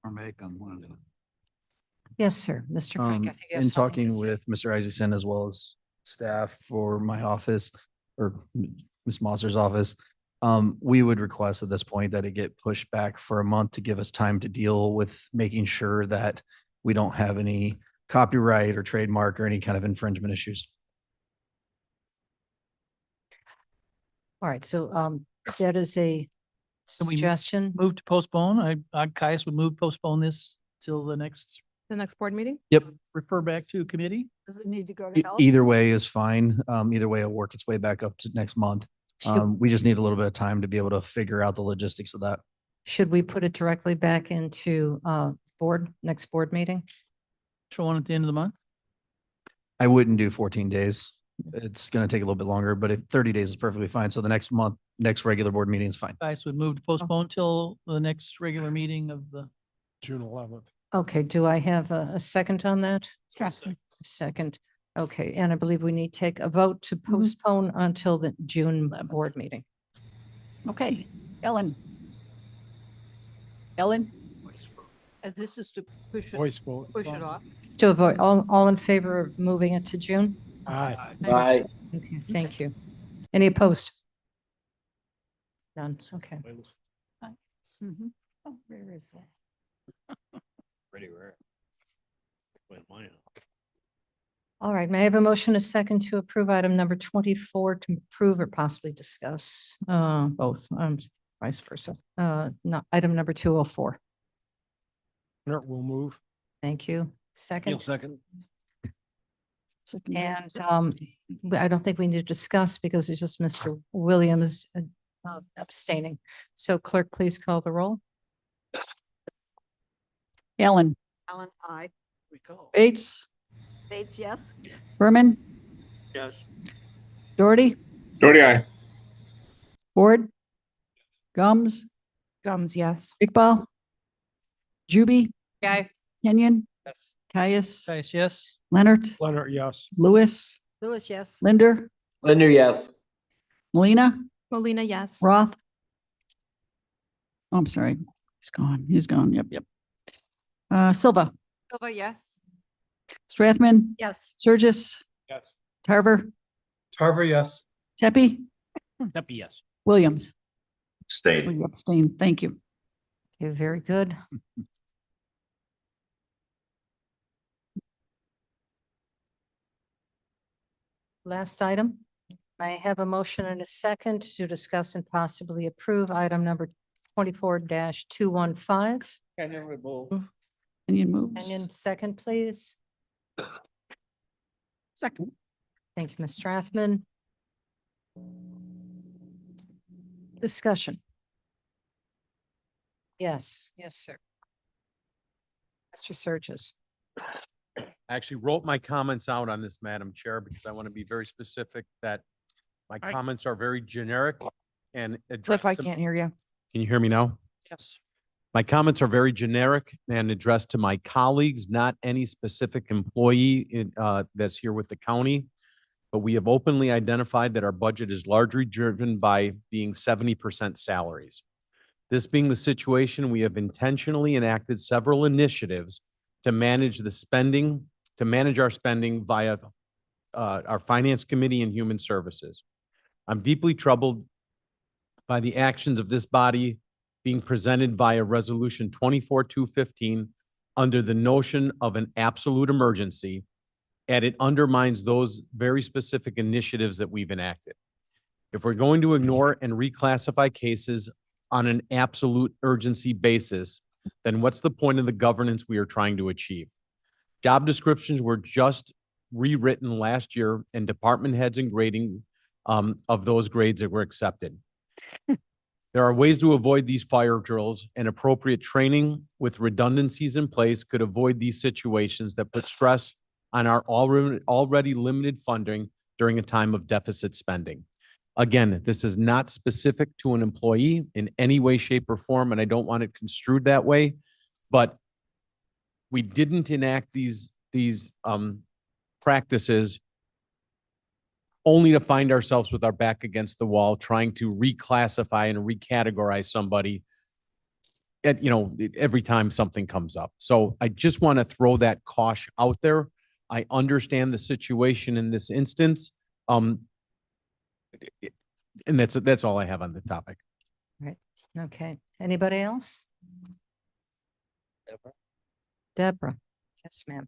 Or make them one of them. Yes, sir. Mr. Frank, I think you have In something talking to say. with Mr. Isaacson as well as staff for my office or Ms. Mosser's office, we would request at this point that it get pushed back for a month to give us time to deal with making sure that we don't have any copyright or trademark or any kind of infringement issues. All right, so that is a Can we suggestion. Move to postpone. Caius would move postpone this till the next board meeting? Yep. refer back to committee. Does it need to go to health? Either way is fine. Either way, it'll work its way back up to next month. We just need a little bit of time to be able to figure out the logistics of that. Should we put it directly back into next board meeting? Show one at the end of the month. I wouldn't do 14 days. It's going to take a little bit longer, but if 30 days is perfectly fine. So the next month, next regular board meeting is fine. Caius would move to postpone till the next regular meeting of the June 11th. Okay, do I have a second on that? Second. Okay, and I believe we need to take a vote to postpone until the June board meeting. Okay, Ellen. This is to push Voice vote. push it off. To avoid, all in favor of moving it to June? Aye. Okay, thank you. Any opposed? None, okay. Oh, where is that? Pretty rare. All right, may I have a motion, a second, to approve item number 24, to approve or possibly discuss both, vice versa. Item number 204. Leonard will move. Thank you. Neil, Second. second. And I don't think we need to discuss because it's just Mr. Williams abstaining. So clerk, please call the roll. Ellen, Ellen, I. Bates, Bates, yes. Berman, Yes. Doherty, Doherty, aye. Ford, Gums, Gums, yes. Iqbal, Juby, Aye. Kenyon, Caius, Guys, yes. Leonard, Leonard, yes. Lewis, Lewis, yes. Linder, Linder, yes. Molina, Molina, yes. Roth. Oh, I'm sorry. He's gone. He's gone. Yep, yep. Silva, Silva, yes. Strathman, Yes. Surges, Yes. Tarver, Tarver, yes. Tepe, Deputy, yes. Williams. Stay. We abstain. Thank you. Okay, very good. Last item. I have a motion and a second to discuss and possibly approve item number 24-215. Kenyon remove. Kenyon moves. Kenyon, second, please. Second. Thank you, Ms. Strathman. Discussion. Yes, yes, sir. Mr. Surges. I actually wrote my comments out on this, Madam Chair, because I want to be very specific that my comments are very generic and addressed. Cliff, I to- can't hear you. Can you hear me now? Yes. My comments are very generic and addressed to my colleagues, not any specific employee that's here with the county. But we have openly identified that our budget is largely driven by being 70% salaries. This being the situation, we have intentionally enacted several initiatives to manage the spending, to manage our spending via our Finance Committee and Human Services. I'm deeply troubled by the actions of this body being presented via Resolution 24-215 under the notion of an absolute emergency, and it undermines those very specific initiatives that we've enacted. If we're going to ignore and reclassify cases on an absolute urgency basis, then what's the point of the governance we are trying to achieve? Job descriptions were just rewritten last year and department heads and grading of those grades that were accepted. There are ways to avoid these fire drills, and appropriate training with redundancies in place could avoid these situations that put stress on our already limited funding during a time of deficit spending. Again, this is not specific to an employee in any way, shape, or form, and I don't want it construed that way. But we didn't enact these practices only to find ourselves with our back against the wall, trying to reclassify and recategorize somebody at, every time something comes up. So I just want to throw that caution out there. I understand the situation in this instance. And that's all I have on the topic. Right. Okay. Anybody else? Deborah. Yes, ma'am.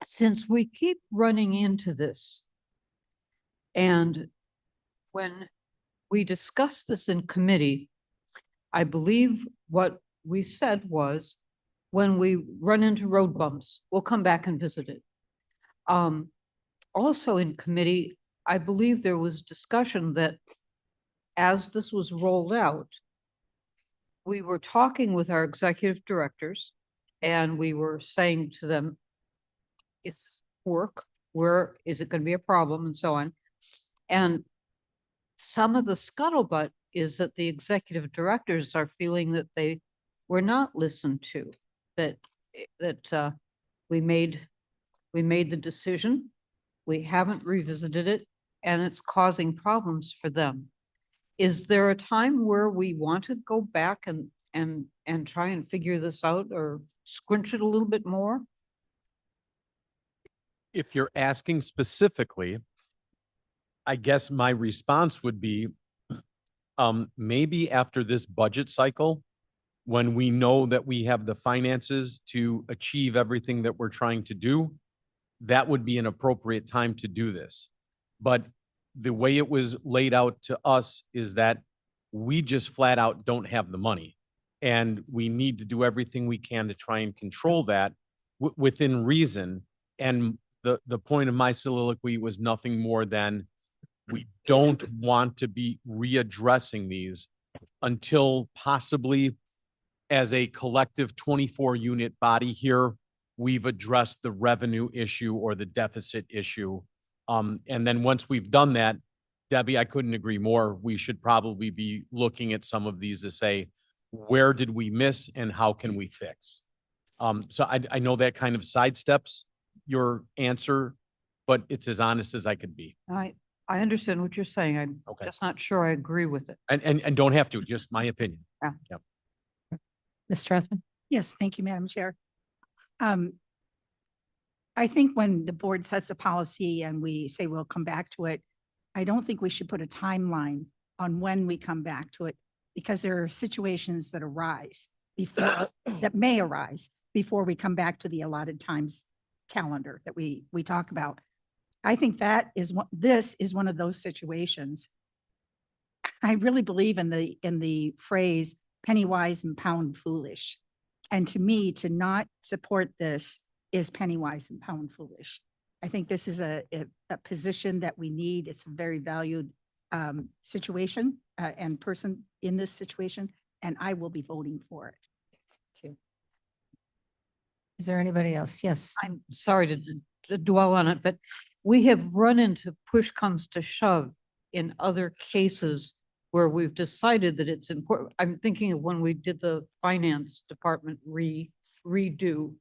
Since we keep running into this, and when we discussed this in committee, I believe what we said was, when we run into road bumps, we'll come back and visit it. Also in committee, I believe there was discussion that as this was rolled out, we were talking with our executive directors and we were saying to them, it's work, where is it going to be a problem, and so on. And some of the scuttlebutt is that the executive directors are feeling that they were not listened to, that we made the decision, we haven't revisited it, and it's causing problems for them. Is there a time where we want to go back and try and figure this out or squinch it a little bit more? If you're asking specifically, I guess my response would be, maybe after this budget cycle, when we know that we have the finances to achieve everything that we're trying to do, that would be an appropriate time to do this. But the way it was laid out to us is that we just flat out don't have the money. And we need to do everything we can to try and control that within reason. And the point of my soliloquy was nothing more than we don't want to be readdressing these until possibly as a collective 24 unit body here, we've addressed the revenue issue or the deficit issue. And then once we've done that, Debbie, I couldn't agree more. We should probably be looking at some of these to say, where did we miss and how can we fix? So I know that kind of sidesteps your answer, but it's as honest as I could be. I understand what you're saying. I'm Okay. just not sure I agree with it. And don't have to, just my opinion. Yeah. Yep. Ms. Strathman? Yes, thank you, Madam Chair. I think when the board sets a policy and we say we'll come back to it, I don't think we should put a timeline on when we come back to it, because there are situations that arise before, that may arise before we come back to the allotted times calendar that we talk about. I think that is what, this is one of those situations. I really believe in the phrase penny wise and pound foolish. And to me, to not support this is penny wise and pound foolish. I think this is a position that we need. It's a very valued situation and person in this situation, and I will be voting for it. Thank you. Is there anybody else? Yes. I'm sorry to dwell on it, but we have run into push comes to shove in other cases where we've decided that it's important. I'm thinking of when we did the finance department redo.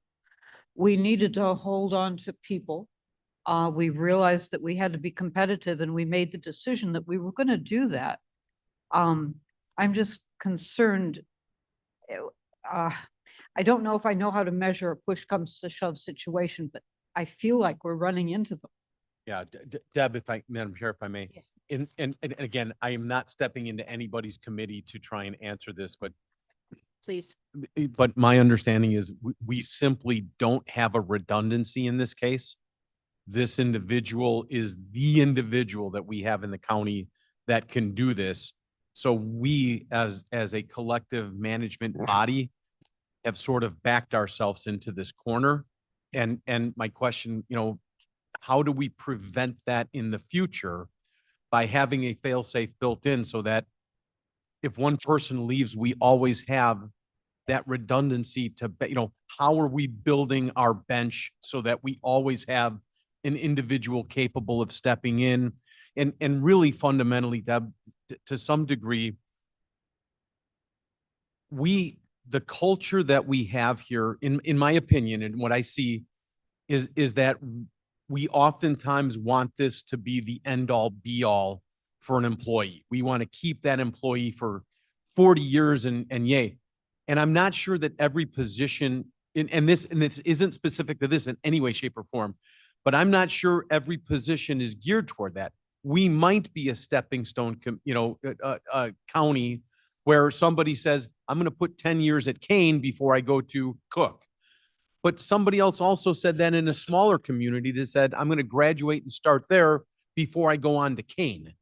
We needed to hold on to people. We realized that we had to be competitive and we made the decision that we were going to do that. I'm just concerned. I don't know if I know how to measure a push comes to shove situation, but I feel like we're running into them. Yeah, Deb, Madam Chair, if I may. And again, I am not stepping into anybody's committee to try and answer this, but Please. But my understanding is we simply don't have a redundancy in this case. This individual is the individual that we have in the county that can do this. So we, as a collective management body, have sort of backed ourselves into this corner. And my question, how do we prevent that in the future by having a fail-safe built in so that if one person leaves, we always have that redundancy to, how are we building our bench so that we always have an individual capable of stepping in and really fundamentally, Deb, to some degree, the culture that we have here, in my opinion, and what I see is that we oftentimes want this to be the end all be all for an employee. We want to keep that employee for 40 years and yay. And I'm not sure that every position and this isn't specific to this in any way, shape or form, but I'm not sure every position is geared toward that. We might be a stepping stone, county where somebody says, I'm going to put 10 years at Kane before I go to Cook. But somebody else also said that in a smaller community that said, I'm going to graduate and start there before I go on to Kane.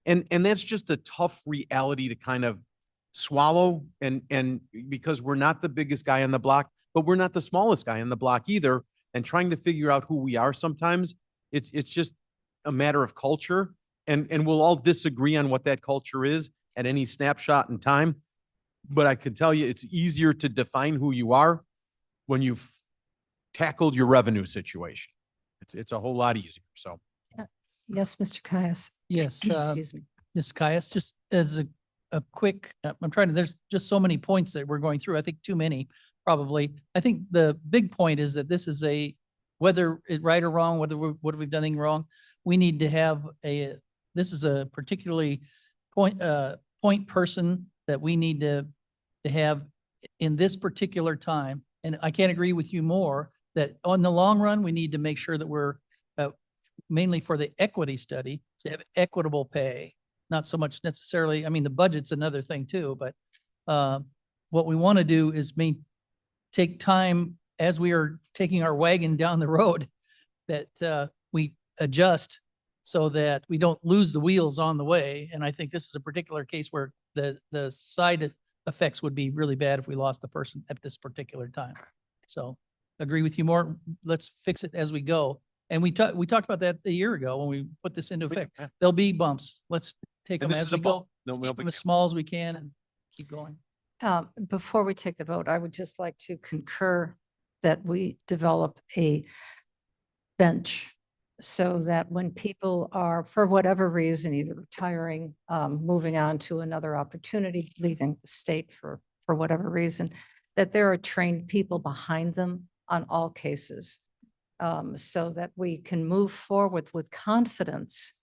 And that's just a tough reality to kind of swallow. And because we're not the biggest guy on the block, but we're not the smallest guy on the block either. And trying to figure out who we are sometimes, it's just a matter of culture. And we'll all disagree on what that culture is at any snapshot in time. But I can tell you, it's easier to define who you are when you've tackled your revenue situation. It's a whole lot easier. So. Yes, Mr. Caius. Yes. Excuse me. Ms. Caius, just as a quick, there's just so many points that we're going through. I think too many, probably. I think the big point is that this is whether it's right or wrong, what have we done wrong, we need to have this is a particularly point person that we need to have in this particular time. And I can't agree with you more that on the long run, we need to make sure that we're mainly for the equity study to have equitable pay, not so much necessarily, the budget's another thing too, but what we want to do is take time as we are taking our wagon down the road that we adjust so that we don't lose the wheels on the way. And I think this is a particular case where the side effects would be really bad if we lost the person at this particular time. So agree with you more. Let's fix it as we go. And we talked about that a year ago when we put this into effect. There'll be bumps. Let's take And them this as is a we bump. go. No, Keep them as small as we can and keep going. Before we take the vote, I would just like to concur that we develop a bench so that when people are, for whatever reason, either retiring, moving on to another opportunity, leaving the state for whatever reason, that there are trained people behind them on all cases, so that we can move forward with confidence,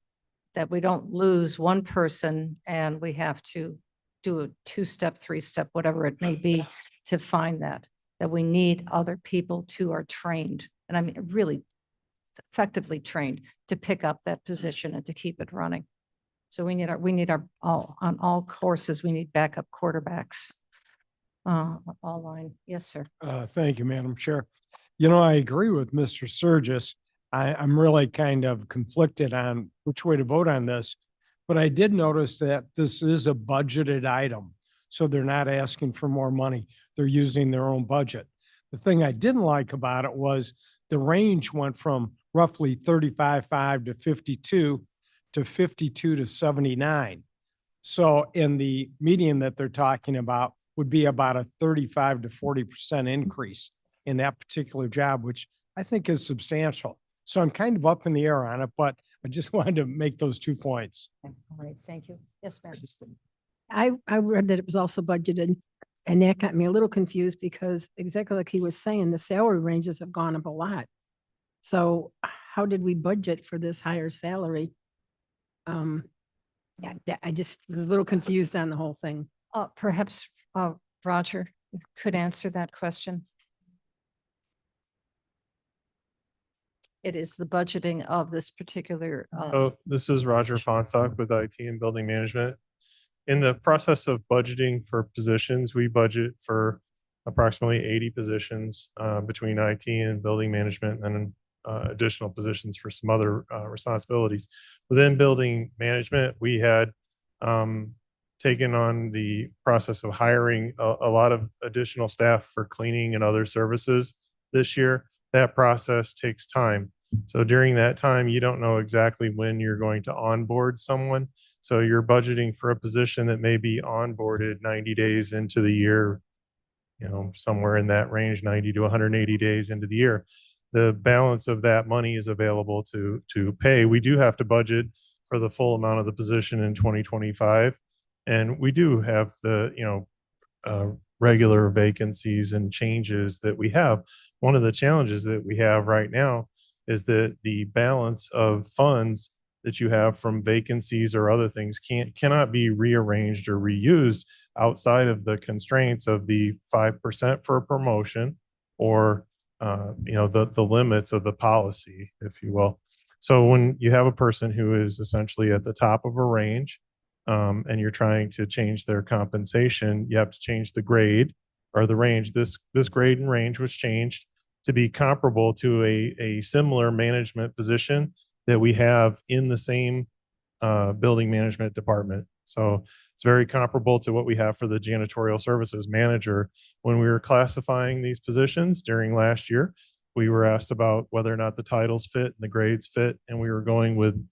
that we don't lose one person and we have to do a 2-step, 3-step, whatever it may be, to find that we need other people who are trained, and I mean, really effectively trained to pick up that position and to keep it running. So we need our, on all courses, we need backup quarterbacks. All line. Yes, sir. Thank you, Madam Chair. You know, I agree with Mr. Surges. I'm really kind of conflicted on which way to vote on this, but I did notice that this is a budgeted item. So they're not asking for more money. They're using their own budget. The thing I didn't like about it was the range went from roughly 35.5 to 52 to 52 to 79. So in the median that they're talking about would be about a 35 to 40% increase in that particular job, which I think is substantial. So I'm kind of up in the air on it, but I just wanted to make those 2 points. All right, thank you. Yes, ma'am. I read that it was also budgeted, and that got me a little confused because exactly like he was saying, the salary ranges have gone up a lot. So how did we budget for this higher salary? I just was a little confused on the whole thing. Perhaps Roger could answer that question. It is the budgeting of this particular. This is Roger Fonstock with IT and Building Management. In the process of budgeting for positions, we budget for approximately 80 positions between IT and Building Management, and then additional positions for some other responsibilities. Within Building Management, we had taken on the process of hiring a lot of additional staff for cleaning and other services this year. That process takes time. So during that time, you don't know exactly when you're going to onboard someone. So you're budgeting for a position that may be onboarded 90 days into the year, you know, somewhere in that range, 90 to 180 days into the year. The balance of that money is available to pay. We do have to budget for the full amount of the position in 2025. And we do have the, you know, regular vacancies and changes that we have. One of the challenges that we have right now is that the balance of funds that you have from vacancies or other things cannot be rearranged or reused outside of the constraints of the 5% for a promotion, or you know, the limits of the policy, if you will. So when you have a person who is essentially at the top of a range, and you're trying to change their compensation, you have to change the grade or the range. This grade and range was changed to be comparable to a similar management position that we have in the same building management department. So it's very comparable to what we have for the janitorial services manager. When we were classifying these positions during last year, we were asked about whether or not the titles fit and the grades fit, and we were going with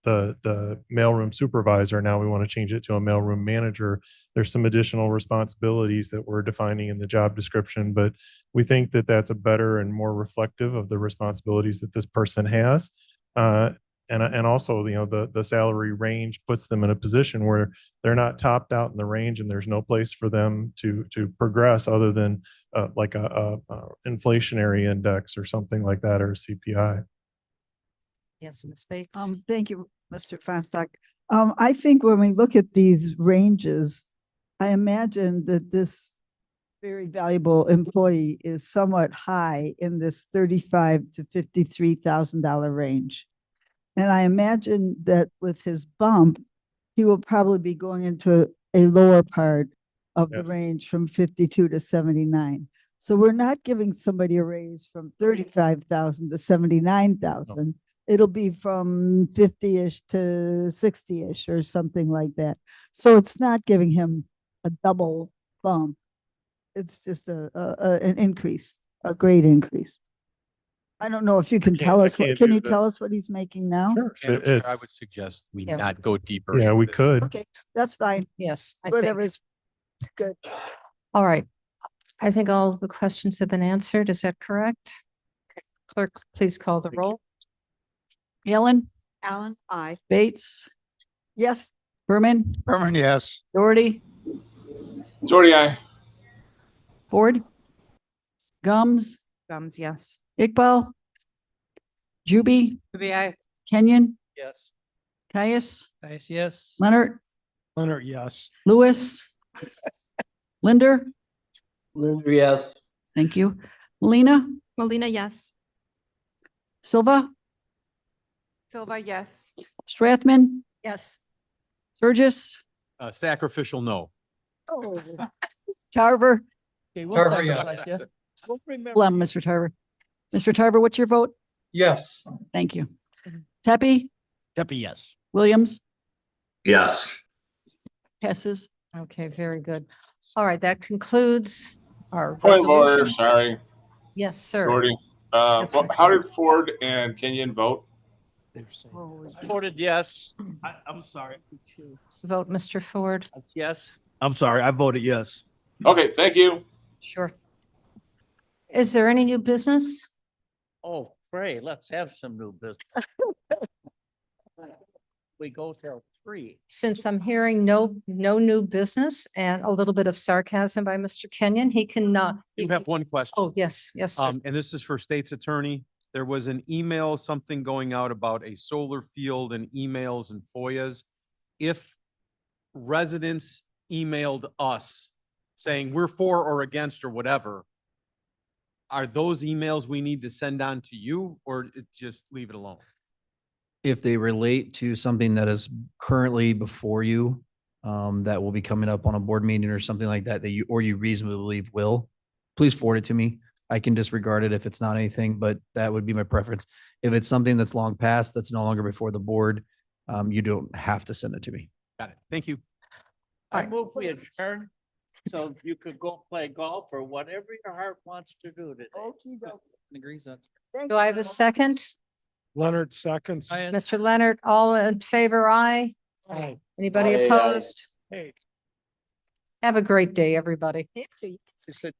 the mailroom supervisor. Now we want to change it to a mailroom manager. There's some additional responsibilities that we're defining in the job description, but we think that that's a better and more reflective of the responsibilities that this person has. And also, you know, the salary range puts them in a position where they're not topped out in the range, and there's no place for them to progress other than like a inflationary index or something like that, or a CPI. Yes, Ms. Bates. Thank you, Mr. Fosstock. I think when we look at these ranges, I imagine that this very valuable employee is somewhat high in this $35,000 to $53,000 range. And I imagine that with his bump, he will probably be going into a lower part of the range from 52 to 79. So we're not giving somebody a raise from 35,000 to 79,000. It'll be from 50-ish to 60-ish or something like that. So it's not giving him a double bump. It's just an increase, a great increase. I don't know if you can tell I us, what can't can do you that. tell us what he's making now? Sure. Madam Chair, I It's, would suggest we Yeah. not go deeper. yeah, into we this. could. Okay, that's fine. Yes. I think. Whatever's good. All right. I think all of the questions have been answered. Is that correct? Clerk, please call the roll. Allen, Allen, I. Bates, Yes, Berman, Herman, yes. Doherty, Doherty, aye. Ford, Gums, Gums, yes. Iqbal, Juby, To be I. Kenyon, Yes. Caius, Yes. Leonard, Leonard, yes. Lewis, Linder, Yes. thank you. Melina, Molina, yes. Silva, Silva, yes. Strathman, Yes. Sturgis, Sacrificial, no. oh, Tarver. Okay, we'll Tarver, yes. sacrifice you. Hold on, Mr. Tarver. Mr. Tarver, what's your vote? Yes. Thank you. Tepe, Tepe, yes. Williams, Yes. Passes. Okay, very good. All right, that concludes our Point of order, resolutions. sorry, Yes, sir. Doherty. Yes, sir. How did Ford and Kenyon vote? I voted yes. I'm sorry. Vote, Mr. Ford. Yes. I'm sorry, I voted yes. Okay, thank you. Sure. Is there any new business? Oh, pray, let's have some new business. We go till 3. Since I'm hearing no new business and a little bit of sarcasm by Mr. Kenyon, he can, You have one question. oh, yes, yes, sir. And this is for State's Attorney. There was an email, something going out about a solar field and emails and FOIAs. If residents emailed us saying we're for or against or whatever, are those emails we need to send on to you or just leave it alone? If they relate to something that is currently before you, that will be coming up on a board meeting or something like that, that you, or you reasonably believe will, please forward it to me. I can disregard it if it's not anything, but that would be my preference. If it's something that's long past, that's no longer before the board, you don't have to send it to me. Got it. Thank you. I move we adjourn, so you could go play golf or whatever your heart wants to do today. Agrees on. Do I have a second? Leonard seconds. Mr. Leonard, all in favor, aye? Aye. Anybody Aye, aye. opposed? Hey. Have a great day, everybody. She said